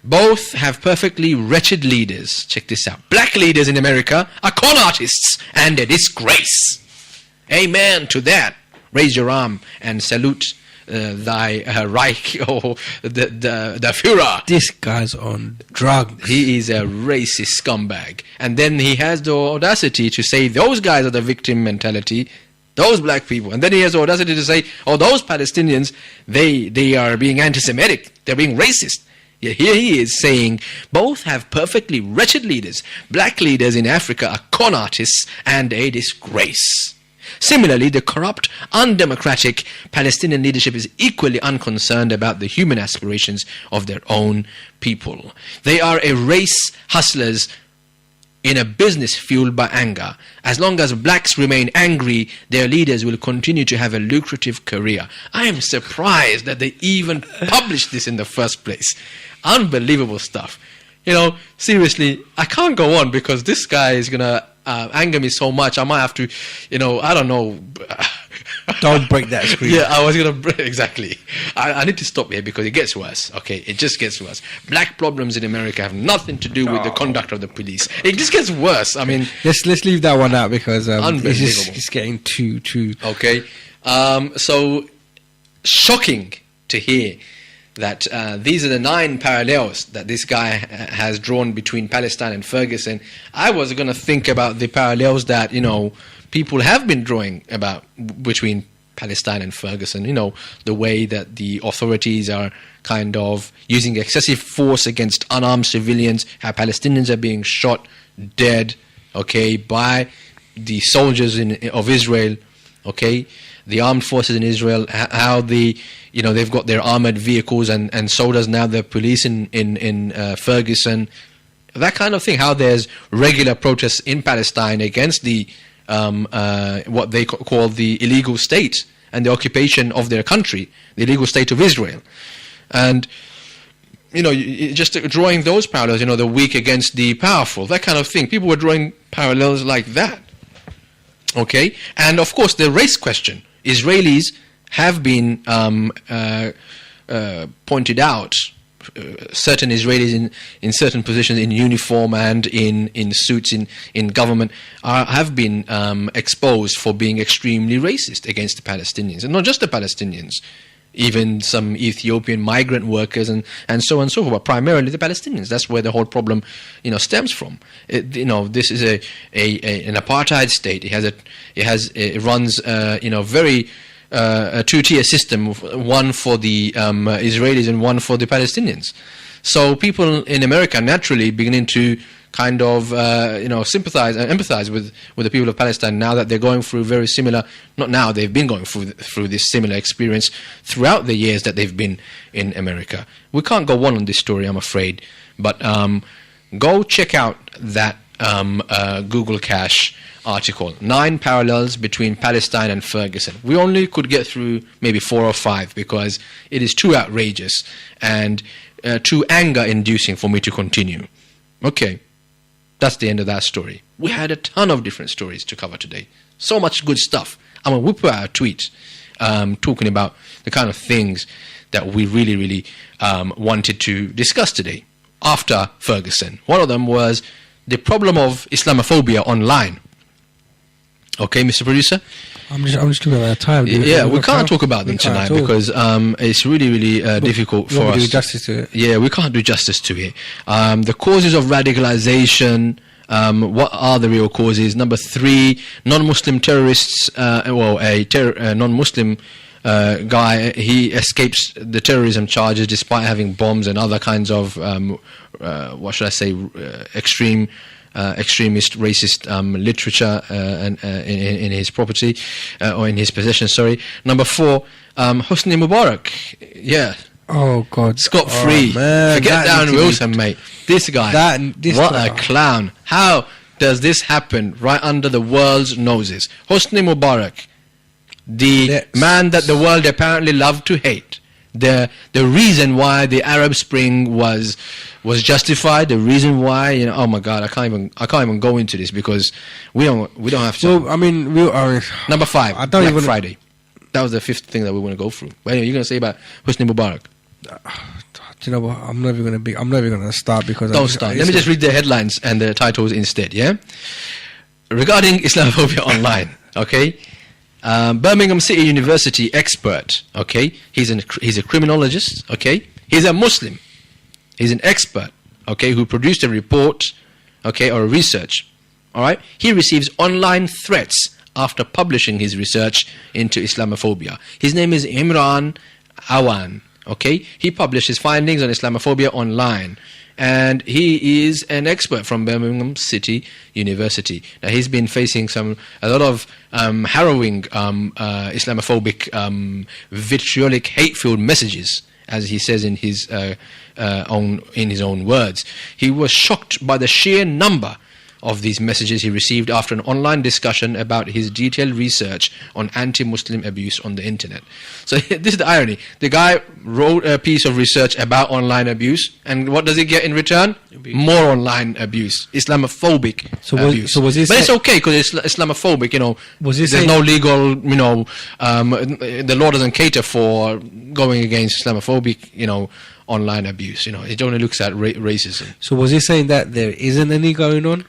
Both have perfectly wretched leaders. Check this out. Black leaders in America are con artists and a disgrace. Amen to that. Raise your arm and salute thy Reich or the Führer. This guy's on drugs. He is a racist scumbag. And then he has the audacity to say those guys are the victim mentality. Those black people. And then he has the audacity to say, oh, those Palestinians, they are being anti-Semitic. They're being racist. Yet here he is saying, both have perfectly wretched leaders. Black leaders in Africa are con artists and a disgrace. Similarly, the corrupt, undemocratic Palestinian leadership is equally unconcerned about the human aspirations of their own people. They are a race hustlers in a business fueled by anger. As long as blacks remain angry, their leaders will continue to have a lucrative career. I am surprised that they even published this in the first place. Unbelievable stuff. You know, seriously, I can't go on because this guy is going to anger me so much. I might have to, I don't know. Don't break that screen. Yeah, I was going to break, exactly. I need to stop here because it gets worse. Okay, it just gets worse. Black problems in America have nothing to do with the conduct of the police. It just gets worse. I mean, let's leave that one out because it's getting too. Okay, so shocking to hear that these are the 9 parallels that this guy has drawn between Palestine and Ferguson. I was going to think about the parallels that, people have been drawing about between Palestine and Ferguson. The way that the authorities are kind of using excessive force against unarmed civilians, how Palestinians are being shot dead, okay, by the soldiers of Israel, okay, the armed forces in Israel, how they've got their armored vehicles and so does now the police in Ferguson, that kind of thing, how there's regular protests in Palestine against the what they call the illegal state and the occupation of their country, the illegal state of Israel. And, just drawing those parallels, the weak against the powerful, that kind of thing. People were drawing parallels like that. Okay? And, of course, the race question. Israelis have been pointed out, certain Israelis in certain positions in uniform and in suits in government have been exposed for being extremely racist against the Palestinians. And not just the Palestinians, even some Ethiopian migrant workers and so on and so forth, but primarily the Palestinians. That's where the whole problem, stems from. This is an apartheid state. It runs very a 2-tier system, one for the Israelis and one for the Palestinians. So people in America naturally beginning to kind of sympathize and empathize with the people of Palestine now that they're going through very similar. Not now, they've been going through this similar experience throughout the years that they've been in America. We can't go on this story, I'm afraid, but go check out that Google Cache article, 9 parallels between Palestine and Ferguson. We only could get through maybe 4 or 5 because it is too outrageous and too anger-inducing for me to continue. Okay, that's the end of that story. We had a ton of different stories to cover today. So much good stuff. We put out a tweet talking about the kind of things that we really wanted to discuss today after Ferguson. One of them was the problem of Islamophobia online. Okay, Mr. Producer? I'm just looking at time. Yeah, we can't talk about them tonight because it's really difficult for us. Do justice to it. Yeah, we can't do justice to it. The causes of radicalization. What are the real causes? Number 3, non-Muslim terrorists. A non-Muslim guy, he escapes the terrorism charges despite having bombs and other kinds of extremist, racist literature in his property or in his possession. Sorry. Number 4, Hosni Mubarak. Yeah. Oh God. Scot-free. Oh, Forget Darren Wilson, mate. This guy. What a clown. How does this happen right under the world's noses? Hosni Mubarak, the man that the world apparently loved to hate. The reason why the Arab Spring was justified, the reason why, oh my God, I can't even go into this because we don't have to. Well, I mean, number 5, Black Friday. That was the 5th thing that we want to go through. But anyway, you're going to say about Hosni Mubarak. Do you know what? I'm never going to start because don't start. Let me just read the headlines and the titles instead. Yeah, regarding Islamophobia online. Okay. Birmingham City University expert, okay? He's a criminologist, okay? He's a Muslim. He's an expert, okay, who produced a report, okay, or a research, all right? He receives online threats after publishing his research into Islamophobia. His name is Imran Awan, okay? He published his findings on Islamophobia online. And he is an expert from Birmingham City University. Now, he's been facing a lot of harrowing Islamophobic, vitriolic, hate-filled messages, as he says in his own words. He was shocked by the sheer number of these messages he received after an online discussion about his detailed research on anti-Muslim abuse on the internet. So this is the irony. The guy wrote a piece of research about online abuse, and what does he get in return? More online abuse, Islamophobic abuse. But it's okay because it's Islamophobic, there's no legal, the law doesn't cater for going against Islamophobic, online abuse. It only looks at racism. So was he saying that there isn't any going on?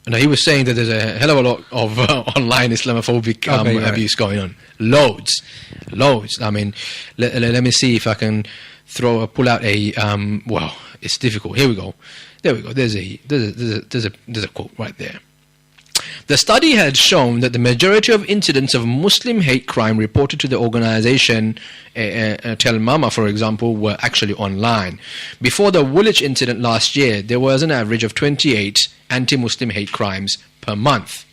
No, he was saying that there's a hell of a lot of online Islamophobic abuse going on. Loads. I mean, let me see if I can pull out a. Well, it's difficult. Here we go. There we go. There's a quote right there. The study had shown that the majority of incidents of Muslim hate crime reported to the organization Tel Mama, for example, were actually online. Before the Woolwich incident last year, there was an average of 28 anti-Muslim hate crimes per month.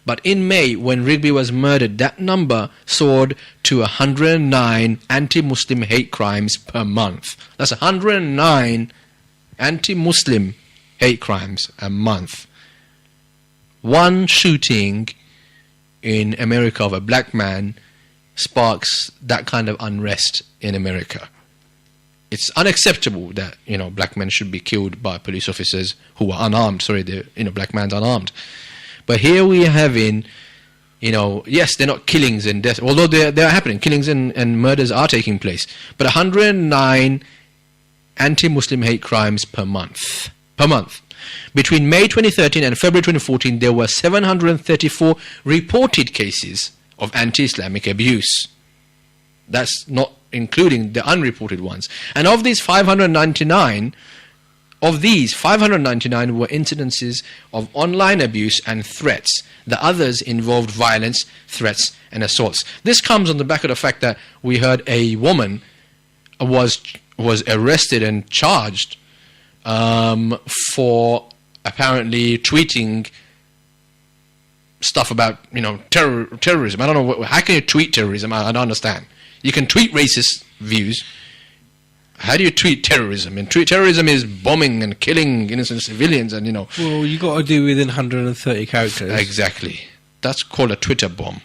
But in May, when Rigby was murdered, that number soared to 109 anti-Muslim hate crimes per month. That's 109 anti-Muslim hate crimes a month. One shooting in America of a black man sparks that kind of unrest in America. It's unacceptable that, black men should be killed by police officers who are unarmed. Sorry, black man's unarmed. But here we are having, yes, they're not killings and deaths, although they're happening. Killings and murders are taking place. But 109 anti-Muslim hate crimes per month. Between May 2013 and February 2014, there were 734 reported cases of anti-Islamic abuse. That's not including the unreported ones. And of these 599 were incidences of online abuse and threats. The others involved violence, threats, and assaults. This comes on the back of the fact that we heard a woman was arrested and charged for apparently tweeting stuff about terrorism. I don't know how can you tweet terrorism? I don't understand. You can tweet racist views. How do you tweet terrorism? And terrorism is bombing and killing innocent civilians, and Well, you got to do within 130 characters. Exactly. That's called a Twitter bomb.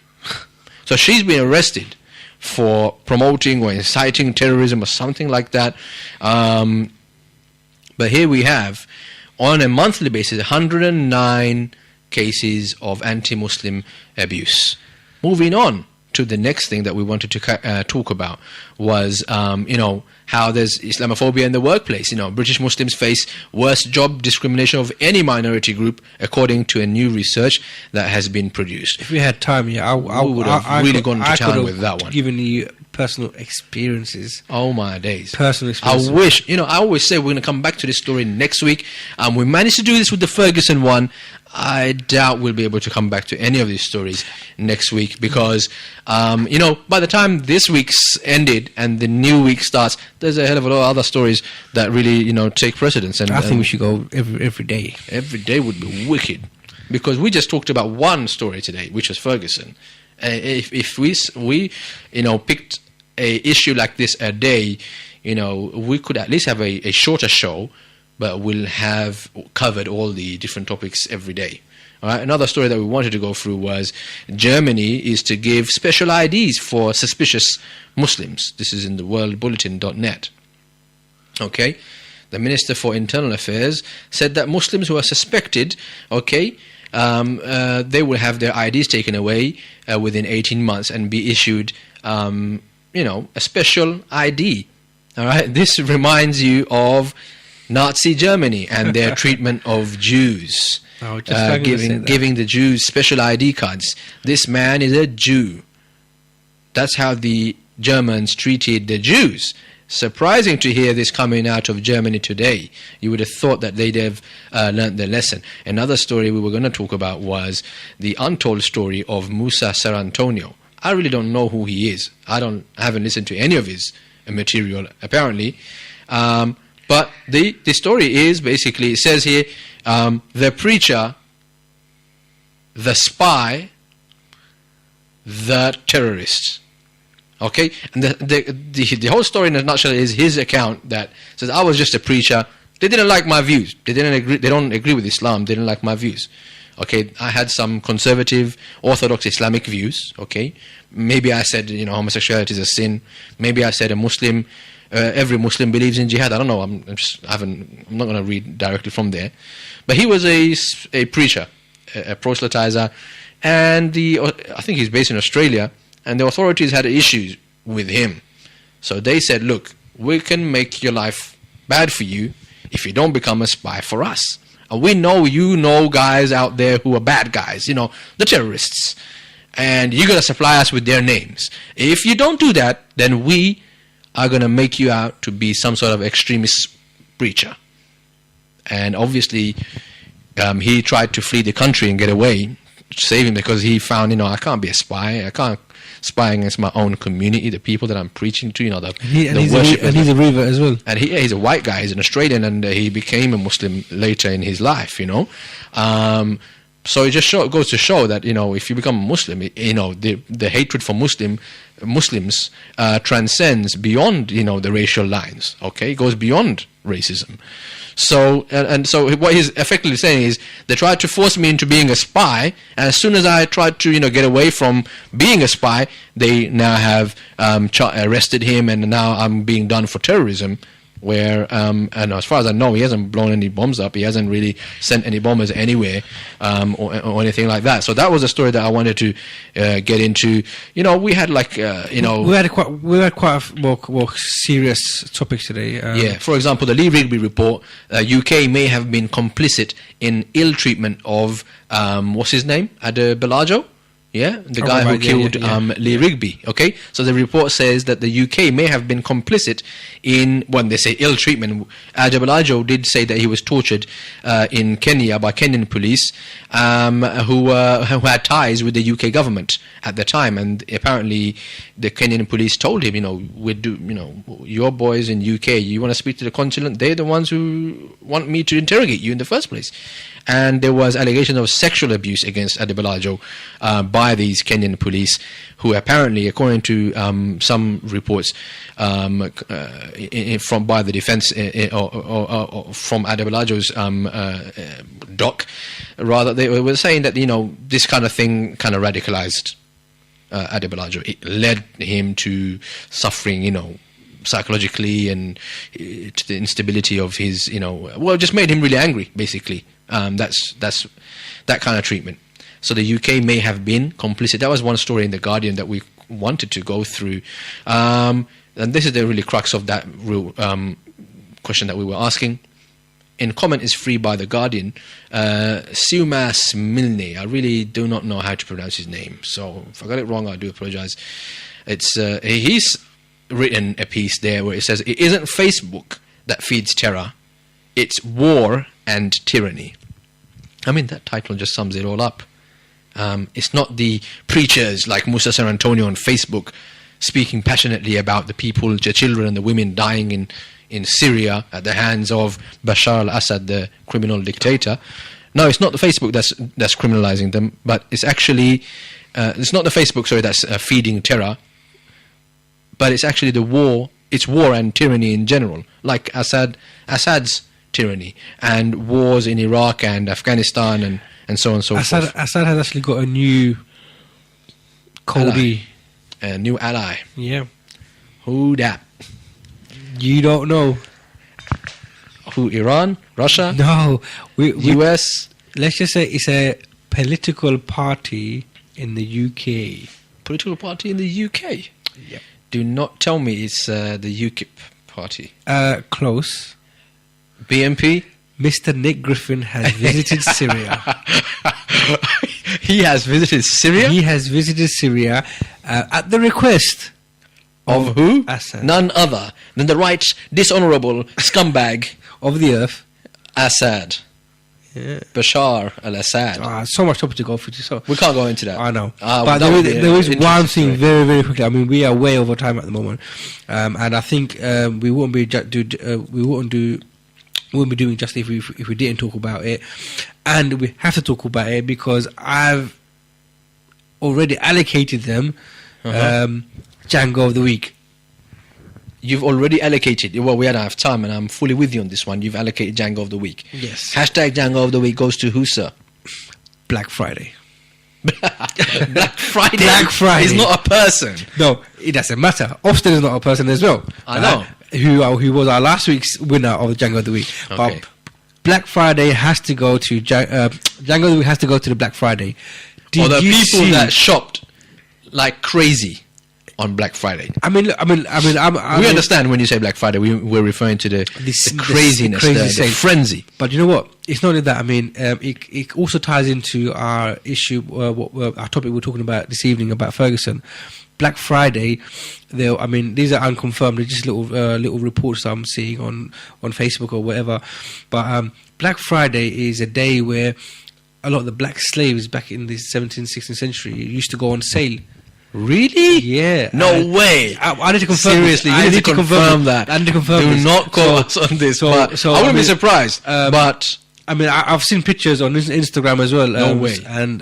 So she's been arrested for promoting or inciting terrorism or something like that. But here we have, on a monthly basis, 109 cases of anti-Muslim abuse. Moving on to the next thing that we wanted to talk about was, how there's Islamophobia in the workplace. British Muslims face worst job discrimination of any minority group, according to a new research that has been produced. If we had time, I would have really gone to town with that one. Given you personal experiences. Oh my days. Personal experiences. I wish, I always say we're going to come back to this story next week. We managed to do this with the Ferguson one. I doubt we'll be able to come back to any of these stories next week because, by the time this week's ended and the new week starts, there's a hell of a lot of other stories that really, take precedence. And I think we should go every day. Every day would be wicked because we just talked about one story today, which was Ferguson. If we picked a issue like this a day, we could at least have a shorter show, but we'll have covered all the different topics every day. All right. Another story that we wanted to go through was Germany is to give special IDs for suspicious Muslims. This is in the worldbulletin.net. Okay. The Minister for Internal Affairs said that Muslims who are suspected, they will have their IDs taken away within 18 months and be issued, a special ID. All right. This reminds you of Nazi Germany and their treatment of Jews, giving the Jews special ID cards. This man is a Jew. That's how the Germans treated the Jews. Surprising to hear this coming out of Germany today. You would have thought that they'd have learned their lesson. Another story we were going to talk about was the untold story of Musa Sarantonio. I really don't know who he is. I haven't listened to any of his material, apparently. But the story is basically, it says here, the preacher, the spy, the terrorist. Okay? And the whole story in a nutshell is his account that says, I was just a preacher. They didn't like my views. They don't agree with Islam. They didn't like my views. Okay? I had some conservative, orthodox Islamic views. Okay? Maybe I said, homosexuality is a sin. Maybe I said a Muslim... every Muslim believes in jihad. I don't know. I'm not going to read directly from there. But he was a preacher, a proselytizer, and I think he's based in Australia. And the authorities had issues with him, so they said, "Look, we can make your life bad for you if you don't become a spy for us. And we know guys out there who are bad guys. The terrorists, and you're going to supply us with their names. If you don't do that, then we are going to make you out to be some sort of extremist preacher." And obviously, he tried to flee the country and get away, saving because he found, I can't be a spy. I can't spy against my own community, the people that I'm preaching to, he's a reaver as well. And he's a white guy. He's an Australian, and he became a Muslim later in his life, So it just goes to show that, if you become a Muslim, the hatred for Muslims transcends beyond, the racial lines. Okay, it goes beyond racism. So so what he's effectively saying is they tried to force me into being a spy, and as soon as I tried to get away from being a spy, they now have arrested him, and now I'm being done for terrorism. Where and as far as I know, he hasn't blown any bombs up. He hasn't really sent any bombers anywhere or anything like that. So that was a story that I wanted to get into. We had we had quite a more serious topic today. For example, the Lee Rigby report. UK may have been complicit in ill treatment of what's his name, Adebayo. Yeah, the guy who killed Lee Rigby. Okay, so the report says that the UK may have been complicit in, when they say ill treatment, Adebayo did say that he was tortured in Kenya by Kenyan police who had ties with the UK government at the time, and apparently the Kenyan police told him, your boys in UK, you want to speak to the consulate? They're the ones who want me to interrogate you in the first place. And there was allegations of sexual abuse against Adebayo by these Kenyan police, who apparently, according to some reports by the defense or from Adebayo's doc, rather, they were saying that this kind of thing kind of radicalized Adebayo. It led him to suffering, psychologically, and to the instability of his, just made him really angry, basically. That's that kind of treatment. So the UK may have been complicit. That was one story in The Guardian that we wanted to go through. And this is the really crux of that real question that we were asking. In comment is free by The Guardian. Siumas Milne. I really do not know how to pronounce his name. So if I got it wrong, I do apologize. He's written a piece there where it says, it isn't Facebook that feeds terror. It's war and tyranny. I mean, that title just sums it all up. It's not the preachers like Musa San Antonio on Facebook speaking passionately about the people, the children and the women dying in Syria at the hands of Bashar al-Assad, the criminal dictator. No, it's not the Facebook that's criminalizing them, but it's actually it's not the Facebook, sorry, that's feeding terror, but it's actually the war. It's war and tyranny in general, like Assad's tyranny and wars in Iraq and Afghanistan and so on and so forth. Assad has actually got a new Cody. A new ally. Yeah. Who that? You don't know. Who, Iran? Russia? No. US? Let's just say it's a political party in the UK. Political party in the UK? Yep. Do not tell me it's the UKIP party. Close. BNP? Mr. Nick Griffin has visited Syria. He has visited Syria? He has visited Syria at the request of who? Assad. None other than the right dishonorable scumbag of the earth, Assad. Yeah. Bashar al-Assad. So much topic to go through. So we can't go into that. I know, but there is one thing very, very quickly. I mean, we are way over time at the moment, and I think we wouldn't be doing justice if we didn't talk about it, and we have to talk about it because I've already allocated them Django of the week. You've already allocated. Well, we don't have time, and I'm fully with you on this one. You've allocated Django of the week. Yes. Hashtag Django of the week goes to who, sir? Black Friday. Black Friday. Black Friday is not a person. No, it doesn't matter. Austin is not a person as well. I know. Who was our last week's winner of the Django of the week. Okay. But Black Friday has to go to Django of the week has to go to the Black Friday. Or the people that shopped like crazy on Black Friday. We understand when you say Black Friday, we're referring to the craziness, the frenzy. But you know what? It's not only that. I mean, it also ties into our issue, our topic we're talking about this evening about Ferguson. Black Friday, these are unconfirmed. They're just little reports I'm seeing on Facebook or whatever. But Black Friday is a day where a lot of the black slaves back in the 17th, 16th century used to go on sale. Really? Yeah. No way. I need to confirm. Seriously, you need to confirm that. I need to confirm this. Do not call us on this. So I wouldn't be surprised. But I mean, I've seen pictures on Instagram as well. No way. And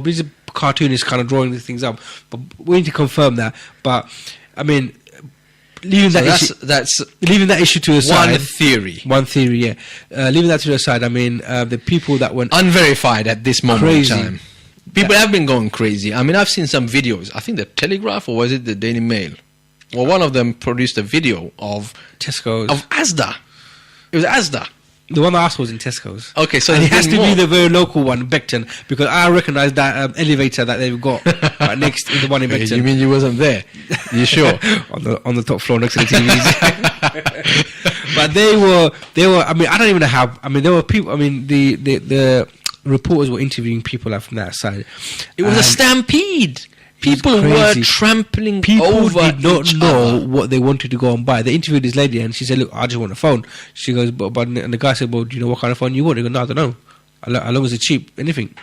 these cartoonists kind of drawing these things up, but we need to confirm that. But I mean, leaving that issue to the side. One theory, yeah. Leaving that to the side. I mean, the people that went unverified at this moment in time. People have been going crazy. I mean, I've seen some videos. I think the Telegraph, or was it the Daily Mail? Well, one of them produced a video of Tesco's. Of Asda. It was Asda. The one I asked was in Tesco's. Okay, so and it has to be the very local one, Beckton, because I recognise that elevator that they've got right next to the one in Beckton. You mean you wasn't there? You sure? on the top floor next to the TVs. But they were. I mean, I don't even know how. I mean, there were people. I mean, the reporters were interviewing people from that side. It was a stampede. People were trampling over. People did not know what they wanted to go and buy. They interviewed this lady and she said, "Look, I just want a phone." She goes, and the guy said, "Well, do you know what kind of phone you want?" He goes, "No, I don't know. As long as it's cheap, anything."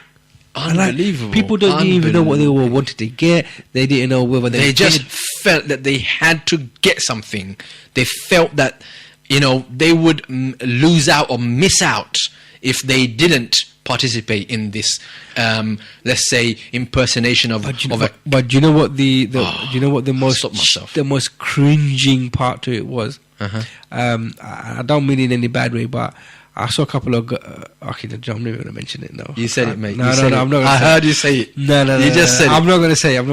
Unbelievable. People don't even know what they wanted to get. They didn't know whether they just felt that they had to get something. They felt that they would lose out or miss out if they didn't participate in this, let's say, impersonation of. But do you know what the most cringing part to it was? I don't mean it in any bad way, but I saw a couple of. Okay, I'm not even going to mention it. No, you said it, mate. No, I'm not. I heard you say it. No. You just said it. I'm not going to say it.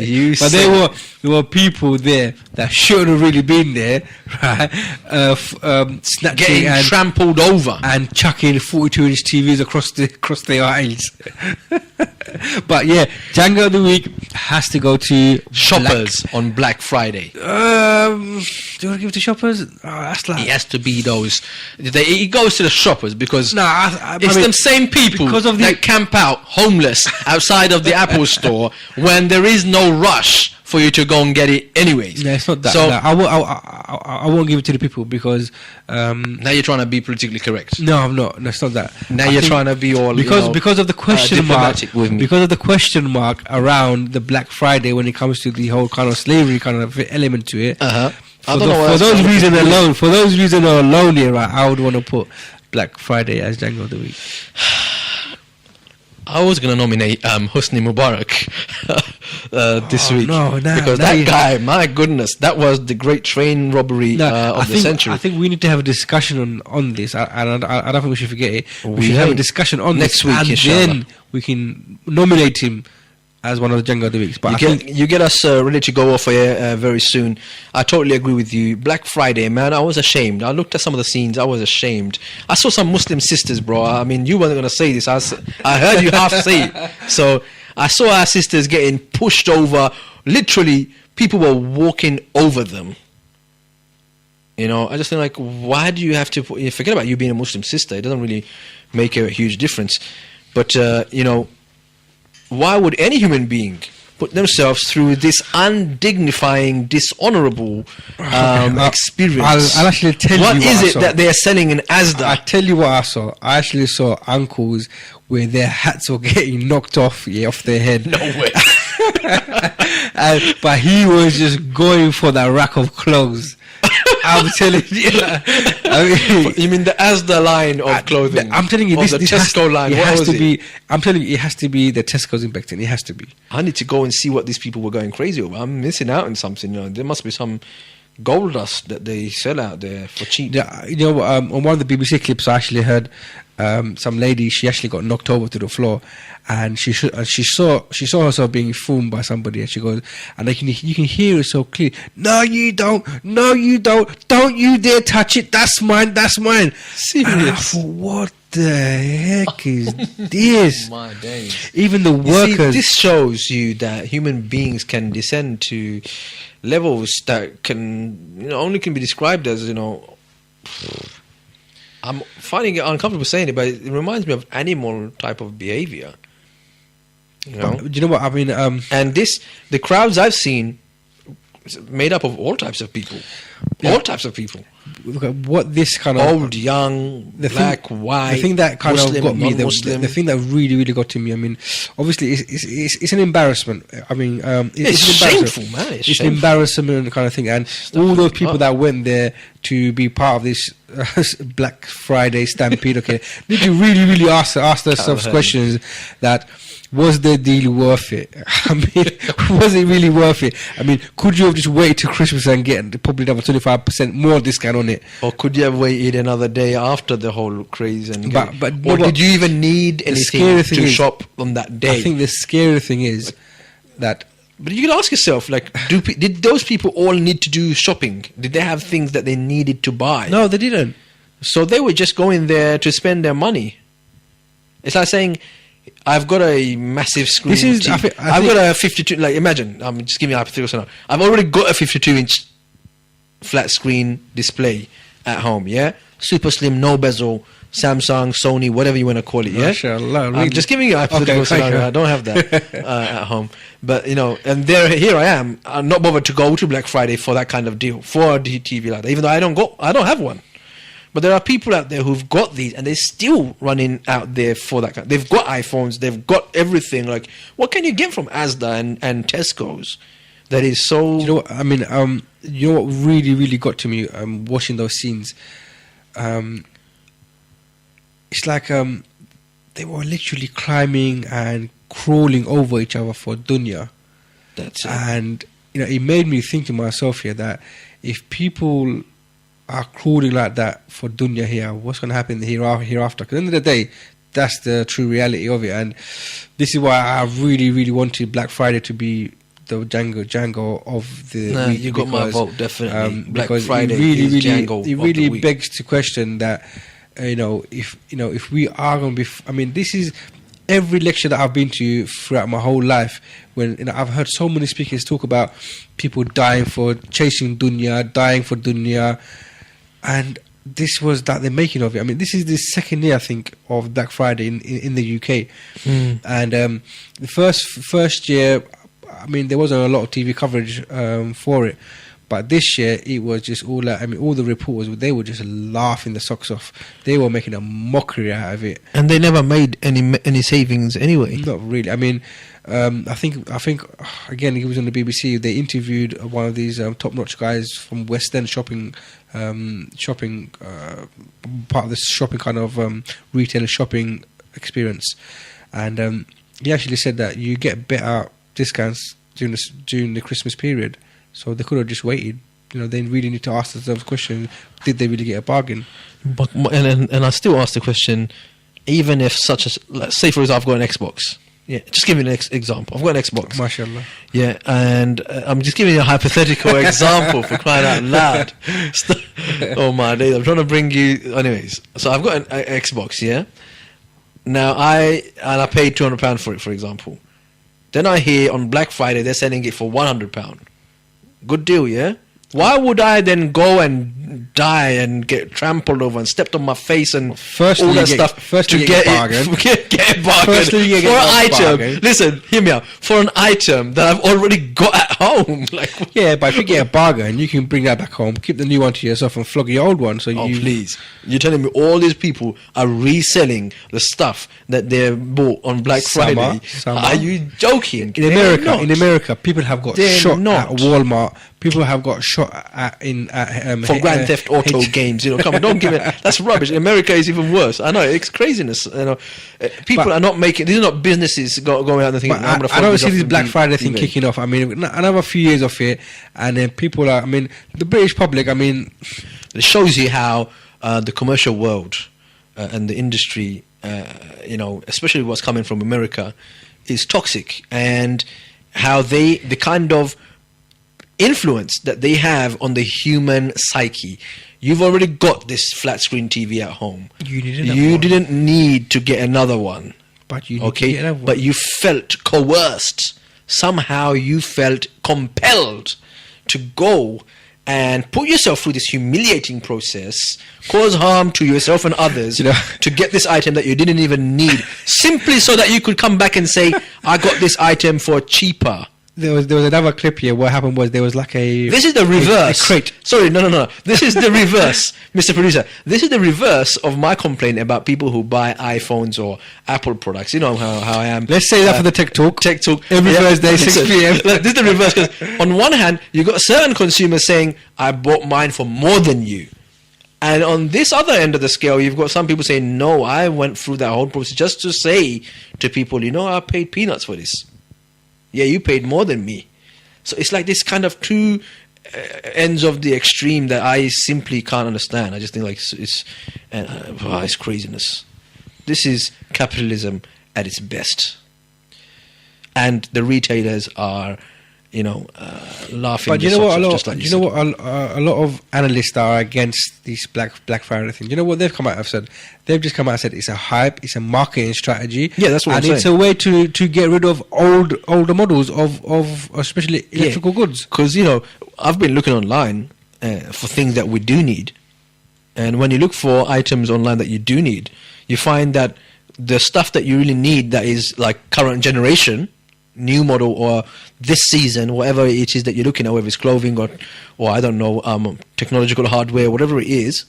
You but there were people there that shouldn't have really been there, right? Snatching getting and trampled over and chucking 42-inch TVs across the aisles. But yeah, Django of the week has to go to Shoppers on Black Friday. Do you want to give it to Shoppers? Oh, that's like It has to be those. It goes to the shoppers because I it's mean, them same people because of the- that camp out homeless outside of the Apple store when there is no rush for you to go and get it anyways. No, it's not that. So No, I won't give it to the people because now you're trying to be politically correct. no, I'm not. No, it's not that. Now I you're think trying to be all because of the question mark diplomatic with me. because of the question mark around the Black Friday when it comes to the whole kind of slavery kind of element to it. I For, don't know what for else those to- reasons alone, for those reasons alone, here, right, I would want to put Black Friday as Django of the week. I was going to nominate Hosni Mubarak this week because that guy, my goodness, that was the great train robbery of the century. I think we need to have a discussion on this, and I don't think we should forget it. We We should have a ain't. discussion on Next this, week, and inshallah. then we can nominate him as one of the Django of the weeks. But You get us ready to go off air very soon. I totally agree with you. Black Friday, man, I was ashamed. I looked at some of the scenes. I was ashamed. I saw some Muslim sisters, bro. I mean, you weren't going to say this. I heard you half say it. So I saw our sisters getting pushed over. Literally, people were walking over them. You know, I just think like, why do you have to forget about you being a Muslim sister? It doesn't really make a huge difference. But, you know, why would any human being put themselves through this undignifying, dishonorable experience? I'll actually tell What you is what I it saw. that they are selling in Asda? I tell you what I saw. I actually saw uncles where their hats were getting knocked off their head. No way. But he was just going for that rack of clothes. I'm telling you. I mean, You mean the Asda line of clothing? I'm telling you, Or this the has, Tesco line. It What has was to it? be. I'm telling you, it has to be the Tesco's in Beckton. It has to be. I need to go and see what these people were going crazy over. I'm missing out on something. You know, there must be some gold dust that they sell out there for cheap. Yeah, you know, on one of the BBC clips, I actually heard some lady. She actually got knocked over to the floor, and she saw herself being filmed by somebody, and she goes, and you can hear it so clear. No, you don't. No, you don't. Don't you dare touch it. That's mine. That's mine. Serious? And I thought, what the heck is this? My days. Even the You see, workers. this shows you that human beings can descend to levels that can, you know, only can be described as, you know, I'm finding it uncomfortable saying it, but it reminds me of animal type of behavior. You know, Do you know what I mean? and the crowds I've seen is made up of all types of people, all types of people, Look at what this kind of old, young, black, white, the thing that kind Muslim, of got me, non-Muslim. the thing that really, really got to me. I mean, obviously, it's an embarrassment. I mean, It's an embarrassment. shameful, man. It's It's an shameful. embarrassment kind of thing, and all those people that went there to be part of this Black Friday stampede, okay, need to really, really ask themselves questions that. Was the deal worth it? I mean, was it really worth it? I mean, could you have just waited till Christmas and get probably another 25% more discount on it? Or could you have waited another day after the whole craze and or no, did you even need anything scary thing to is- shop on that day? I think the scary thing is that But you can ask yourself, like, did those people all need to do shopping? Did they have things that they needed to buy? no, they didn't. So they were just going there to spend their money. It's like saying, I've got a massive screen. This is- TV. I think- I've got a 52. Like, imagine. I'm just giving you a hypothetical scenario. I've already got a 52-inch flat screen display at home. Yeah, super slim, no bezel, Samsung, Sony, whatever you want to call it. Yeah, Mashallah, I'm really? just giving you a hypothetical Okay, thank scenario. you. I don't have that at home, but you know, and here I am. I'm not bothered to go to Black Friday for that kind of deal, for a TV like that. Even though I don't have one. But there are people out there who've got these, and they're still running out there for that kind. They've got iPhones, they've got everything. Like, what can you get from Asda and Tesco's that is so? You know what I mean? You know what really, really got to me? Watching those scenes. It's like they were literally climbing and crawling over each other for dunya, That's it. and you know, it made me think to myself here that if people are crawling like that for dunya here, what's going to happen hereafter? Because at the end of the day, that's the true reality of it, and this is why I really, really wanted Black Friday to be the Django of the Nah, week. you got my vote, definitely. Black because Friday it really, is really, Django it of really the week. begs to question that if we are going to be, I mean, this is every lecture that I've been to throughout my whole life, when I've heard so many speakers talk about people dying for chasing dunya, dying for dunya, and this was that the making of it. I mean, this is the second year, I think, of Black Friday in the UK, and the first year, I mean, there wasn't a lot of TV coverage for it. But this year, it was just all I mean, all the reporters, they were just laughing the socks off. They were making a mockery out of it. And they never made any savings anyway. Not really. I mean, I think again, he was on the BBC. They interviewed one of these top-notch guys from West End shopping part of the shopping kind of retail shopping experience, and he actually said that you get better discounts during the Christmas period. So they could have just waited. You know, they really need to ask themselves the question: did they really get a bargain? But and I still ask the question: even if let's say for example, I've got an Xbox. Yeah, just give me an example. I've got an Xbox. MashaAllah. Yeah, and I'm just giving you a hypothetical example for crying out loud. Oh my days! I'm trying to bring you. Anyways, so I've got an Xbox. Yeah. Now I paid £200 for it, for example. Then I hear on Black Friday they're selling it for £100. Good deal, yeah? Why would I then go and die and get trampled over and stepped on my face and all that stuff to get a bargain for an item? Listen, hear me out. For an item that I've already got at home. Yeah, but if you get a bargain, you can bring that back home, keep the new one to yourself and flog your old one. So please. You're telling me all these people are reselling the stuff that they bought on Black Friday? Are you joking? In America, people have got shot at Walmart. People have got shot for Grand Theft Auto games. You know, come on, don't give it. That's rubbish. In America is even worse. I know, it's craziness. You know, people are not making. These are not businesses going out and thinking. I don't see this Black Friday thing kicking off. I mean, another few years of it, and then people are. I mean, the British public. I mean, it shows you how the commercial world and the industry, you know, especially what's coming from America, is toxic, and how the kind of influence that they have on the human psyche. You've already got this flat screen TV at home. You didn't need to get another one. But you need to get another one. But you felt coerced. Somehow you felt compelled to go and put yourself through this humiliating process, cause harm to yourself and others, to get this item that you didn't even need, simply so that you could come back and say, I got this item for cheaper. There was another clip here. What happened was there was like a... This is the reverse. A crate. Sorry, no. This is the reverse, Mr. Producer. This is the reverse of my complaint about people who buy iPhones or Apple products. You know how I am. Let's say that for the Tech Talk. Tech Talk. Every Thursday, 6 p.m. This is the reverse. Because on one hand, you've got certain consumers saying, I bought mine for more than you. And on this other end of the scale, you've got some people saying, no, I went through that whole process just to say to people, you know, I paid peanuts for this. Yeah, you paid more than me. So it's like this kind of two ends of the extreme that I simply can't understand. I just think like it's craziness. This is capitalism at its best. And the retailers are, you know, laughing. But you know what? A lot of analysts are against this Black Friday thing. You know what they've come out and said? They've just come out and said it's a hype, it's a marketing strategy. Yeah, that's what I'm saying. And it's a way to get rid of older models of especially electrical goods. Because, you know, I've been looking online for things that we do need. And when you look for items online that you do need, you find that the stuff that you really need that is like current generation, new model, or this season, whatever it is that you're looking at, whether it's clothing or I don't know, technological hardware, whatever it is,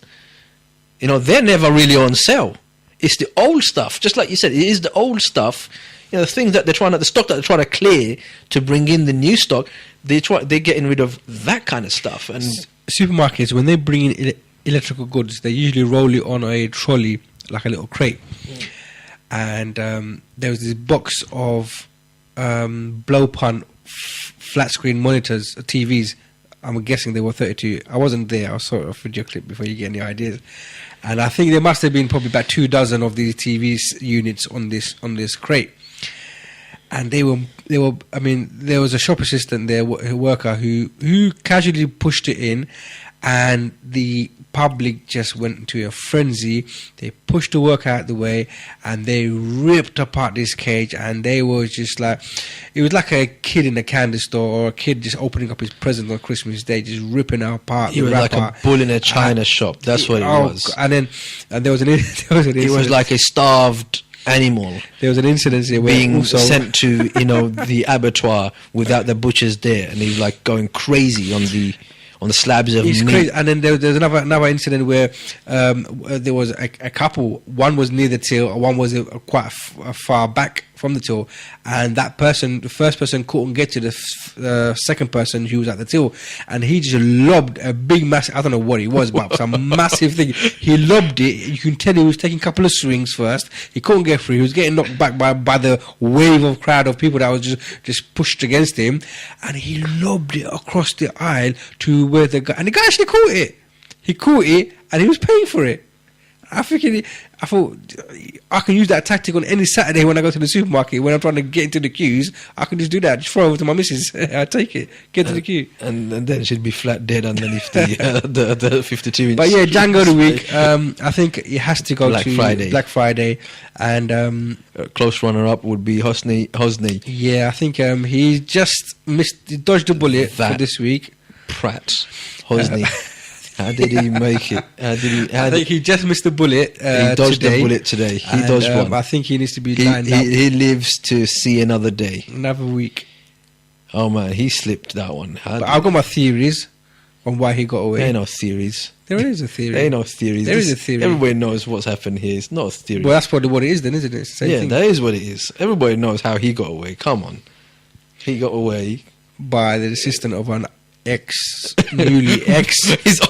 you know, they're never really on sale. It's the old stuff, just like you said, it is the old stuff. You know, the things that the stock that they're trying to clear to bring in the new stock, they're getting rid of that kind of stuff. And supermarkets, when they bring in electrical goods, they usually roll it on a trolley, like a little crate. And there was this box of blow punt flat screen monitors, TVs. I'm guessing they were 32. I wasn't there. I saw a video clip before you get any ideas. And I think there must have been probably about 24 of these TV units on this crate. And they were. I mean, there was a shop assistant there, a worker who casually pushed it in, and the public just went into a frenzy. They pushed the worker out the way and they ripped apart this cage, and they were just like, it was like a kid in a candy store or a kid just opening up his present on Christmas Day, just ripping it apart. He was like a bull in a china shop. That's what it was. And there was an incident. It was like a starved animal. There was an incident here where being also sent to the abattoir without the butchers there, and he was like going crazy on the slabs of meat. Crazy. And then there's another incident where there was a couple. One was near the till, one was quite far back from the till, and that person, the first person, couldn't get to the second person who was at the till, and he just lobbed a big massive, I don't know what it was, but some massive thing. He lobbed it. You can tell he was taking a couple of swings first. He couldn't get through. He was getting knocked back by the wave of crowd of people that was just pushed against him, and he lobbed it across the aisle to where the guy, and the guy actually caught it. He caught it, and he was paying for it. I thought I can use that tactic on any Saturday when I go to the supermarket. When I'm trying to get into the queues, I can just do that. Just throw it over to my missus. I take it, get to the queue, and then she'd be flat dead underneath the 52 inch. But yeah, Django of the week. I think it has to go to Friday. Black Friday, and a close runner up would be Hosni. Yeah, I think he just dodged the bullet for this week. Pratt, Hosni. How did he make it? I think he just missed the bullet. He dodged the bullet today. He dodged one. I think he needs to be lined up. He lives to see another day. Another week. Oh man, he slipped that one. But I've got my theories on why he got away. There ain't no theories. There is a theory. There ain't no theories. There is a theory. Everybody knows what's happened here. It's not a theory. Well, that's probably what it is then, isn't it? It's the same thing. That is what it is. Everybody knows how he got away. Come on. He got away by the assistant of an his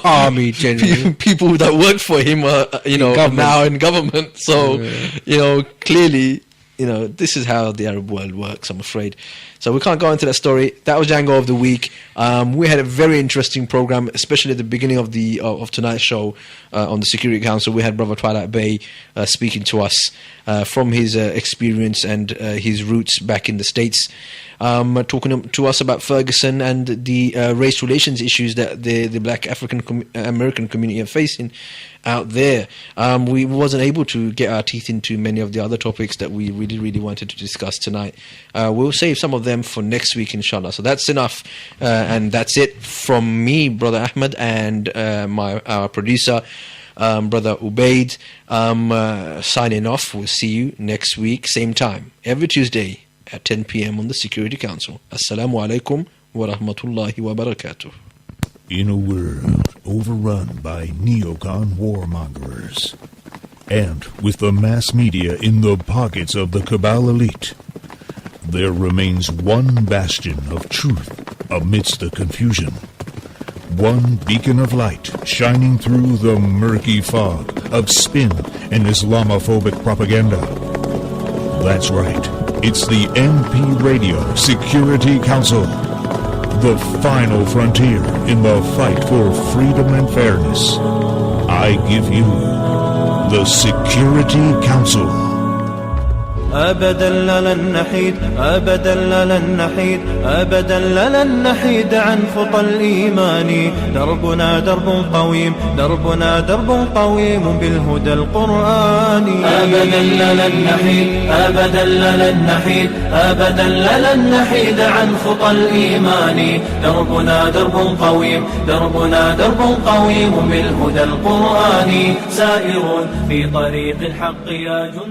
army general. People that work for him are, now in government. So, clearly, this is how the Arab world works, I'm afraid. So we can't go into that story. That was Django of the week. We had a very interesting program, especially at the beginning of of tonight's show on the Security Council. We had Brother Twilight Bey speaking to us from his experience and his roots back in the States, talking to us about Ferguson and the race relations issues that the Black African American community are facing out there. We wasn't able to get our teeth into many of the other topics that we really, really wanted to discuss tonight. We'll save some of them for next week, inshallah. So that's enough, and that's it from me, Brother Ahmed, and our producer, Brother Ubaid. Signing off. We'll see you next week, same time, every Tuesday at 10 p.m. on the Security Council. Assalamu alaikum wa rahmatullahi wa barakatuh. In a world overrun by neocon warmongers, and with the mass media in the pockets of the cabal elite, there remains one bastion of truth amidst the confusion. One beacon of light shining through the murky fog of spin and Islamophobic propaganda. That's right, it's the MP Radio Security Council, the final frontier in the fight for freedom and fairness. I give you the Security Council. أبدا لن نحيد أبدا لن نحيد أبدا لن نحيد عن خطى الإيمان. دربنا درب قويم دربنا درب قويم بالهدى القرآني. أبدا لن نحيد أبدا لن نحيد أبدا لن نحيد عن خطى الإيمان. دربنا درب قويم دربنا درب قويم بالهدى القرآني. سائرون في طريق الحق يا جند